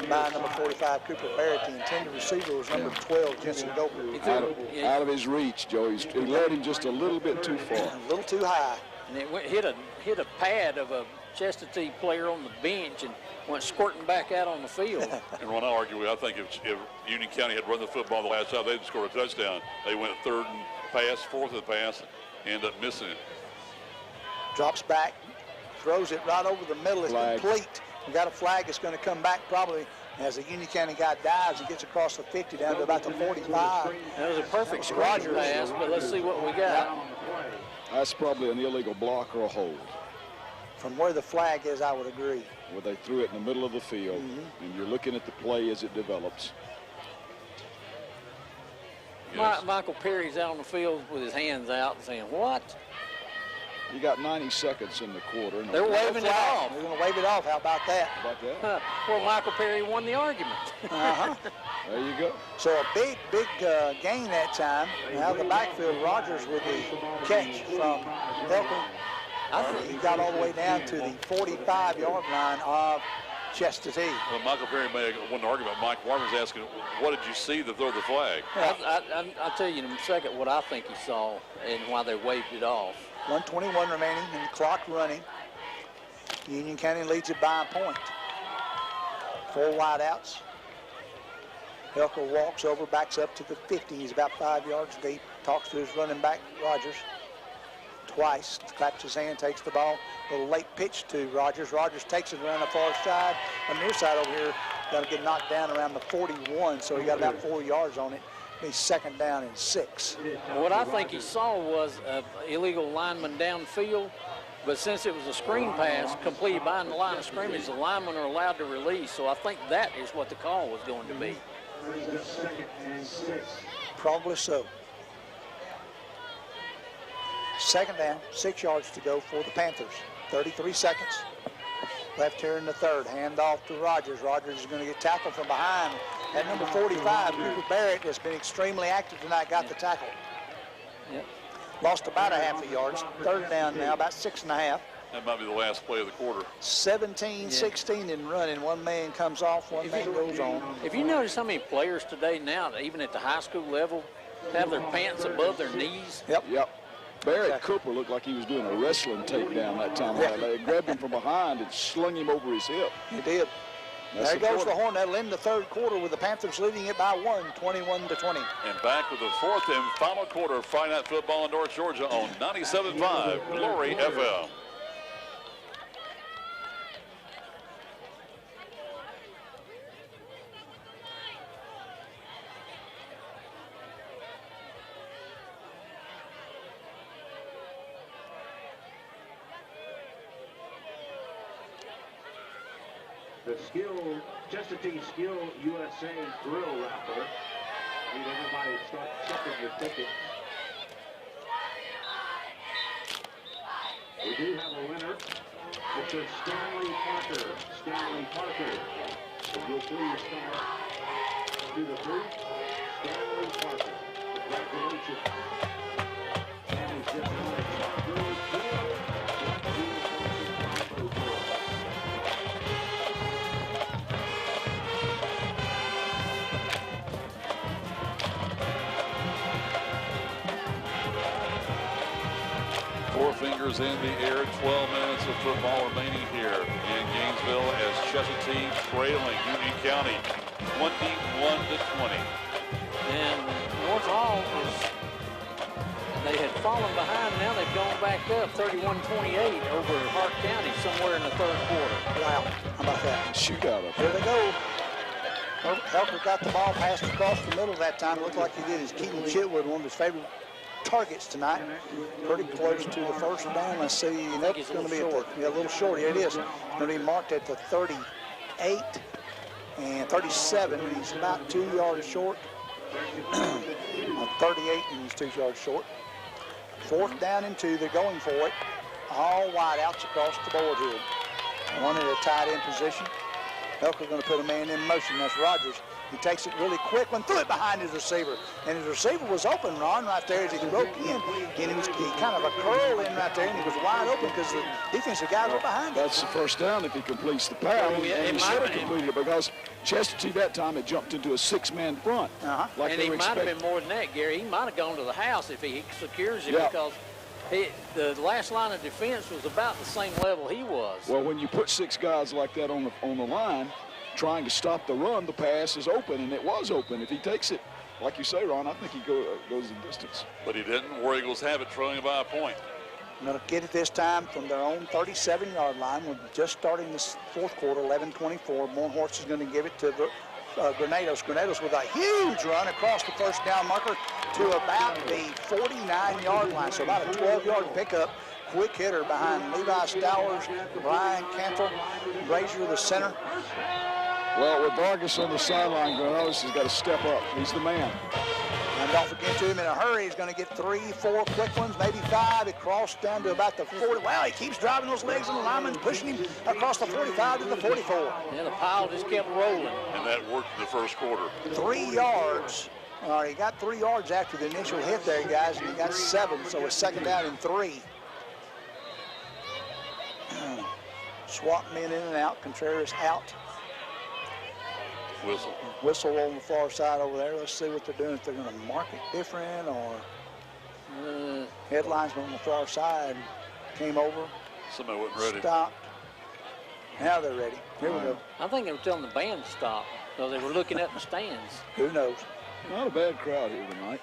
by number 45, Cooper Barrett. The intended receiver was number 12, Jensen Goper. Out of his reach, Joe. He led him just a little bit too far. A little too high. And it hit a pad of a Chestatee player on the bench and went squirting back out on the field. And when I argue, I think if Union County had run the football the last time, they'd scored a touchdown. They went 3rd and pass, 4th and pass, ended up missing it. Drops back, throws it right over the middle. It's complete. We got a flag that's going to come back probably as the Union County guy dives and gets across the 50 down to about the 45. That was a perfect screen pass, but let's see what we got. That's probably an illegal block or a hold. From where the flag is, I would agree. Where they threw it in the middle of the field, and you're looking at the play as it develops. Yes. Michael Perry's out on the field with his hands out saying, what? You got 90 seconds in the quarter. They're waving it off. They're going to wave it off. How about that? Well, Michael Perry won the argument. There you go. So a big gain that time. Now the backfield, Rogers with the catch from Helker. He got all the way down to the 45-yard line of Chestatee. Well, Michael Perry may have won the argument. Mike Warner's asking, what did you see to throw the flag? I'll tell you in a second what I think he saw and why they waved it off. 1:21 remaining and the clock running. Union County leads it by a point. 4 wide outs. Helker walks over, backs up to the 50. He's about 5 yards deep. Talks to his running back, Rogers. Twice, claps his hand, takes the ball. A little late pitch to Rogers. Rogers takes it around the far side. On the near side over here, got to get knocked down around the 41, so he got about 4 yards on it. He's 2nd down and 6. What I think he saw was an illegal lineman downfield, but since it was a screen pass completed behind the line of scrimmage, the linemen are allowed to release, so I think that is what the call was going to be. 2nd and 6. Probably so. 2nd down, 6 yards to go for the Panthers. 33 seconds left here in the 3rd. Hand off to Rogers. Rogers is going to get tackled from behind. At number 45, Cooper Barrett has been extremely active tonight, got the tackle. Yep. Lost about a half a yard. 3rd down now, about 6.5. That might be the last play of the quarter. 17-16 in running. One man comes off, one man goes on. If you notice how many players today now, even at the high school level, have their pants above their knees? Yep. Barrett Cooper looked like he was doing a wrestling takedown that time. They grabbed him from behind and slung him over his hip. He did. There goes the horn. That'll end the 3rd quarter with the Panthers leading it by 1, 21-20. And back with the 4th and final quarter of Friday Night Football in North Georgia on 97.5 Glory FM. The Chestatee Skill USA Grill Raffle. Need everybody to start checking your tickets. We do have a winner. It's a Stanley Parker. Stanley Parker. If you'll please come up to the booth. Stanley Parker. Congratulations. Stanley's just won a Grill Deal. Fingers in the air, 12 minutes of football remaining here in Gainesville as Chestatee trailing Union County 21-20. And North Hall they had fallen behind. Now they've gone back up 31-28 over Hart County somewhere in the third quarter. Wow, how about that? Shootout up Here they go. Helper got the ball passed across the middle that time. It looked like he did. Is Keaton Chitwood, one of his favorite targets tonight. Pretty close to the first down. Let's see. Nope, it's going to be a little short. Here it is. It's going to be marked at the 38 and 37. And he's about 2 yards short. 38 and he's 2 yards short. Fourth down and 2. They're going for it. All wide outs across the board here. One in a tight end position. Elker's going to put a man in motion. That's Rogers. He takes it really quick and threw it behind his receiver. And his receiver was open, Ron, right there as he broke in. And he kind of a curl in right there, and he was wide open because the defensive guys were behind him. That's the first down if he completes the pass. And he should have completed it because Chestatee that time had jumped into a 6-man front. Like and he might have been more than that, Gary. He might have gone to the house if he secures it because the last line of defense was about the same level he was. Well, when you put 6 guys like that on the line, trying to stop the run, the pass is open, and it was open. If he takes it, like you say, Ron, I think he goes the distance. But he didn't. War Eagles have it, trailing by a point. Going to get it this time from their own 37-yard line. We're just starting this fourth quarter, 11-24. Bornhorst is going to give it to Granados. Granados with a huge run across the first down marker to about the 49-yard line. So about a 12-yard pickup. Quick hitter behind Levi Stowers, Brian Cantle, Brazier, the center. Well, with Vargas on the sideline, Granados has got to step up. He's the man. And don't forget to him in a hurry. He's going to get 3, 4 quick ones, maybe 5. It crossed down to about the 40. Wow, he keeps driving those legs, and the lineman's pushing him across the 45 to the 44. Yeah, the pile just kept rolling. And that worked in the first quarter. 3 yards. He got 3 yards after the initial hit there, guys, and he got 7, so it's second down and 3. Swap men in and out. Contreras out. Whistle on the far side over there. Let's see what they're doing. If they're going to mark it different or headlinesman on the far side came over. Somebody wasn't ready. Stopped. Now they're ready. Here we go. I think they were telling the band to stop, so they were looking at the stands. Who knows? Not a bad crowd here tonight.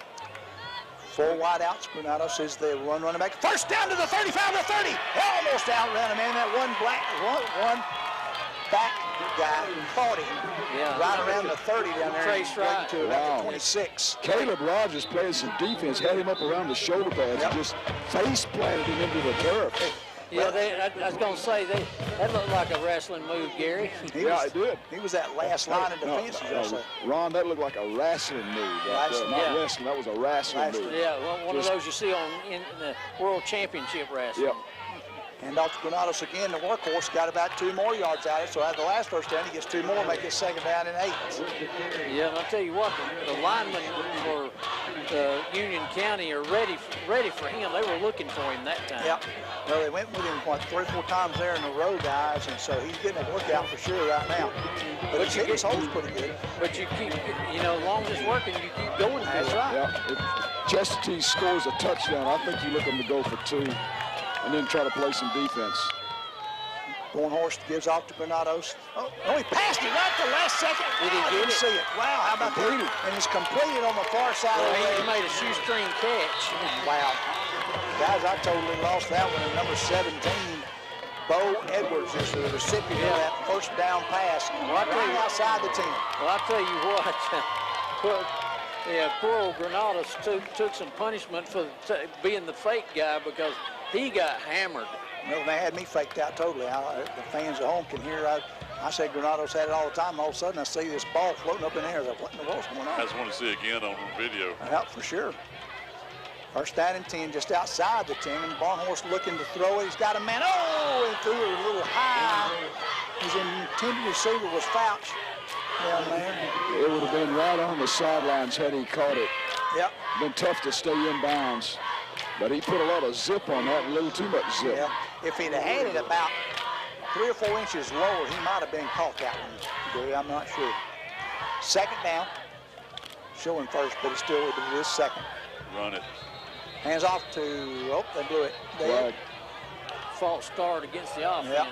4 wide outs. Granados is the running back. First down to the 35 to 30. Almost outran him, man. That one back guy caught him right around the 30 down there. Trace right to about the 26. Caleb Rogers playing some defense, had him up around the shoulder pads, and just face planted him into the turf. Yeah, I was going to say, that looked like a wrestling move, Gary. It did. He was that last line of defense. Ron, that looked like a wrestling move. Not wrestling, that was a wrestling move. Yeah, one of those you see in the World Championship wrestling. Yep. And off to Granados again. The workhorse got about 2 more yards out of it. So out of the last first down, he gets 2 more, make it second down and 8. Yeah, and I'll tell you what, the linemen for Union County are ready for him. They were looking for him that time. Yep. Well, they went with him, 3 or 4 times there in a row, guys, and so he's getting a workout for sure right now. But his hole's pretty good. But you keep, as long as it's working, you keep going. That's right. Yeah. If Chestatee scores a touchdown, I think you look them to go for 2. And then try to play some defense. Bornhorst gives off to Granados. Oh, he passed it right at the last second. Did he get it? See it. Wow, how about that? And it's completed on the far side of the He made a shoestring catch. Wow. Guys, I totally lost that one. Number 17, Bo Edwards is the recipient of that first down pass right outside the 10. Well, I'll tell you what. Poor old Granados took some punishment for being the fake guy because he got hammered. Well, they had me faked out totally. The fans at home can hear. I said Granados had it all the time. All of a sudden, I see this ball floating up in the air. I was like, what in the world's going on? I just want to see again on video. Yeah, for sure. First down and 10, just outside the 10. And Barnhorst looking to throw it. He's got a man. Oh, and threw it a little high. His intended receiver was Fouch down there. It would have been right on the sidelines had he caught it. Yep. Been tough to stay in bounds. But he put a lot of zip on that, a little too much zip. Yeah. If he'd have had it about 3 or 4 inches lower, he might have been caught that one. I'm not sure. Second down. Showing first, but it still would be this second. Run it. Hands off to, they blew it. False start against the offense. Yep.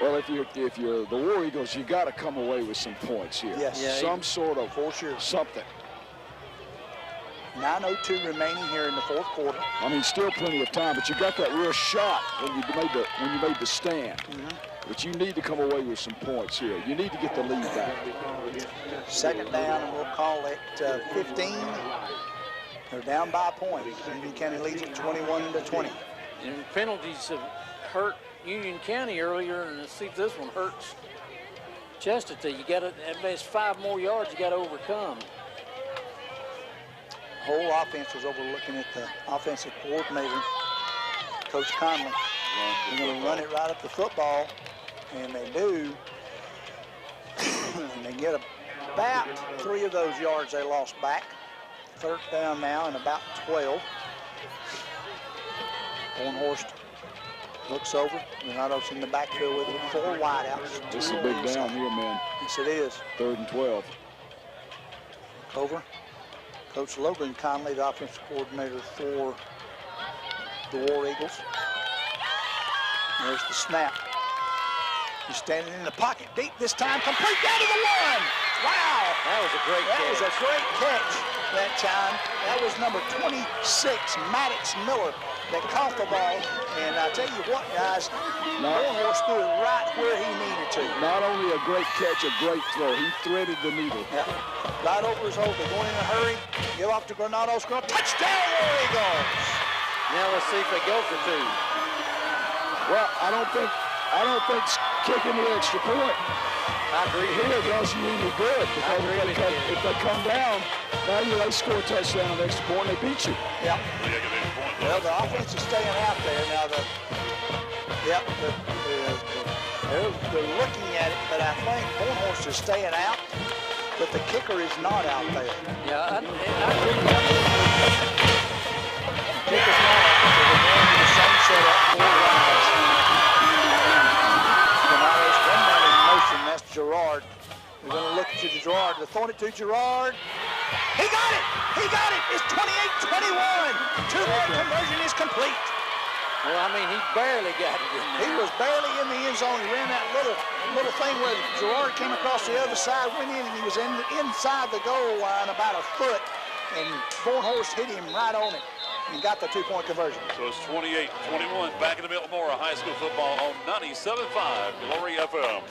Well, if you're the War Eagles, you got to come away with some points here. Yes. Yeah, Some sort of, for sure, something. 9:02 remaining here in the fourth quarter. I mean, still plenty of time, but you got that real shot when you made the stand. But you need to come away with some points here. You need to get the lead back. Second down, and we'll call it 15. They're down by a point. Union County leads it 21-20. And penalties have hurt Union County earlier, and let's see if this one hurts Chestatee. You got to, at least 5 more yards you got to overcome. Whole offense was overlooking at the offensive coordinator, Coach Conley. They're going to run it right up the football, and they do. And they get about 3 of those yards they lost back. Third down now and about 12. Bornhorst looks over. Renato's in the backfield with 4 wideouts. This is a big down here, man. Yes, it is. 3rd and 12. Over. Coach Logan Conley, the offensive coordinator for the War Eagles. There's the snap. He's standing in the pocket deep this time. Complete down to the 1. Wow. That was a great catch. That was a great catch that time. That was number 26, Maddox Miller, that caught the ball. And I tell you what, guys, Bornhorst threw it right where he needed to. Not only a great catch, a great throw. He threaded the needle. Yeah. Right over his hole. They're going in a hurry. Give off to Granado's girl. Touchdown, War Eagles! Now let's see if they go for 2. Well, I don't think kicking the extra point I agree. here does you any good, because if they come down, now they score a touchdown on the extra point, they beat you. Yeah. Well, the offense is staying out there now. They're looking at it, but I think Bornhorst is staying out, but the kicker is not out there. Yeah, I agree. Kicker's not out, so they're going to the same setup, 4 wides. Granado's one man in motion, that's Gerard. We're going to look to Gerard. They're throwing it to Gerard. He got it! He got it! It's 28-21. 2-point conversion is complete. Well, I mean, he barely got it in there. He was barely in the end zone. He ran that little thing where Gerard came across the other side, went in, and he was inside the goal line about a foot, and Bornhorst hit him right on it and got the 2-point conversion. So it's 28-21 back in the Milton-Mora High School football on 97.5 Glory FM.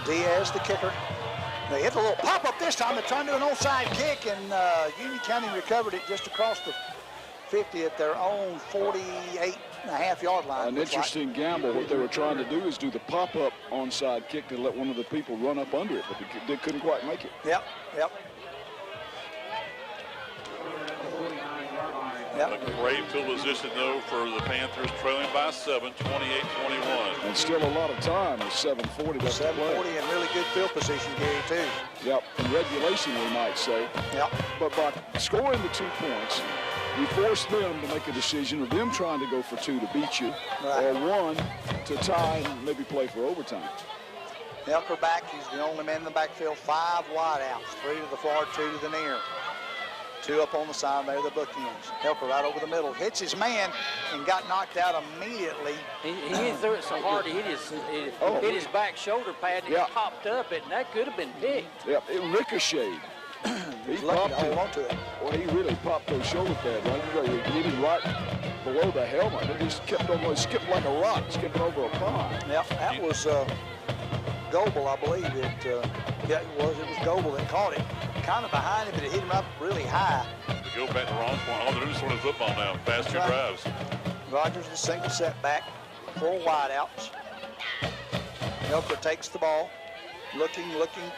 Diaz, the kicker. They hit a little pop-up this time. They're trying to do an onside kick, and Union County recovered it just across the 50 at their own 48.5-yard line. An interesting gamble. What they were trying to do is do the pop-up onside kick to let one of the people run up under it, but they couldn't quite make it. Yep. A great field position, though, for the Panthers, trailing by 7, 28-21. And still a lot of time with 7:40 left to play. 7:40 and really good field position, Gary, too. Yep, in regulation, we might say. Yep. But by scoring the 2 points, you force them to make a decision of them trying to go for 2 to beat you, right, or 1 to tie and maybe play for overtime. Elker back, he's the only man in the backfield. 5 wideouts, 3 to the far, 2 to the near. 2 up on the side there, the bookends. Helper right over the middle, hits his man and got knocked out immediately. He threw it so hard, he hit his back shoulder pad, and it popped up, and that could have been picked. Yep, it ricocheted. He lucky to hold on to it. Well, he really popped those shoulder pads. Right? He hit him right below the helmet. It just kept on going, skipped like a rock, skipping over a pond. Yep, that was Goebel, I believe. It was Goebel that caught it. kind of behind him, but it hit him up really high. We go back to Ron's point. All they're doing is sort of football now. Fast two drives. Rogers is single setback, 4 wideouts. Milker takes the ball, looking,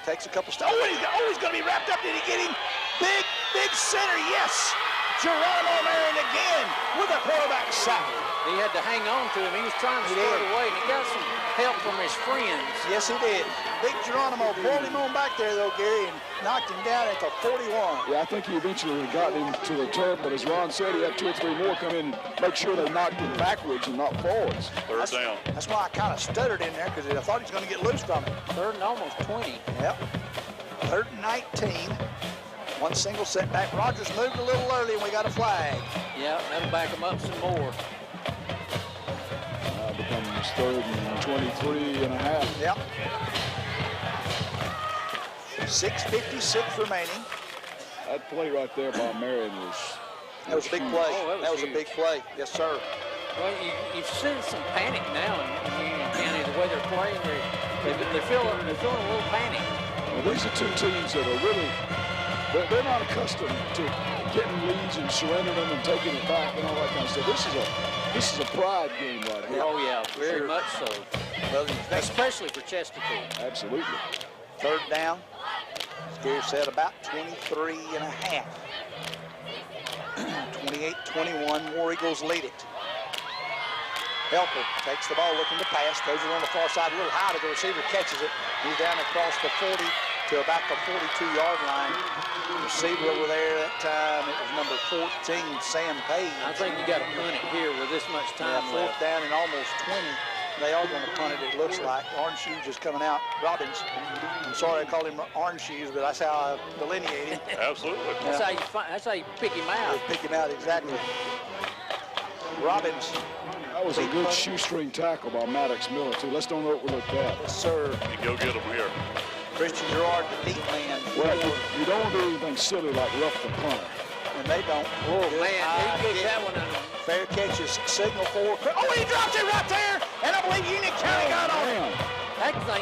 takes a couple steps. Oh, he's going to be wrapped up. Did he get him? Big center, yes! Geronimo Marion again with a quarterback sack. He had to hang on to him. He was trying to score it away, and he got some help from his friends. Yes, he did. Big Geronimo pulled him on back there, though, Gary, and knocked him down at the 41. Yeah, I think he eventually got him to the turf, but as Ron said, he had 2 or 3 more come in and make sure they knocked him backwards and not forwards. Third down. That's why I kind of stuttered in there, because I thought he was going to get loose from it. 3rd and almost 20. Yep. 3rd and 19. 1 single setback. Rogers moved a little early, and we got a flag. Yeah, that'll back him up some more. Becomes 3rd and 23 and a half. Yep. 6:56 remaining. That play right there by Marion was... That was a big play. Oh, that was a big play. Yes, sir. Well, you've seen some panic now in Union County, the way they're playing. They're feeling a little panic. Well, these are 2 teams that are really... They're not accustomed to getting leads and surrendering them and taking it back and all that kind of stuff. This is a pride game right here. Oh, yeah, very much so. Well, especially for Chestatee. Absolutely. 3rd down. As Gary said, about 23 and a half. 28-21, War Eagles lead it. Helper takes the ball looking to pass, throws it on the far side a little high, but the receiver catches it. He's down across the 40 to about the 42-yard line. Receiver over there that time, it was number 14, Sam Page. I think you got to punt it here with this much time left. 4th down and almost 20. They are going to punt it, it looks like. Orange Shoes is coming out. Robbins. I'm sorry I called him Orange Shoes, but that's how I delineate him. Absolutely. That's how you pick him out. Pick him out, exactly. Robbins. That was a good shoestring tackle by Maddox Miller, too. Let's don't overlook that. Yes, sir. And go get him here. Christian Gerard, the deep man. Well, you don't do anything silly like rough the punter. And they don't. Oh, man, he kicked that one out. Fair catch is signal for. Oh, he dropped it right there. And I believe Union County got on it. That thing,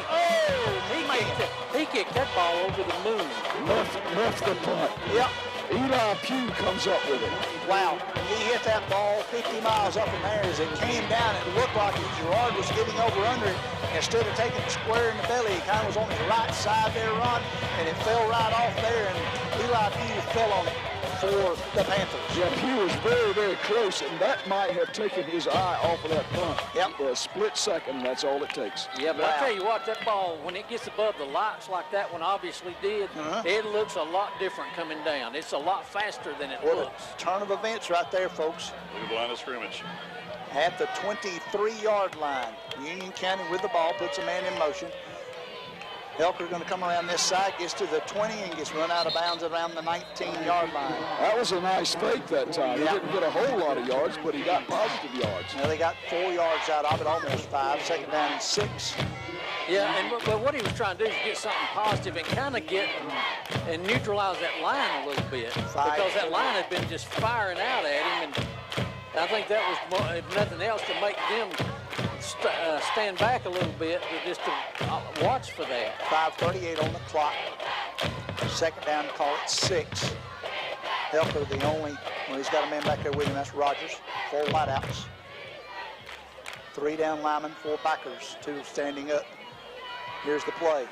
he kicked that ball over the moon. Rough the punt. Yep. Eli Pugh comes up with it. Wow. He hit that ball 50 miles up in there. As it came down, it looked like Gerard was getting over under it. Instead of taking it square in the belly, he kind of was on his right side there, Ron, and it fell right off there, and Eli Pugh fell on it for the Panthers. Yeah, Pugh was very, very close, and that might have taken his eye off of that punt. Yep. For a split second, that's all it takes. Yeah, but I tell you what, that ball, when it gets above the lights like that one obviously did, it looks a lot different coming down. It's a lot faster than it looks. Turn of events right there, folks. Look at the line of scrimmage. At the 23-yard line, Union County with the ball, puts a man in motion. Helker's going to come around this side, gets to the 20, and gets run out of bounds around the 19-yard line. That was a nice fake that time. He didn't get a whole lot of yards, but he got positive yards. Now they got 4 yards out of it, almost 5. 2nd down and 6. Yeah, but what he was trying to do is get something positive and kind of get and neutralize that line a little bit. Because that line had been just firing out at him, and I think that was, if nothing else, to make them stand back a little bit, just to watch for that. 5:38 on the clock. 2nd down, call it 6. Helker, the only, well, he's got a man back there with him, that's Rogers. 4 wideouts. 3 down linemen, 4 backers, 2 standing up. Here's the play.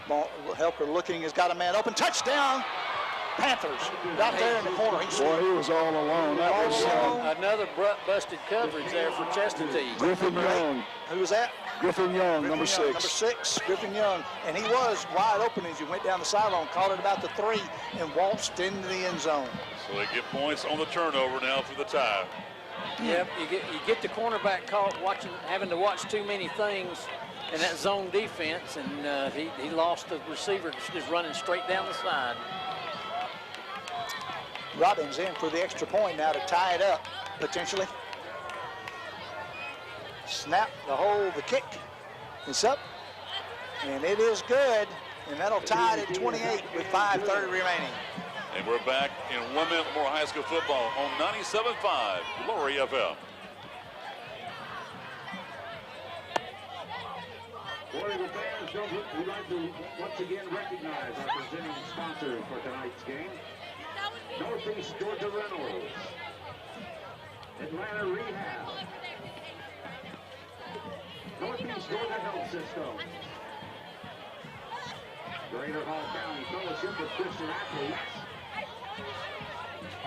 Helker looking, has got a man open, touchdown! Panthers, right there in the corner. Boy, he was all alone. That was another busted coverage there for Chestatee. Griffin Young. Who was that? Griffin Young, number 6. Number 6, Griffin Young. And he was wide open as he went down the sideline, caught it about the 3, and waltzed into the end zone. So they get points on the turnover now for the tie. Yep, you get the cornerback caught having to watch too many things in that zone defense, and he lost the receiver just running straight down the side. Robbins in for the extra point now to tie it up, potentially. Snap, the hold, the kick. It's up, and it is good, and that'll tie it at 28 with 5:30 remaining. And we're back in 1 minute more high school football on 97.5 Glory FM. Warrior fans, we'd like to once again recognize our presenting sponsor for tonight's game. Northeast Georgia Rentals, Atlanta Rehab, Northeast Georgia Health System, Greater Hall County Fellowship of Christian Athletes,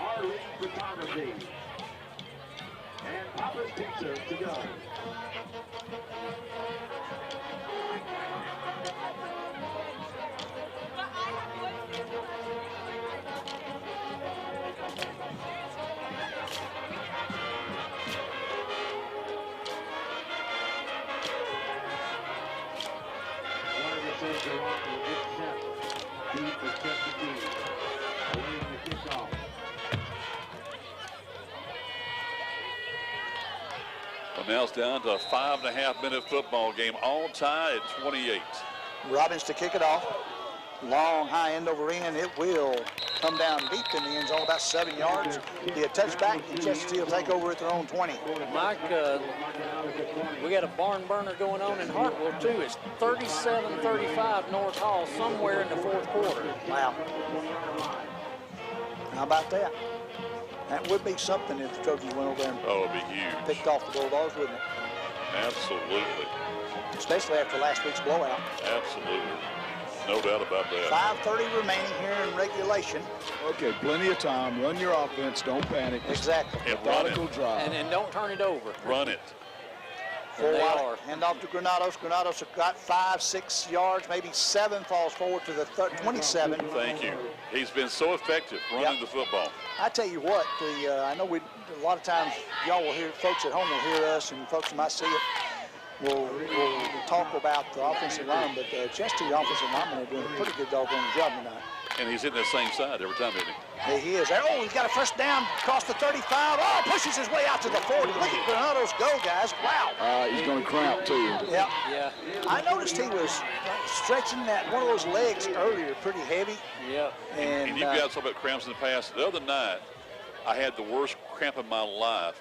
Our League Photography, and Papa's Pizza to go. For Chestatee, awaiting the kickoff. Well, now it's down to a 5.5-minute football game, all tied at 28. Robbins to kick it off. Long high end over end. It will come down deep in the end zone, about 7 yards. Be a touchback, and Chestatee will take over at their own 20. Mike, we got a barn burner going on in Hartwell, too. It's 37-35 North Hall, somewhere in the fourth quarter. Wow. How about that? That would be something if the Trojans went over there and Oh, it'd be huge. picked off the Bulldogs, wouldn't it? Absolutely. Especially after last week's blowout. Absolutely. No doubt about that. 5:30 remaining here in regulation. Okay, plenty of time. Run your offense. Don't panic. Exactly. And run it. Methodical drive. And don't turn it over. Run it. Full They wide. are. Hand off to Granados. Granados have got 5-6 yards, maybe 7, falls forward to the 27. Thank you. He's been so effective running the football. I tell you what, I know a lot of times y'all will hear, folks at home will hear us, and folks who might see it will talk about the offensive line, but Chestatee offensive linemen are doing a pretty good doggone job tonight. And he's hitting the same side every time, isn't he? Hey, he is. Oh, he's got a first down across the 35. Oh, pushes his way out to the 40. Look at Granados go, guys. Wow. He's going to cramp, too. Yeah. Yeah. I noticed he was stretching one of those legs earlier, pretty heavy. Yeah. And you've got to talk about cramps in the past. The other night, I had the worst cramp of my life.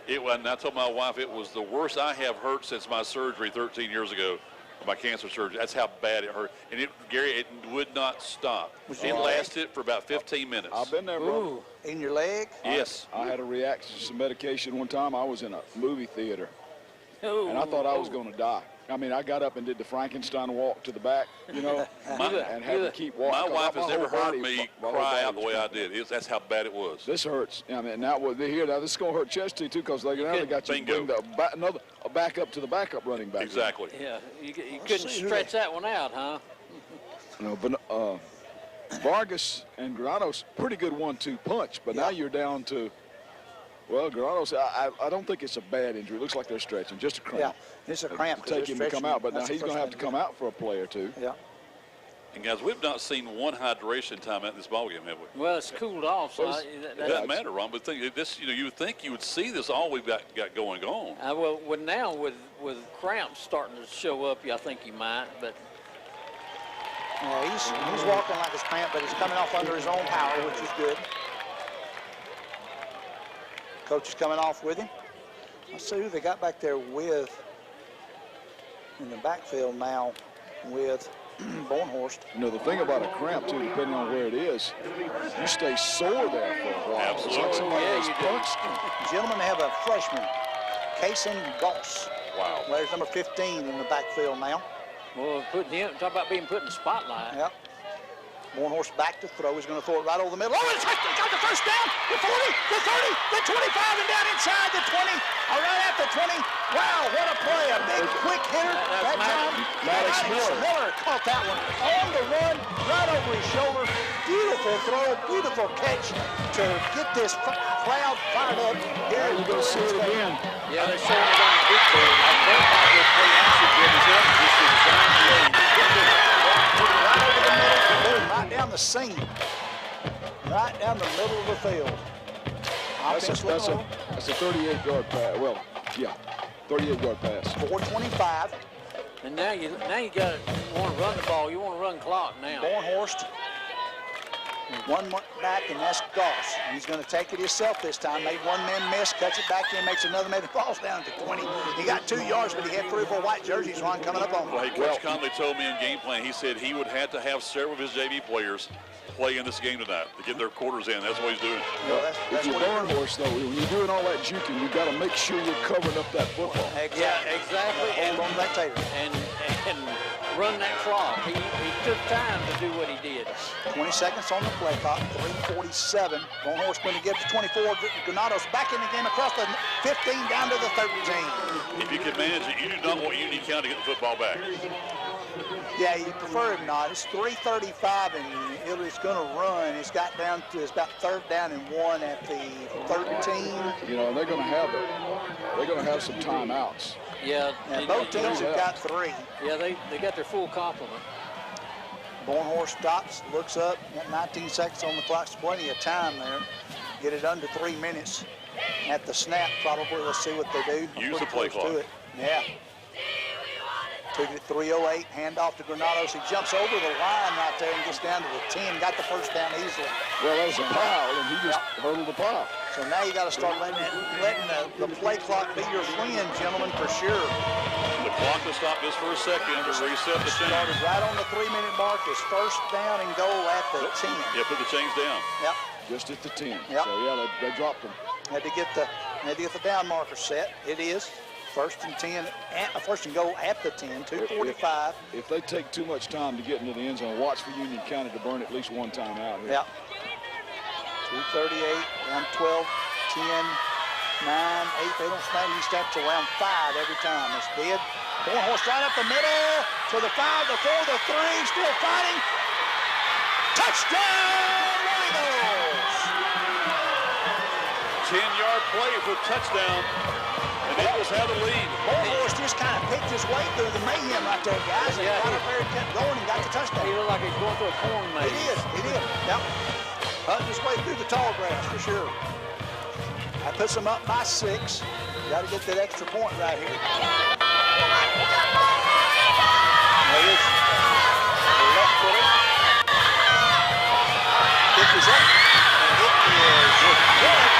And I told my wife it was the worst I have hurt since my surgery 13 years ago, my cancer surgery. That's how bad it hurt. And Gary, it would not stop. It lasted for about 15 minutes. I've been there, bro. In your leg? Yes. I had a reaction to some medication one time. I was in a movie theater, and I thought I was going to die. I mean, I got up and did the Frankenstein walk to the back, and had to keep walking. My wife has never heard me cry out the way I did. That's how bad it was. This hurts. I mean, now this is going to hurt Chestatee too, because they got you bring a back up to the backup running back. Exactly. Yeah, you couldn't stretch that one out, huh? No, but Vargas and Granados, pretty good 1-2 punch, but now you're down to. Well, Granados, I don't think it's a bad injury. It looks like they're stretching, just a cramp. Yeah, it's a cramp. Take him to come out, but now he's going to have to come out for a play or two. Yeah. And guys, we've not seen one hydration time at this ball game, have we? Well, it's cooled off, so it doesn't matter, Ron. But this, you would think you would see this all we've got going on. Well, now with cramps starting to show up, I think you might, but. Yeah, he's walking like it's cramp, but he's coming off under his own power, which is good. Coach is coming off with him. Let's see who they got back there with in the backfield now with Bornhorst. The thing about a cramp, too, depending on where it is, you stay sore there for a while. Absolutely. It's like somebody has punched. Gentlemen, they have a freshman, Kason Goss. Wow. There's number 15 in the backfield now. Well, talk about being put in the spotlight. Yep. Bornhorst back to throw. He's going to throw it right over the middle. Oh, it's got the first down. The 40, the 30, the 25, and down inside the 20. Right at the 20. Wow, what a play. A big, quick hitter. That time, Maddox Miller caught that one on the run, right over his shoulder. Beautiful throw, beautiful catch to get this crowd fired up. Here you go see it again. Yeah, they're showing it on the big board. I think that would play action goodness up. This is right down the seam, right down the middle of the field. That's a 38-yard pass. Well, yeah, 38-yard pass. 4:25. And now you want to run the ball. You want to run clock now. Bornhorst One back, and that's Goss. He's going to take it himself this time. Made one man miss, cuts it back in, makes another man, falls down to 20. He got 2 yards, but he had 3 or 4 white jerseys, Ron, coming up on him. Well, hey, Coach Conley told me in game plan, he said he would have to have several of his JV players play in this game tonight to get their quarters in. That's what he's doing. Well, if you're barn horse, though, when you're doing all that juking, you got to make sure you're covering up that football. Yeah, exactly. And hold on to that tater. And run that clock. He took time to do what he did. 20 seconds on the play clock, 3:47. Barn horse going to get to 24. Granados back in the game across the 15 down to the 13. If you can manage it, you do not want Union County to get the football back. Yeah, you prefer him not. It's 3:35, and it's going to run. It's got down to, it's about 3rd down and 1 at the 13. You know, and they're going to have some timeouts. Yeah. Both teams have got 3. Yeah, they got their full complement. Barn horse stops, looks up, got 19 seconds on the clock, so plenty of time there. Get it under 3 minutes at the snap, probably. Let's see what they do. Use the play clock. Yeah. Took it at 3:08, handoff to Granados. He jumps over the line right there and gets down to the 10. Got the first down easily. Well, that was a pile, and he just hurdled the pile. So now you got to start letting the play clock be your friend, gentlemen, for sure. The clock will stop just for a second to reset the chain. Started right on the 3-minute mark. Is first down and goal at the 10. Yeah, put the chains down. Yep. Just at the 10. Yep. So yeah, they dropped them. Had to get the down marker set. It is. First and goal at the 10, 2:45. If they take too much time to get into the end zone, watch for Union County to burn at least one time out here. Yep. 2:38, around 12, 10, 9, 8. They don't snap. He steps around 5 every time. It's dead. Barn horse right up the middle to the 5, the 4, the 3, still fighting. Touchdown, Eagles! 10-yard play for touchdown. And the Eagles have the lead. Barn horse just kind of picked his way through the mayhem right there, guys. And got up there and kept going and got the touchdown. He looked like he's going through a corn maze. He did. Yep. Hunting his way through the tall grass for sure. That puts them up by 6. Got to get that extra point right here. There is the left footer. Kick is up. And it is good.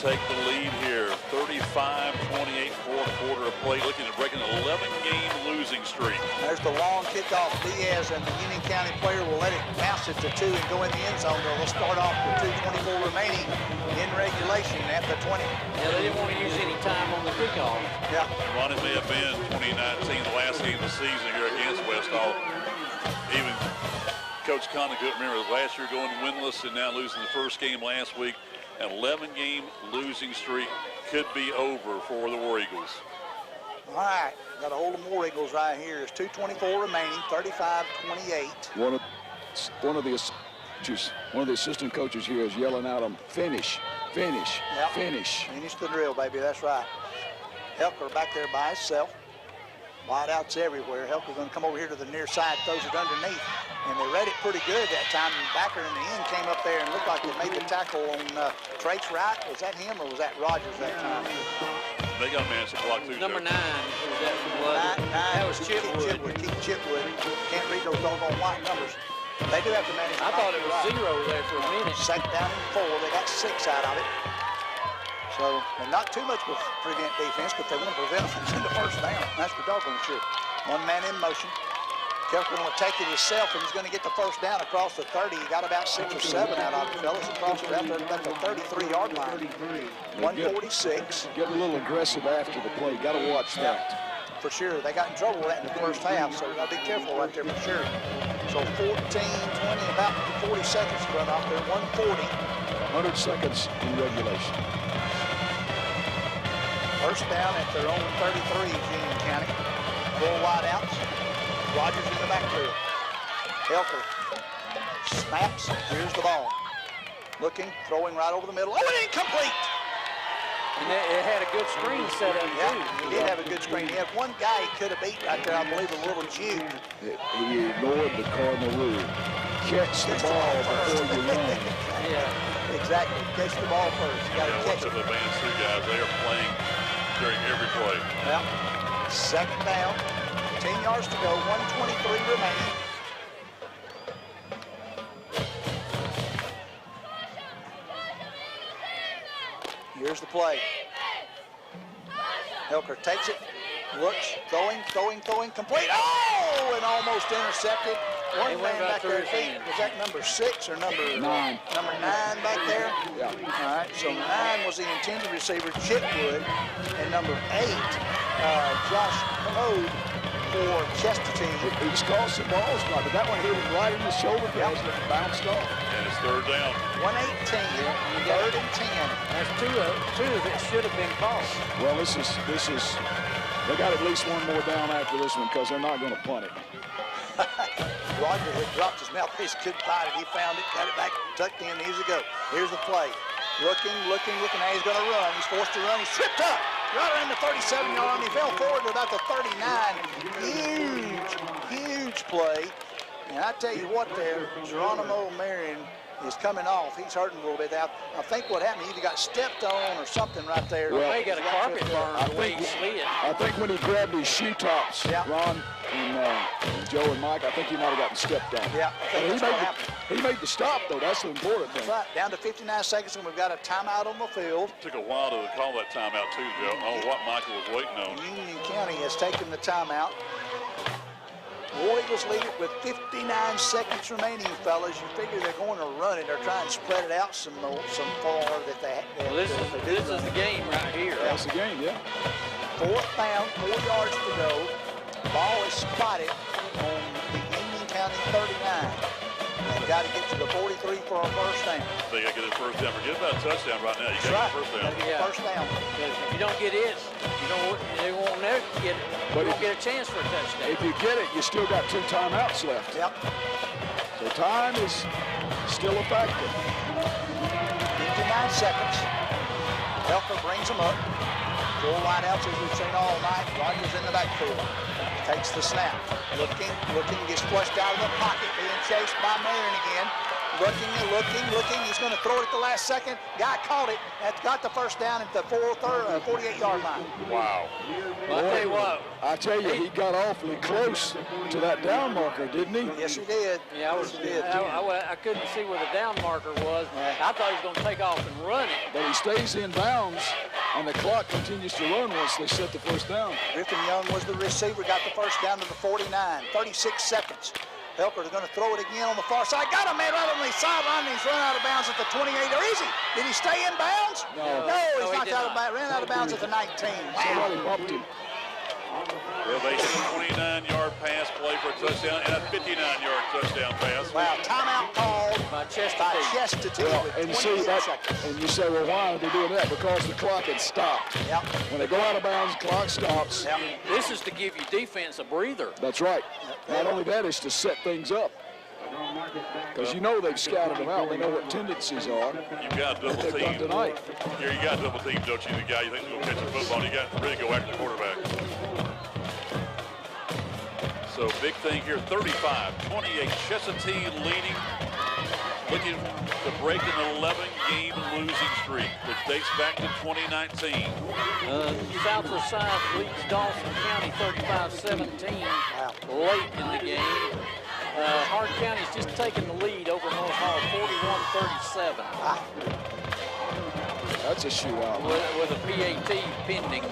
Take the lead here, 35-28, fourth quarter of play, looking at breaking an 11-game losing streak. There's the long kickoff. Diaz and the Union County player will let it bounce it to 2 and go in the end zone. They'll start off with 2:24 remaining in regulation at the 20. Yeah, they didn't want to use any time on the kickoff. Yeah. Ron, it may have been 2019, the last game of the season here against West Hall. Even Coach Conley couldn't remember last year going winless and now losing the first game last week. An 11-game losing streak could be over for the War Eagles. All right, got a hold of War Eagles right here. There's 2:24 remaining, 35-28. One of the assistant coaches here is yelling out them, finish, finish, yep. finish. Finish the drill, baby, that's right. Helker back there by himself. Wideouts everywhere. Helker going to come over here to the near side, throws it underneath. And they read it pretty good that time. And Backer in the end came up there and looked like they made the tackle on Trace Wright. Was that him or was that Rogers that time? They got a man to block through. Number 9. That was Chipwood. Keith Chipwood. Can't read those doggone white numbers. They do have to manage. I thought it was 0 there for a minute. Second down and 4. They got 6 out of it. So, and not too much will prevent defense, but they want to prevent them from getting the first down. That's for doggone sure. One man in motion. Kelker will take it himself, and he's going to get the first down across the 30. He got about 6 or 7 out of it, fellas, across it out there about the 33-yard line. 146. Get a little aggressive after the play. Got to watch that. For sure. They got in trouble with that in the first half, so you got to be careful right there for sure. So 14, 20, about 40 seconds to run off there. 140. 100 seconds in regulation. First down at their own 33, Union County. 4 wideouts. Rogers in the backfield. Helker snaps. Here's the ball. Looking, throwing right over the middle. Oh, it incomplete! And it had a good screen set up, yeah, too. He did have a good screen. He had one guy he could have beat right there, I believe, a little juke. He ignored the cardinal rule. Catch the ball before you run. Yeah, exactly. Catch the ball first. You got to catch it. The advanced two guys, they are playing during every play. Yeah. Second down. 10 yards to go. 1:23 remaining. Here's the play. Helker takes it, looks, throwing, complete. Oh, and almost intercepted. One man back there. Was that number 6 or number 9? Number 9 back there? Yeah. All right, so 9 was the intended receiver, Chipwood, and number 8, Josh Commode for Chestatee. He's caught some balls, but that one hit him right in the shoulder pads and bounced off. And it's third down. 118, third and 10. That's two that should have been caught. Well, this is, they got at least one more down after this one because they're not going to punt it. Roger had dropped his mouthpiece, couldn't find it. He found it, got it back, tucked in. Here's the go. Here's the play. Looking. Now he's going to run. He's forced to run. He's tripped up. Right around the 37-yard line. He fell forward to about the 39. Huge play. And I tell you what there, Geronimo Marion is coming off. He's hurting a little bit out. I think what happened, he either got stepped on or something right there. Well, he got a carpet burn the way he slid. I think when he grabbed his shoe tops, Ron and Joe and Mike, I think he might have gotten stepped on. Yeah, I think that's what happened. He made the stop, though. That's the important thing. That's right. Down to 59 seconds, and we've got a timeout on the field. Took a while to call that timeout, too, Joe. I don't know what Michael was waiting on. Union County has taken the timeout. War Eagles lead it with 59 seconds remaining, fellas. You figure they're going to run it or try and spread it out some more that they well, this is the game right here. That's the game, yeah. Fourth down, 4 yards to go. Ball is spotted on the Union County 39. And got to get to the 43 for a first down. They got to get a first down. Forget about a touchdown right now. You got to get a first down. First down. Because if you don't get it, they won't never get it. You won't get a chance for a touchdown. If you get it, you still got 2 timeouts left. Yep. So time is still a factor. 59 seconds. Helker brings them up. 4 wideouts as we've seen all night. Rogers in the backfield. Takes the snap. Looking, gets flushed out of the pocket. Being chased by Marion again. Looking. He's going to throw it at the last second. Guy caught it. That's got the first down at the 48-yard line. Wow. Well, I tell you, he got awfully close to that down marker, didn't he? Yes, he did. Yeah, I couldn't see where the down marker was. I thought he was going to take off and run it. But he stays in bounds, and the clock continues to run once they set the first down. Griffin Young was the receiver, got the first down to the 49. 36 seconds. Helker is going to throw it again on the far side. Got a man right on the sideline, and he's run out of bounds at the 28. Or is he? Did he stay in bounds? No. He's knocked out of bounds. Ran out of bounds at the 19. Somebody bumped him. Well, they hit a 29-yard pass play for a touchdown and a 59-yard touchdown pass. Wow, timeout called by Chestatee. Well, and see that, and you say, well, why are they doing that? Because the clock had stopped. Yep. When they go out of bounds, the clock stops. Yep. This is to give you defense a breather. That's right. Not only that, is to set things up. Because you know they've scouted them out. They know what tendencies are. You've got double they've team done tonight. Here, you got double team, don't you? The guy you think is going to catch the football. You got to really go after the quarterback. So big thing here, 35-28. Chestatee leading, looking to break an 11-game losing streak, which dates back to 2019. South Forsyth leads Dawson County 35-17 late in the game. Hart County's just taking the lead over North Hall, 41-37. That's a shootout. With a PAT pending.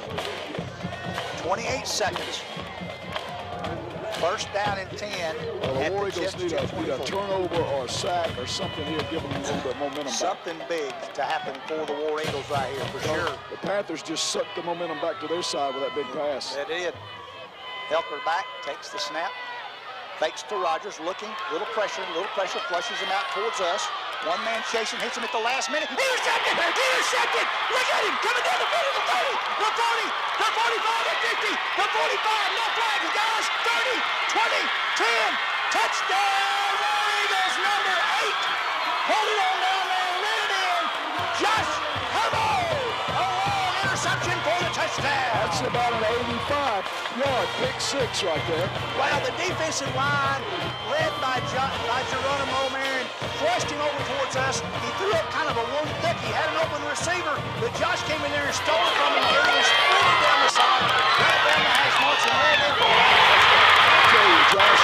28 seconds. First down and 10. Well, the War Eagles need a turnover or a sack or something here, give them a little bit of momentum something back. Big to happen for the War Eagles right here, for sure. The Panthers just sucked the momentum back to their side with that big pass. They did. Helker back, takes the snap, fakes to Rogers, looking, little pressure, flushes him out towards us. One man chasing, hits him at the last minute. Intercepted! Intercepted! Look at him coming down the 40, the 30, the 40, the 45, the 50, the 45, no flags, guys. 30, 20, 10, touchdown! War Eagles number 8. Hold it on down there, let it in. Josh Herbo! A long interception for the touchdown. That's about an 85-yard pick six right there. Wow, the defensive line, led by Geronimo Marin, flushed him over towards us. He threw up kind of a one thick. He had an open receiver, but Josh came in there and stole it from him. Gary and sprinted down the side, right down the hash marks, and ran in for a touchdown. I tell you, Josh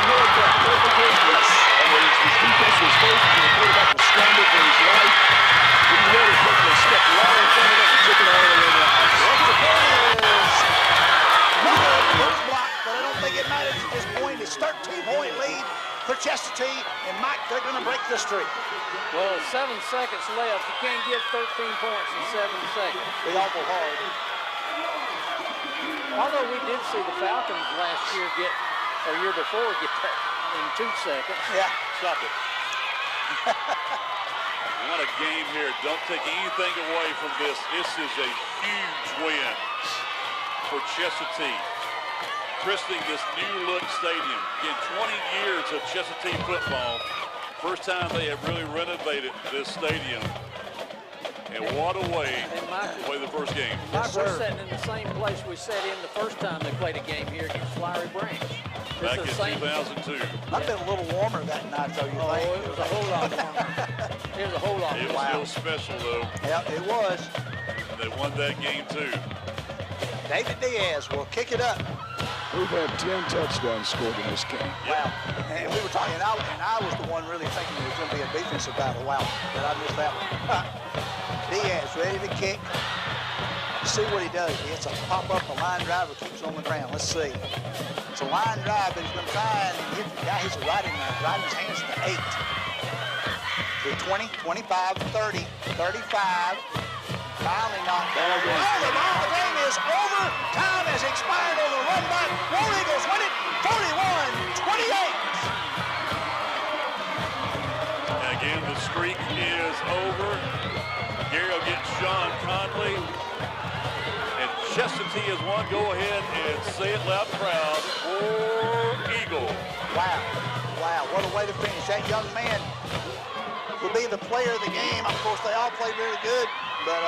heard that perfectly. And when his defense was facing, the quarterback was scrambled for his life. He really quickly stepped right in front of it and took it all the way to the house. First block, but I don't think it matters at this point. It's 13-point lead for Chestatee, and Mike, they're going to break the streak. Well, 7 seconds left. You can't get 13 points in 7 seconds. Be awful hard. Although we did see the Falcons last year year before get that in 2 seconds. Yeah. Stop it. What a game here. Don't take anything away from this. This is a huge win for Chestatee. Christening this new look stadium. Again, 20 years of Chestatee football. First time they have really renovated this stadium. And what a way to play the first game. Mike, we're sitting in the same place we sat in the first time they played a game here against Flowery Branch. Back in 2002. Might have been a little warmer that night, though, you think? It was a whole lot warmer. It was a whole lot It was still special, though. Yeah, it was. They won that game, too. David Diaz will kick it up. We've had 10 touchdowns scored in this game. Wow. And we were talking, and I was the one really thinking it was going to be a defensive battle. Wow, but I missed that one. Diaz ready to kick. See what he does. He hits a pop-up, a line drive, or keeps on the ground. Let's see. It's a line drive, but he's going to try and hit the guy. He's right in his hands to 8. To 20, 25, 30, 35. Finally knocked down. Oh, the ball game is over. Time has expired on the run back. War Eagles win it 41-28. And again, the streak is over. Gary will get Sean Conley. And Chestatee has won. Go ahead and say it loud and proud. War Eagle. Wow. Wow, what a way to finish. That young man will be the player of the game. Of course, they all play really good. But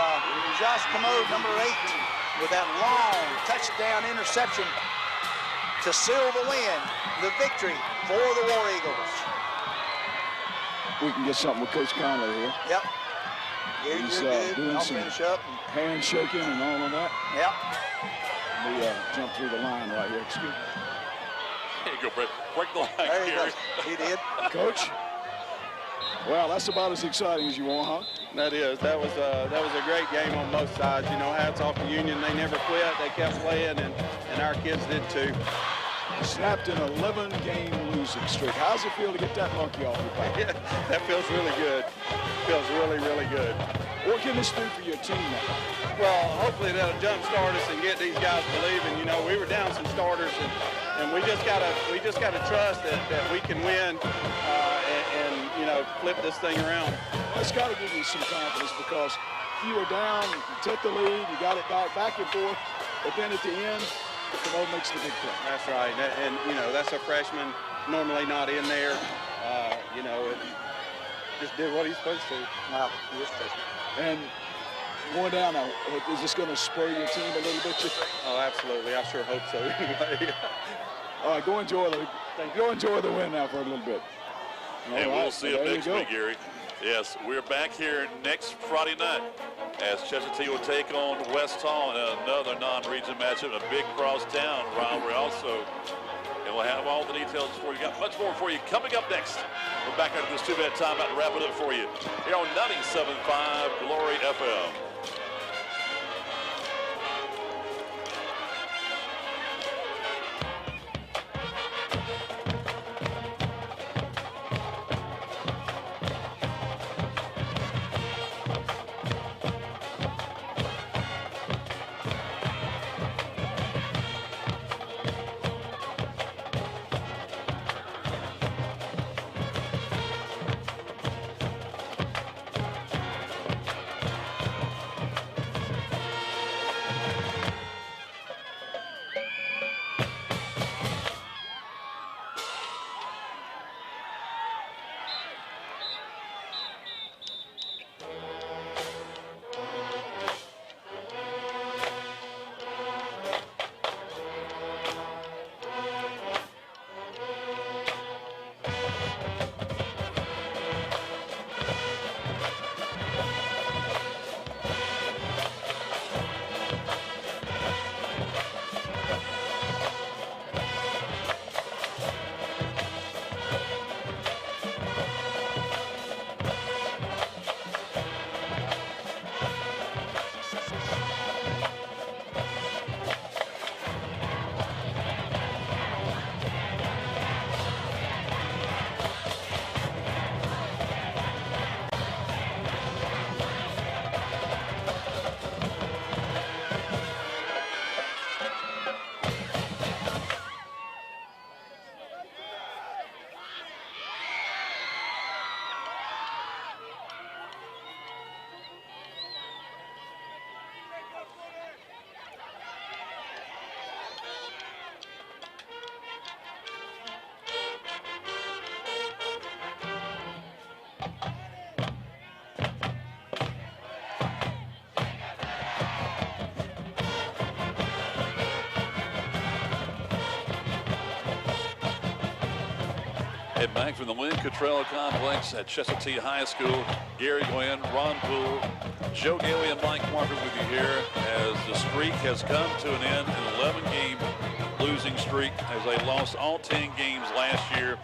Josh Commode, number 8, with that long touchdown interception to seal the win, the victory for the War Eagles. We can get something with Coach Conley here. Yep. He's you're good. doing I'll some finish up. handshaking and all of that. Yep. Let me jump through the line right here. Excuse me. There you go, Brett. Break the line, There he Gary. goes. He did. Coach? Well, that's about as exciting as you want, huh? That is. That was a great game on both sides. You know, hats off to Union. They never quit. They kept playing, and our kids did too. Snapped an 11-game losing streak. How's it feel to get that monkey off your back? Yeah, that feels really good. Feels really, really good. What can this do for your team now? Well, hopefully that'll jumpstart us and get these guys believing. You know, we were down some starters, and we just gotta trust that we can win and you know, flip this thing around. It's got to give you some confidence because you were down, you took the lead, you got it back and forth, but then at the end, Commode makes the big play. That's right, and you know, that's a freshman normally not in there. You know, just did what he's supposed to. Wow, he is freshman. And going down now, is this going to spur your team a little bit? Oh, absolutely. I sure hope so. Anyway. All right, go enjoy the win now for a little bit. And right, we'll see you next week, Gary. Yes, we're back here next Friday night as Chestatee will take on West Hall in another non-region matchup, a big cross-town rivalry also. And we'll have all the details for you. Got much more for you coming up next. We're back after this 2-minute timeout to wrap it up for you here on 97.5 Glory FM. Head back from the Lynn Cottrell Complex at Chestatee High School. Gary Glenn, Ron Poole, Joe Gailey, and Mike Marker with you here as the streak has come to an end. An 11-game losing streak as they lost all 10 games last year.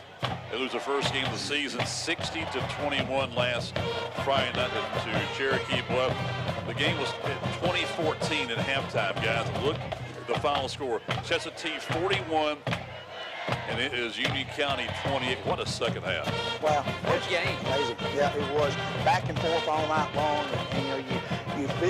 They lose the first game of the season 60-21 last Friday night to Cherokee Bluff. The game was 20-14 at halftime, guys. Look at the final score. Chestatee 41. And it is Union County 28. What a second half. Wow. What game. Amazing. Yeah, it was back and forth all night long. And,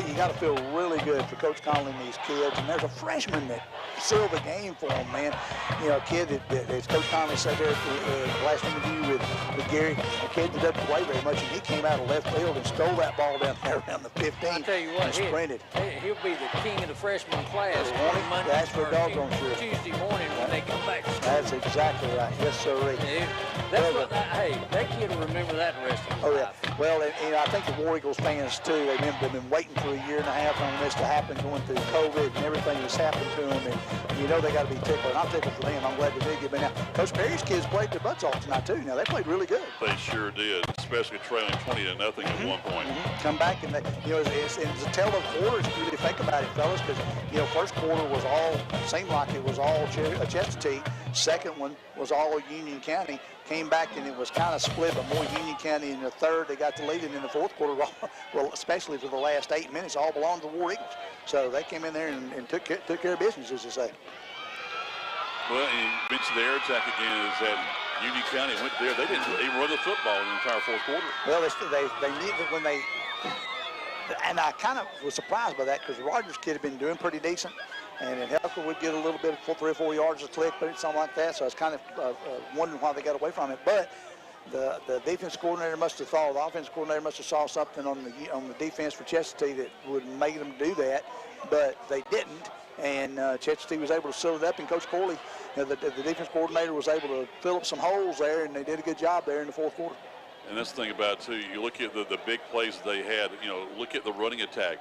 you got to feel really good for Coach Conley and these kids. And there's a freshman that sealed the game for them, man. A kid that as Coach Conley said there at the last interview with Gary, a kid that doesn't play very much, and he came out of left field and stole that ball down there around the 15 I tell you what, and sprinted. He'll be the king of the freshman class Monday, that's for doggone sure. Tuesday morning when they come back to school. That's exactly right. Yes, sir. Hey, that kid will remember that the rest of his life. Yeah. Well, and I think the War Eagles fans, too, they've been waiting for a year and a half on this to happen, going through COVID and everything that's happened to them. And they got to be tickled. And I'm tickled for them. I'm glad they did get me. Now, Coach Perry's kids played their butts off tonight, too. Now, they played really good. They sure did, especially trailing 20-0 at one point. Come back, and it's a tale of quarters if you really think about it, fellas, because, first quarter was all, seemed like it was all Chestatee. Second one was all Union County. Came back and it was kind of split, but more Union County in the third. They got the lead, and in the fourth quarter, well, especially for the last 8 minutes, all belonged to the War Eagles. So they came in there and took care of business, as they say. Well, and you mentioned the air attack again, is that Union County went there. They didn't even run the football in the entire fourth quarter. Well, they needed when they, and I kind of was surprised by that because the Rogers kid had been doing pretty decent. And then Helker would get a little bit of 3 or 4 yards a click, but something like that. So I was kind of wondering why they got away from it. But the defense coordinator must have thought, the offense coordinator must have saw something on the defense for Chestatee that would make them do that, but they didn't. And Chestatee was able to seal it up, and Coach Corley, the defense coordinator, was able to fill up some holes there, and they did a good job there in the fourth quarter. And that's the thing about it, too. You look at the big plays they had. Look at the running attack.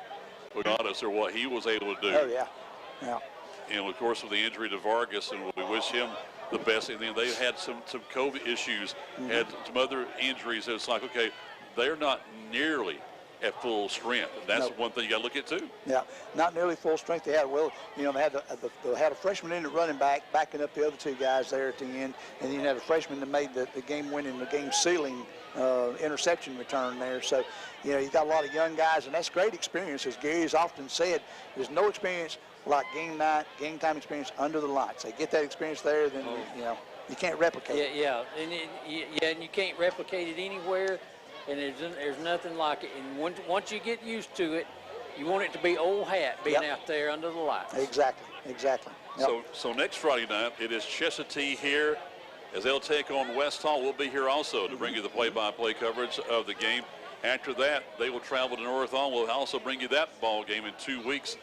Regardless of what he was able to do. Oh, yeah. Yeah. And of course, with the injury to Vargas, and we wish him the best. And then they had some COVID issues, had some other injuries. It's like, okay, they're not nearly at full strength. That's one thing you got to look at too. Yeah, not nearly full strength. They had they had a freshman in at running back, backing up the other two guys there at the end, and then you had a freshman that made the game-winning, the game-sealing interception return there. So, you got a lot of young guys, and that's great experience. As Gary's often said, there's no experience like game night, game time experience under the lights. They get that experience there, then you can't replicate it. Yeah, and you can't replicate it anywhere. And there's nothing like it. And once you get used to it, you want it to be old hat being out there under the lights. Exactly. Yep. So next Friday night, it is Chestatee here as they'll take on West Hall. We'll be here also to bring you the play-by-play coverage of the game. After that, they will travel to North Hall. We'll also bring you that ball game in 2 weeks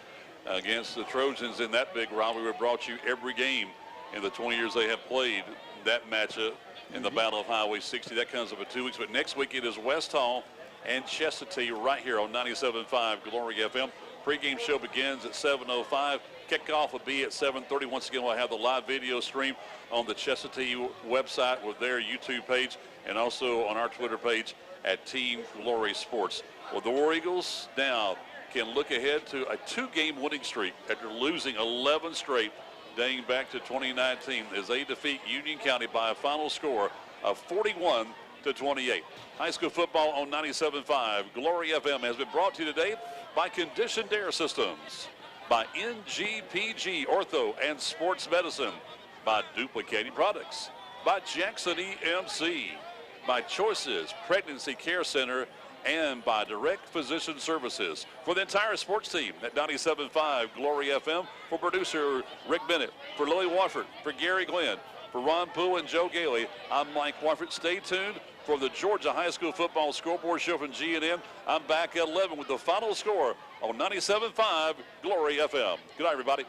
against the Trojans in that big rivalry. We brought you every game in the 20 years they have played that matchup. In the Battle of Highway 60. That comes up in 2 weeks. But next week it is West Hall and Chestatee right here on 97.5 Glory FM. Pre-game show begins at 7:05. Kickoff will be at 7:30. Once again, we'll have the live video stream on the Chestatee website with their YouTube page and also on our Twitter page at Team Glory Sports. Well, the War Eagles now can look ahead to a 2-game winning streak after losing 11 straight dating back to 2019 as they defeat Union County by a final score of 41-28. High school football on 97.5 Glory FM has been brought to you today by Conditioned Air Systems, by NGPG Ortho and Sports Medicine, by Duplicating Products, by Jackson EMC, by Choices Pregnancy Care Center, and by Direct Physician Services. For the entire sports team at 97.5 Glory FM, for producer Rick Bennett, for Lily Wofford, for Gary Glenn, for Ron Poole and Joe Gailey, I'm Mike Wofford. Stay tuned for the Georgia High School Football Scoreboard Show from G&M. I'm back at 11 with the final score on 97.5 Glory FM. Good night, everybody.